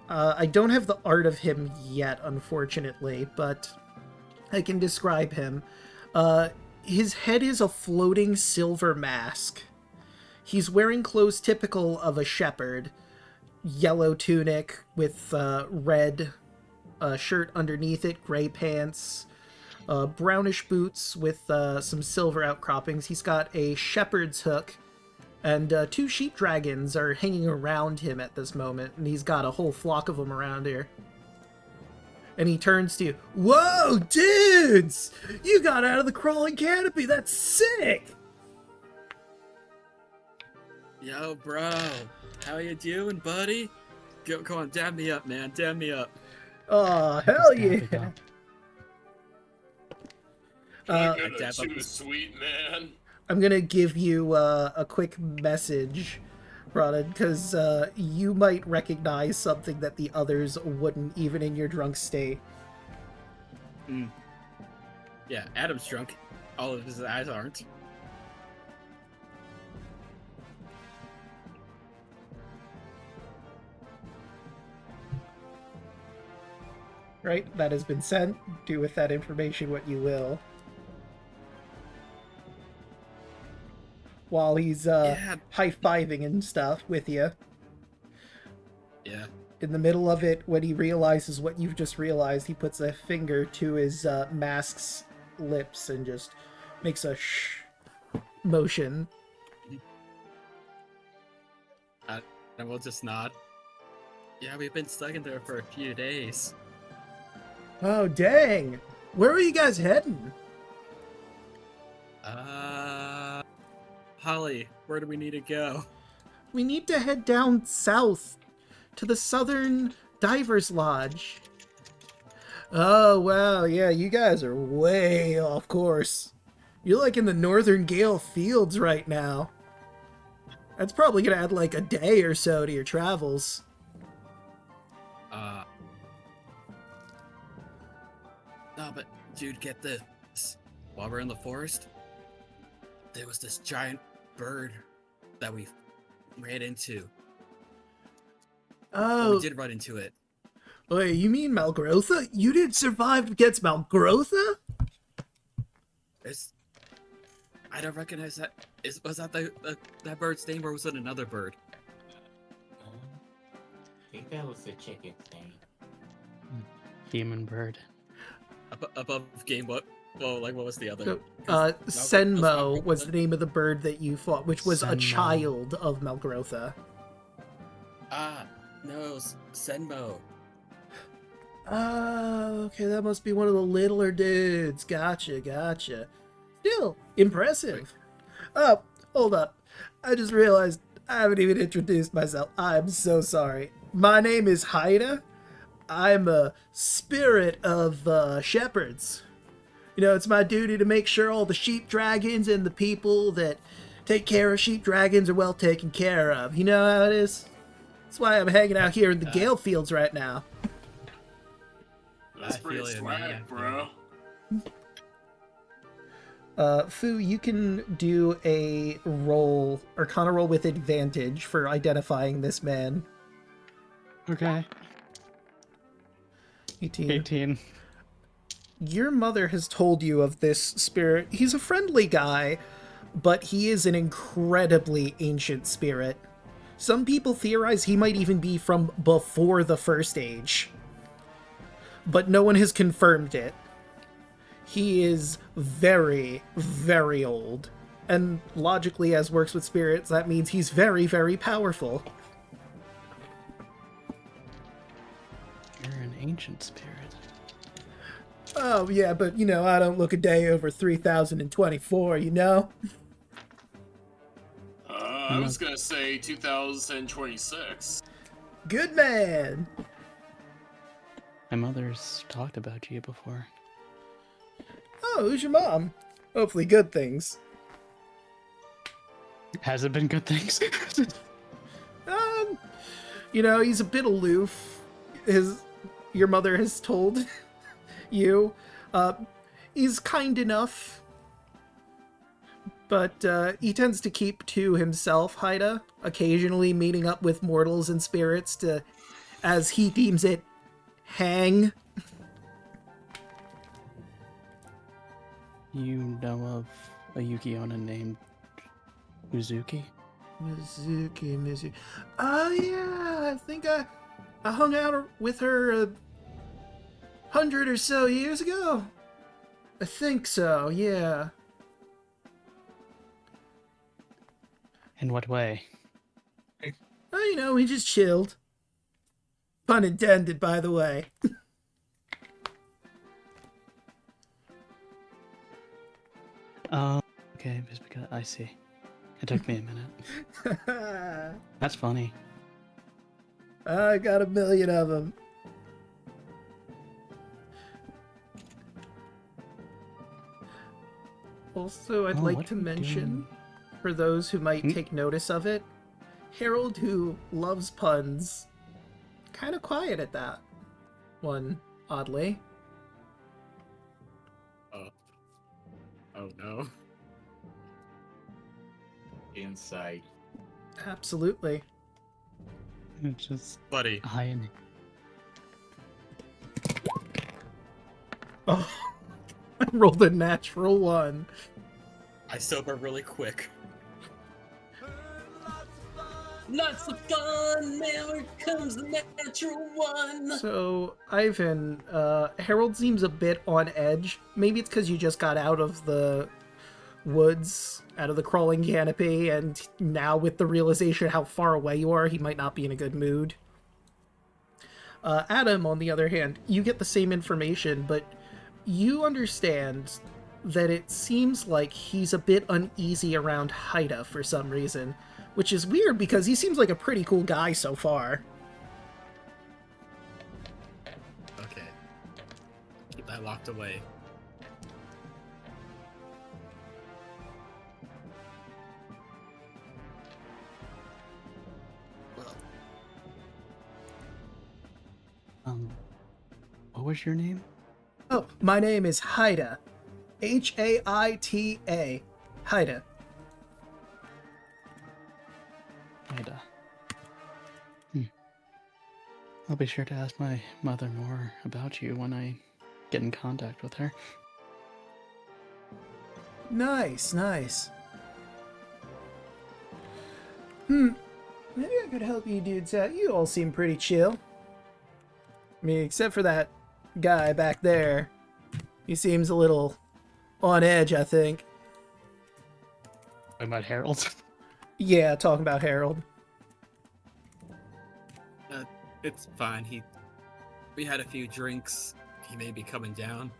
I don't have the art of him yet, unfortunately, but I can describe him. His head is a floating silver mask. He's wearing clothes typical of a shepherd. Yellow tunic with red shirt underneath it, gray pants, brownish boots with some silver outcroppings. He's got a shepherd's hook, and 2 sheep dragons are hanging around him at this moment, and he's got a whole flock of them around here. And he turns to you. Whoa, dudes! You got out of the Crawling Canopy! That's sick! Yo, bro. How you doing, buddy? Go on, dab me up, man. Dab me up. Oh, hell Stab it yeah! up. Look I at dab up you, this- sweet man. I'm gonna give you a quick message, Ronan, because you might recognize something that the others wouldn't, even in your drunk state. Yeah, Adam's drunk. All of his eyes aren't. Right? That has been sent. Do with that information what you will. While he's Yeah. high-fiving and stuff with you. Yeah. In the middle of it, when he realizes what you've just realized, he puts a finger to his mask's lips and just makes a shh motion. And we'll just nod. Yeah, we've been stuck in there for a few days. Oh, dang. Where are you guys heading? Holly, where do we need to go? We need to head down south to the Southern Divers Lodge. Oh, wow. Yeah, you guys are way off course. You're like in the Northern Gale Fields right now. That's probably gonna add like a day or so to your travels. No, but dude, get this. While we're in the forest, there was this giant bird that we ran into. Well, Oh, we did run into it. wait, you mean Malgrotha? You didn't survive against Malgrotha? I don't recognize that. Was that that bird's name, or was it another bird? I think that was the chicken thing. Human bird. Above game, what? Well, like, what was the other? Senmo was the name of the bird that you fought, which was a Senmo. child of Malgrotha. No, Senmo. Okay, that must be one of the littler dudes. Gotcha. Still, impressive. Oh, hold up. I just realized I haven't even introduced myself. I'm so sorry. My name is Haida. I'm a spirit of shepherds. You know, it's my duty to make sure all the sheep dragons and the people that take care of sheep dragons are well taken care of. You know how it is? That's why I'm hanging out here in the Gale Fields right now. That's I pretty feel you, man. swag, bro. Fu, you can do a roll, Arcana roll with advantage for identifying this man. Okay. 18. 18. Your mother has told you of this spirit. He's a friendly guy, but he is an incredibly ancient spirit. Some people theorize he might even be from before the First Age, but no one has confirmed it. He is very, very old, and logically, as works with spirits, that means he's very, very powerful. You're an ancient spirit. Oh, yeah, but, you know, I don't look a day over 3024, you know? I was gonna say 2026. Good man! My mother's talked about you before. Oh, who's your mom? Hopefully good things. Has it been good things? You know, he's a bit aloof. Your mother has told you. He's kind enough. But he tends to keep to himself, Haida, occasionally meeting up with mortals and spirits to, as he deems it, hang. You know of a Yukiona named Uzuki? Mizuki. Oh, yeah, I think I hung out with her 100 or so years ago. I think so, yeah. In what way? Oh, you know, we just chilled. Pun intended, by the way. Okay, just because I see. It took me a minute. That's funny. I got a million of them. Also, I'd Oh, like what to are we mention, doing? for those who might take notice of it, Harold, who loves puns, kind of quiet at that one, oddly. Oh no. Insight. Absolutely. It's just Buddy. high in. Oh, I rolled a natural one. I sober really quick. Lots of fun, there comes the natural one. So, Ivan, Harold seems a bit on edge. Maybe it's because you just got out of the woods, out of the crawling canopy, and now with the realization how far away you are, he might not be in a good mood. Adam, on the other hand, you get the same information, but you understand that it seems like he's a bit uneasy around Haida for some reason, which is weird because he seems like a pretty cool guy so far. Okay. Keep that locked away. What was your name? Oh, my name is Haida. Haita. Haida. Ida. I'll be sure to ask my mother more about you when I get in contact with her. Nice. Maybe I could help you dudes out. You all seem pretty chill. I mean, except for that guy back there. He seems a little on edge, I think. Talking about Harold? Yeah, talking about Harold. It's fine. We had a few drinks. He may be coming down.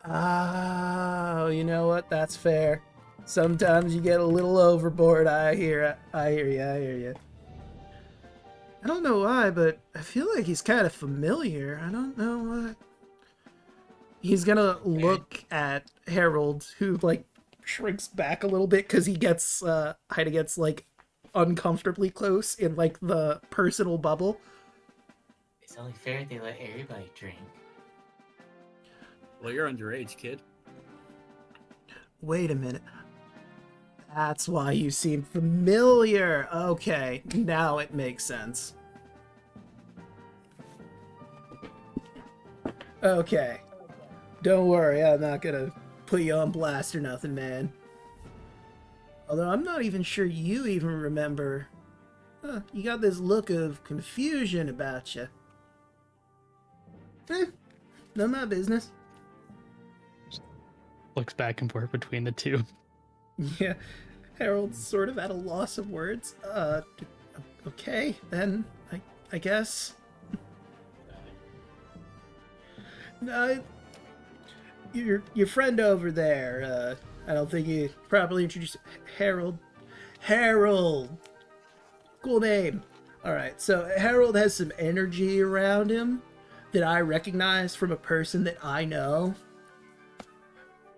Oh, you know what? That's fair. Sometimes you get a little overboard. I hear you. I don't know why, but I feel like he's kind of familiar. I don't know why. He's gonna look at Harold, who, like, shrinks back a little bit because he gets, Haida gets, like, uncomfortably close in, like, the personal bubble. It's only fair they let everybody drink. Well, you're underage, kid. Wait a minute. That's why you seem familiar. Okay, now it makes sense. Okay. Don't worry, I'm not gonna put you on blast or nothing, man. Although I'm not even sure you even remember. You got this look of confusion about you. None of my business. Looks back and forth between the two. Yeah, Harold's sort of at a loss of words. Okay, then, I guess. Your friend over there, I don't think you properly introduced Harold. Harold! Cool name. Alright, so Harold has some energy around him that I recognize from a person that I know.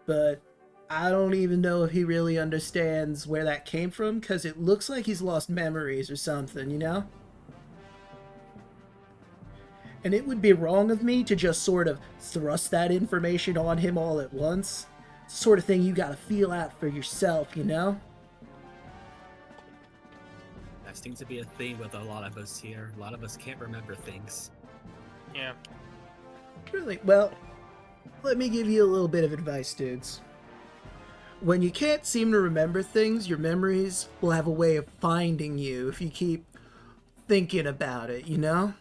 But I don't even know if he really understands where that came from, because it looks like he's lost memories or something, you know? And it would be wrong of me to just sort of thrust that information on him all at once. It's the sort of thing you gotta feel out for yourself, you know? That seems to be a theme with a lot of us here. A lot of us can't remember things. Yeah. Really? Well, let me give you a little bit of advice, dudes. When you can't seem to remember things, your memories will have a way of finding you if you keep thinking about it, you know?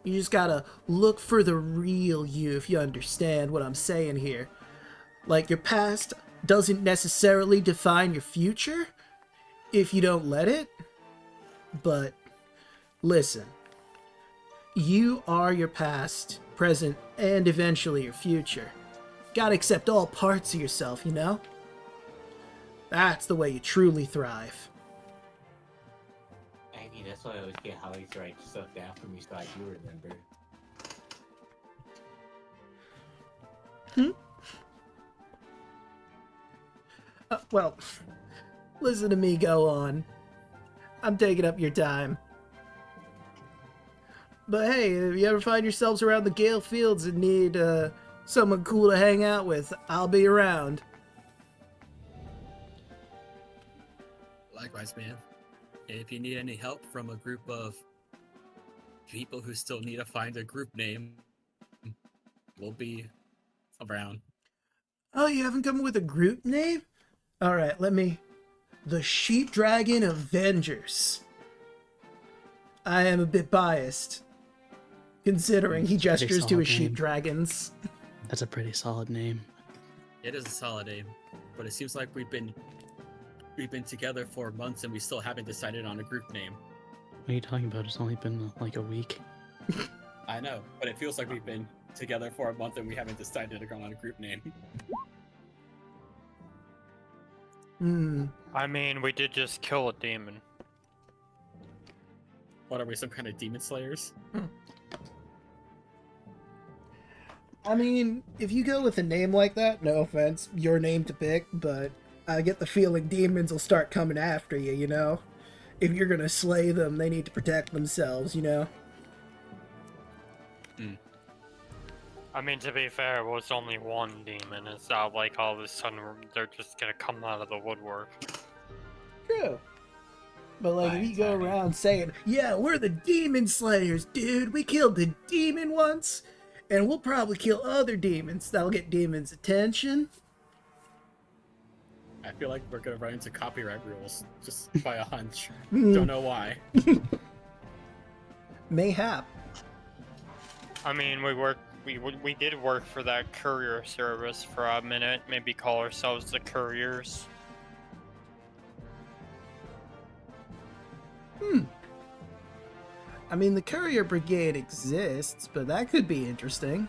You just gotta look for the real you, if you understand what I'm saying here. Like, your past doesn't necessarily define your future if you don't let it. But listen, you are your past, present, and eventually your future. Gotta accept all parts of yourself, you know? That's the way you truly thrive. I mean, that's why I always get Holly to write stuff down for me so I do remember. Well, listen to me go on. I'm taking up your time. But hey, if you ever find yourselves around the Gale Fields and need someone cool to hang out with, I'll be around. Likewise, man. And if you need any help from a group of people who still need to find a group name, we'll be around. Oh, you haven't come up with a group name? Alright, The Sheep Dragon Avengers. I am a bit biased, considering he gestures to his sheep dragons. That's a pretty solid name. It is a solid name, but it seems like we've been together for months and we still haven't decided on a group name. What are you talking about? It's only been like a week. I know, but it feels like we've been together for a month and we haven't decided to go on a group name. I mean, we did just kill a demon. What are we, some kind of demon slayers? I mean, if you go with a name like that, no offense, your name to pick, but I get the feeling demons will start coming after you, you know? If you're gonna slay them, they need to protect themselves, you know? I mean, to be fair, it was only one demon. It's not like all of a sudden they're just gonna come out of the woodwork. True. But like, if you go around saying, yeah, we're the demon slayers, dude, we killed a demon once, and we'll probably kill other demons, that'll get demons' attention. I feel like we're gonna run into copyright rules just by a hunch. Don't know why. Mayhap. I mean, we did work for that courier service for a minute. Maybe call ourselves the couriers. I mean, the courier brigade exists, but that could be interesting.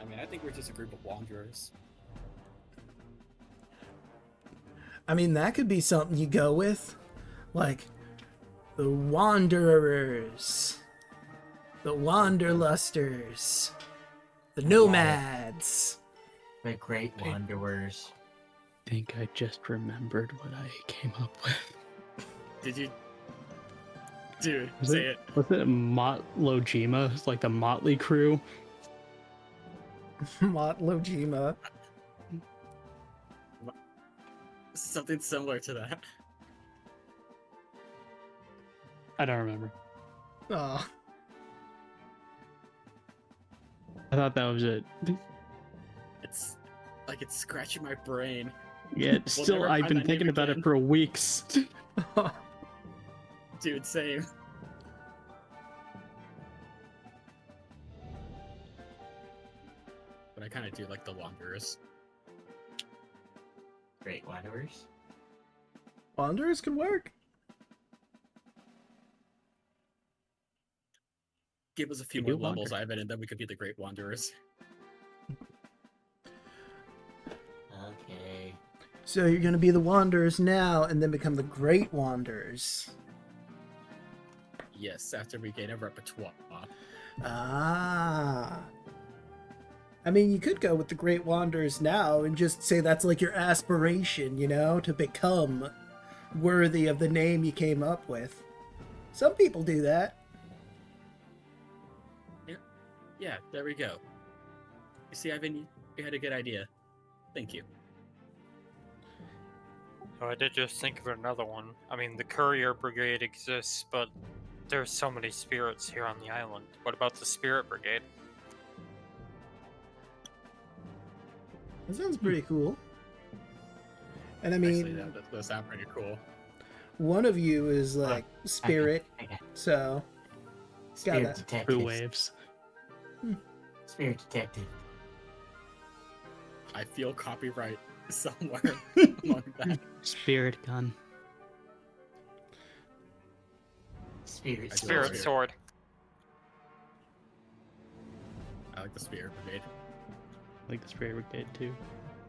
I mean, I think we're just a group of wanderers. I mean, that could be something you go with. Like, the Wanderers, the Wanderlusters, the Nomads. The Great Wanderers. I think I just remembered what I came up with. Did you? Dude, Was say it. Was it Obojima? It's like the Motley Crew. Obojima. Something similar to that. I don't remember. Oh, I thought that was it. It's like it's scratching my brain. Yeah, We'll still, never I've find been that thinking name about again. it for weeks. Dude, same. But I kind of do like the Wanderers. Great Wanderers. Wanderers can work. Give us a few We more do levels, wander. Ivan, and then we could be the Great Wanderers. Okay. So you're gonna be the Wanderers now, and then become the Great Wanderers. Yes, after we gain a repertoire. Ah. I mean, you could go with the Great Wanderers now and just say that's like your aspiration, you know, to become worthy of the name you came up with. Some people do that. Yeah, there we go. You see, Ivan, you had a good idea. Thank you. So I did just think of another one. I mean, the courier brigade exists, but there's so many spirits here on the island. What about the spirit brigade? That sounds pretty cool. And I Actually, mean, that does sound pretty cool. one of you is like spirit, Okay. so Spirit Gotta- detective. True waves. Spirit detective. I feel copyright somewhere among that. Spirit gun. Spirit. I do Spirit Spirit. sword. I like the Spirit Brigade. Like the Spirit Brigade too.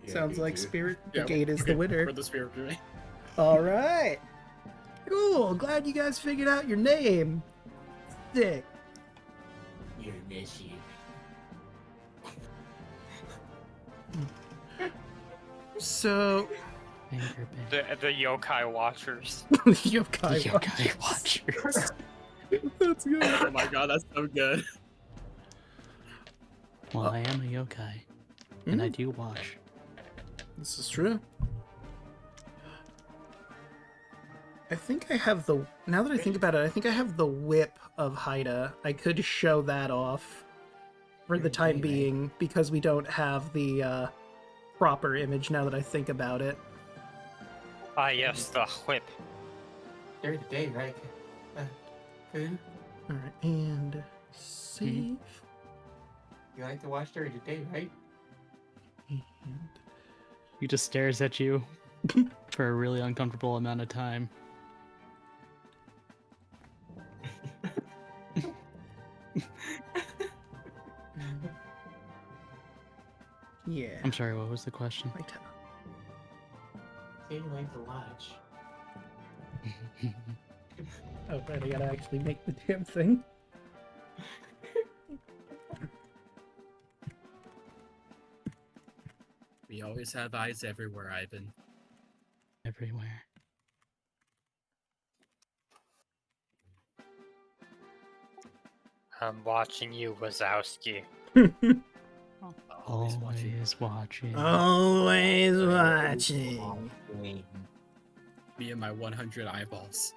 sounds like Spirit Yeah, Brigade is the winner. We're the Spirit Brigade. All right. Cool. Glad you guys figured out your name. Sick. You're an issue. So, Finger bang. The yokai watchers. yokai. Yokai Watchers. That's good. Oh my god, that's so good. Well, I am a yokai, and I do watch. This is true. I think I have the. Now that I think about it, I think I have the whip of Haida. I could show that off for the time being because we don't have the proper image now that I think about it. Ah, yes, the whip. During the day, right? Food? All right, and save. You like to watch during the day, right? And He just stares at you for a really uncomfortable amount of time. Yeah. I'm sorry, what was the question? My turn. Say you like the lodge. Oh, right, I gotta actually make the damn thing. We always have eyes everywhere, Ivan. Everywhere. I'm watching you, Wazowski. Always watching. Always watching. Always watching. Me and my 100 eyeballs.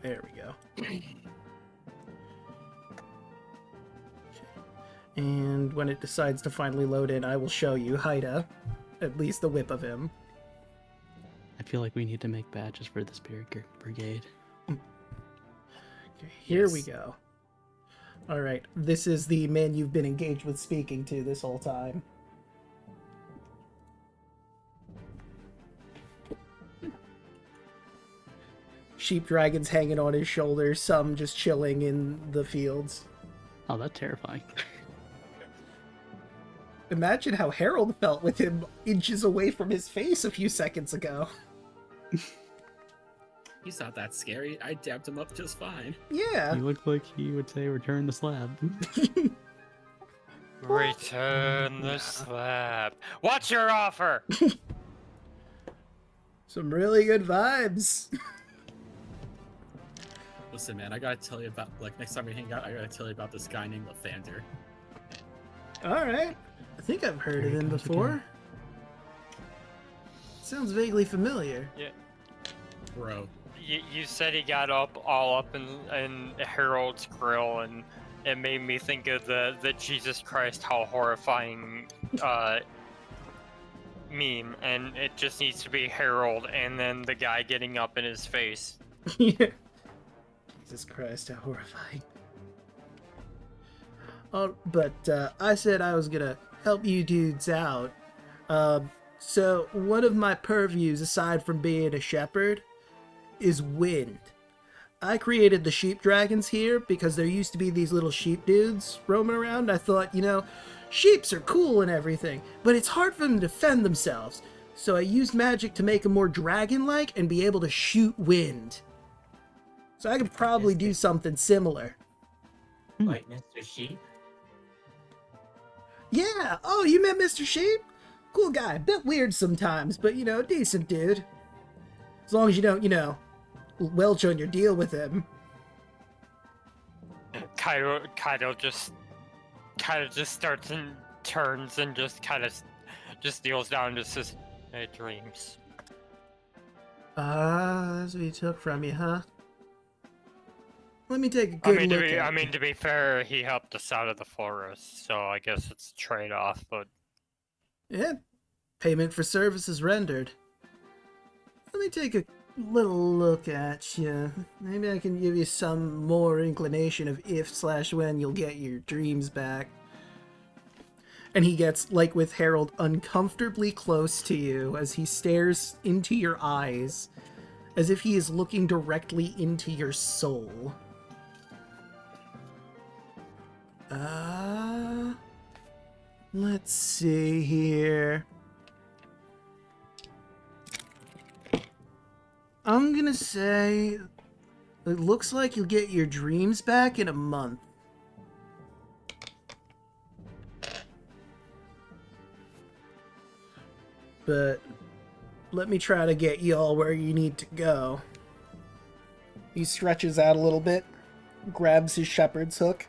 There we go. And when it decides to finally load in, I will show you Haida. At least the whip of him. I feel like we need to make badges for the Spirit Brigade. Okay, here we Yes. go. Alright, this is the man you've been engaged with speaking to this whole time. Sheep dragons hanging on his shoulders, some just chilling in the fields. Oh, that's terrifying. Imagine how Harold felt with him inches away from his face a few seconds ago. He's not that scary. I dabbed him up just fine. Yeah. He looked like he would say, return the slab. Return the slab. What's your offer? Some really good vibes. Listen, man, I gotta tell you about, like, next time we hang out, I gotta tell you about this guy named Lathander. Alright. I think I've heard There of he him comes before. again. Sounds vaguely familiar. Bro. You said he got all up in Harold's grill, and it made me think of the Jesus Christ, how horrifying meme, and it just needs to be Harold and then the guy getting up in his face. Yeah. Jesus Christ, how horrifying. Oh, but I said I was gonna help you dudes out. So one of my purviews, aside from being a shepherd, is wind. I created the sheep dragons here because there used to be these little sheep dudes roaming around. I thought, sheeps are cool and everything, but it's hard for them to defend themselves. So I used magic to make them more dragon-like and be able to shoot wind. So I could probably do something similar. Like Mr. Sheep? Yeah! Oh, you met Mr. Sheep? Cool guy. Bit weird sometimes, but, decent dude. As long as you don't, welch on your deal with him. Kaido just starts and turns and just kneels down and just says, "My dreams." That's what he took from you, huh? Let me take a good look at I mean, to be fair, he helped us out of the forest, so I guess it's a trade-off, but... Yeah. Payment for services rendered. Let me take a little look at you. Maybe I can give you some more inclination of if/when you'll get your dreams back. And he gets, like with Harold, uncomfortably close to you as he stares into your eyes, as if he is looking directly into your soul. Let's see here. I'm gonna say it looks like you'll get your dreams back in a month. But let me try to get y'all where you need to go. He stretches out a little bit, grabs his shepherd's hook.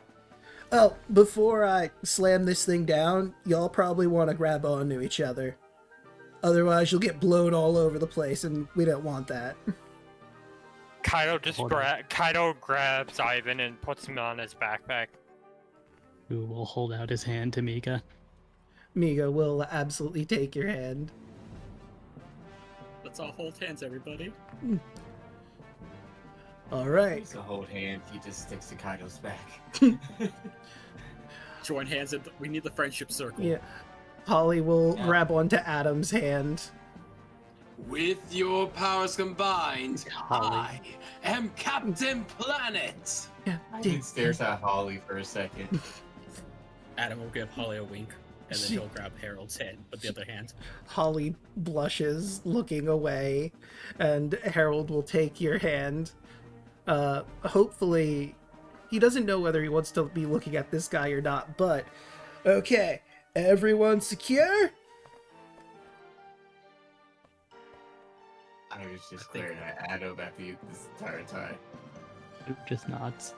Oh, before I slam this thing down, y'all probably want to grab onto each other. Otherwise, you'll get blown all over the place, and we don't want that. Kaido grabs Ivan and puts him on his backpack. Who will hold out his hand to Mika. Miga will absolutely take your hand. Let's all hold hands, everybody. Alright. He's a hold hand, he just sticks to Kaido's back. Join hands, and we need the friendship circle. Yeah. Holly will grab onto Adam's hand. With your powers combined, Holly. I am Captain Planet! Yeah, He stares at Holly for a second. Adam will give Holly a wink. And then he'll grab Harold's hand with the other hand. Holly blushes, looking away, and Harold will take your hand. Hopefully, he doesn't know whether he wants to be looking at this guy or not, but okay, everyone secure? I was just staring at Adam at you this entire time. Luke just nods.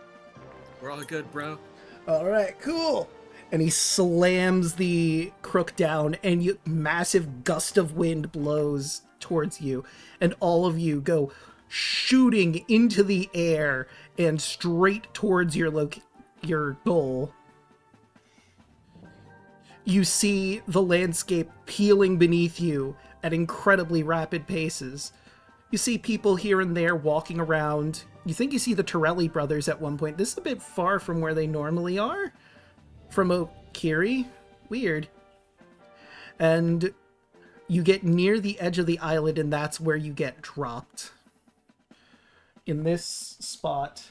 We're all good, bro. All right, cool. And he slams the crook down, and massive gust of wind blows towards you, and all of you go shooting into the air and straight towards your goal. You see the landscape peeling beneath you at incredibly rapid paces. You see people here and there walking around. You think you see the Torelli brothers at one point. This is a bit far from where they normally are. From Okiri. Weird. And you get near the edge of the island, and that's where you get dropped. In this spot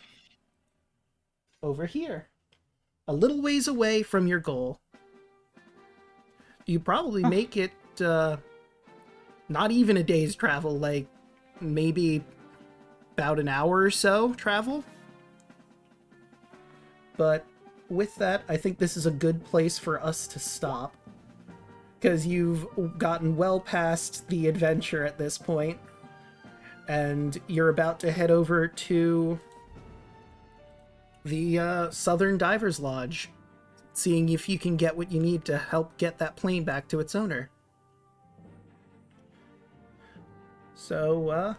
over here. A little ways away from your goal. You probably make it not even a day's travel, like maybe about an hour or so travel. But with that, I think this is a good place for us to stop, because you've gotten well past the adventure at this point, and you're about to head over to the Southern Divers Lodge, seeing if you can get what you need to help get that plane back to its owner. So,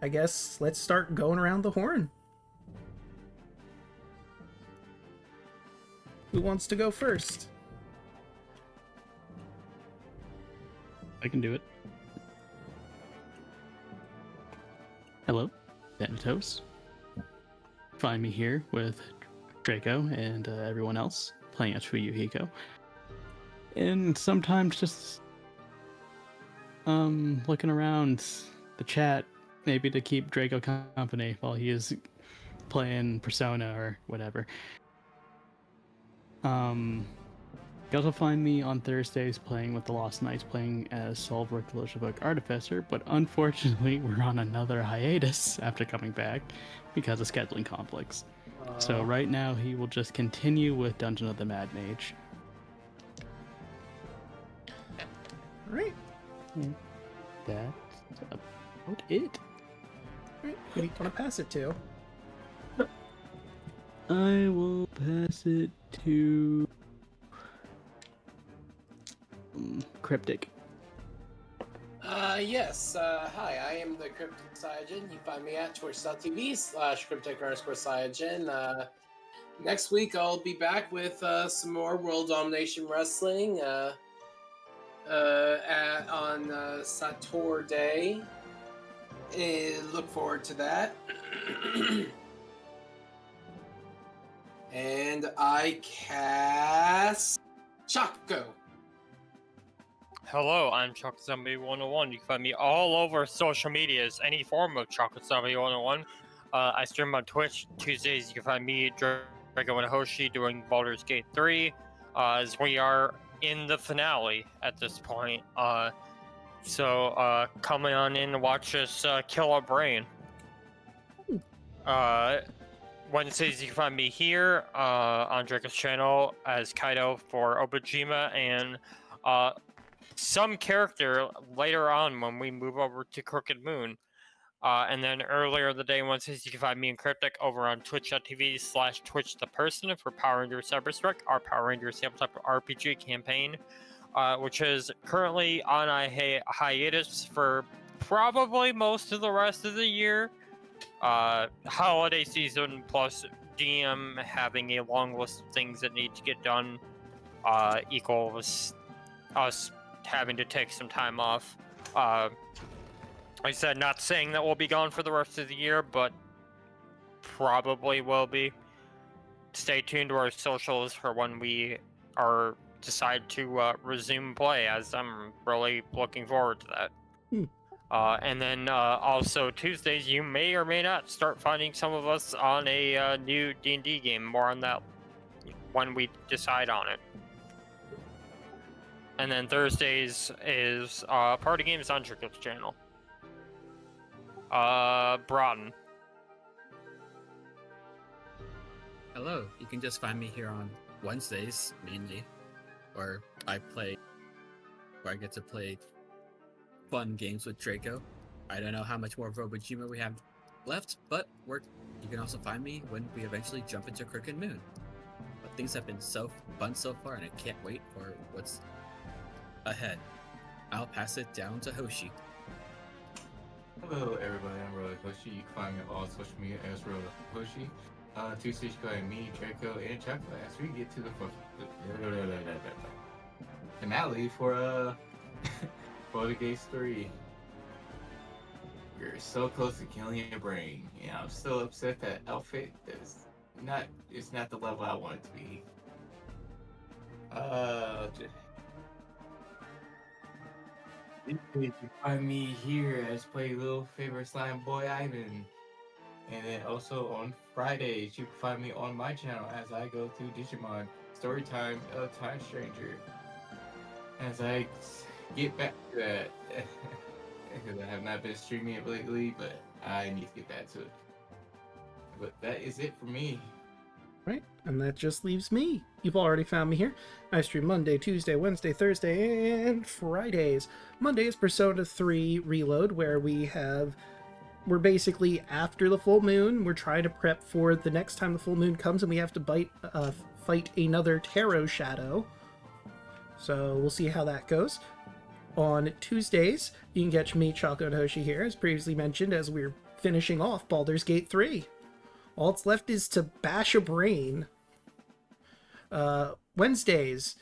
I guess let's start going around the horn. Who wants to go first? I can do it. Hello, Thanatos. Find me here with Draco and everyone else playing as Fuyuhiko. And sometimes just looking around the chat, maybe to keep Draco company while he is playing Persona or whatever. You also find me on Thursdays playing with the Lost Knights, playing as Solvrik the Lushabuk Artificer, but unfortunately we're on another hiatus after coming back because of scheduling conflicts. So right now he will just continue with Dungeon of the Mad Mage. Right. That's about it. Right. Who do you want to pass it to? I will pass it to Cryptic. Yes. Hi, I am the Cryptic Cyanogen. You find me at twitch.tv/cryptic_cyanogen. Next week I'll be back with some more World Domination Wrestling on Saturday. Look forward to that. And I cast Chaco. Hello, I'm Chocolate Zombie 101. You can find me all over social medias, any form of Chocolate Zombie 101. I stream on Twitch Tuesdays. You can find me, Draco and Hoshi, doing Baldur's Gate 3, as we are in the finale at this point. So come on in and watch us kill our brain. Wednesdays, you can find me here on Draco's channel as Kaido for Obojima, and some character later on when we move over to Crooked Moon. And then earlier in the day, Wednesdays, you can find me and Cryptic over on twitch.tv/TwitchThePerson for Power Rangers Cyberstruck, our Power Rangers Tabletop RPG campaign, which is currently on a hiatus for probably most of the rest of the year. Holiday season plus DM having a long list of things that need to get done equals us having to take some time off. Like I said, not saying that we'll be gone for the rest of the year, but probably will be. Stay tuned to our socials for when we decide to resume play, as I'm really looking forward to that. And then also Tuesdays, you may or may not start finding some of us on a new D&D game. More on that when we decide on it. And then Thursdays is Party Games on Draco's channel. Broughton. Hello, you can just find me here on Wednesdays, mainly, where I get to play fun games with Draco. I don't know how much more of Obojima we have left, but you can also find me when we eventually jump into Crooked Moon. But things have been so fun so far, and I can't wait for what's ahead. I'll pass it down to Hoshi. Hello, everybody. I'm Roller Hoshi. You can find me on all social media as Roller Hoshi. Tuesday, you can find me, Draco, and Chocolate as we get to the finale for Boulder Gates 3. We're so close to killing your brain. Yeah, I'm still upset that outfit is not the level I want it to be. You can find me here as play little favorite slime boy Ivan. And then also on Fridays, you can find me on my channel as I go through Digimon Storytime of Time Stranger. As I get back to that, because I have not been streaming it lately, but I need to get back to it. But that is it for me. Right, and that just leaves me. You've already found me here. I stream Monday, Tuesday, Wednesday, Thursday, and Fridays. Monday is Persona 3 Reload, where we're basically after the full moon. We're trying to prep for the next time the full moon comes, and we have to fight another tarot shadow. So we'll see how that goes. On Tuesdays, you can catch me, Choco, and Hoshi here, as previously mentioned, as we're finishing off Baldur's Gate 3. All that's left is to bash a brain. Wednesdays,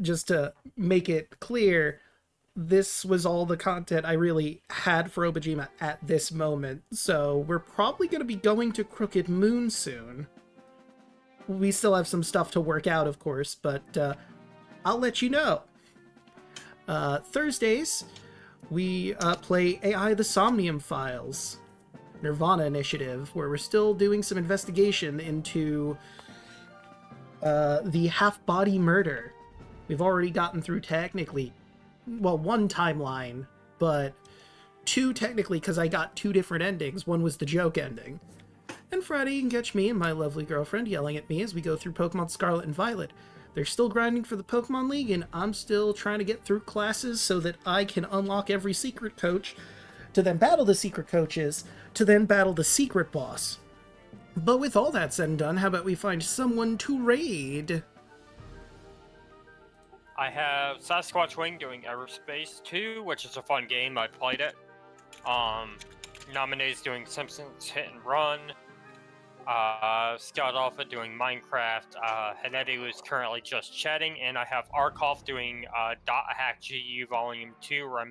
just to make it clear, this was all the content I really had for Obojima at this moment, so we're probably going to be going to Crooked Moon soon. We still have some stuff to work out, of course, but I'll let you know. Thursdays, we play AI the Somnium Files, Nirvana Initiative, where we're still doing some investigation into the half-body murder. We've already gotten through technically, well, one timeline, but two technically because I got two different endings. One was the joke ending. And Friday, you can catch me and my lovely girlfriend yelling at me as we go through Pokemon Scarlet and Violet. They're still grinding for the Pokemon League, and I'm still trying to get through classes so that I can unlock every secret coach, to then battle the secret coaches, to then battle the secret boss. But with all that said and done, how about we find someone to raid? I have Sasquatch Wing doing Aerospace 2, which is a fun game. I played it. Nominee's doing Simpsons Hit and Run. Scout Alpha doing Minecraft. Hannety was currently just chatting, and I have Arkoff doing Dot Hack GU Volume 2, where I'm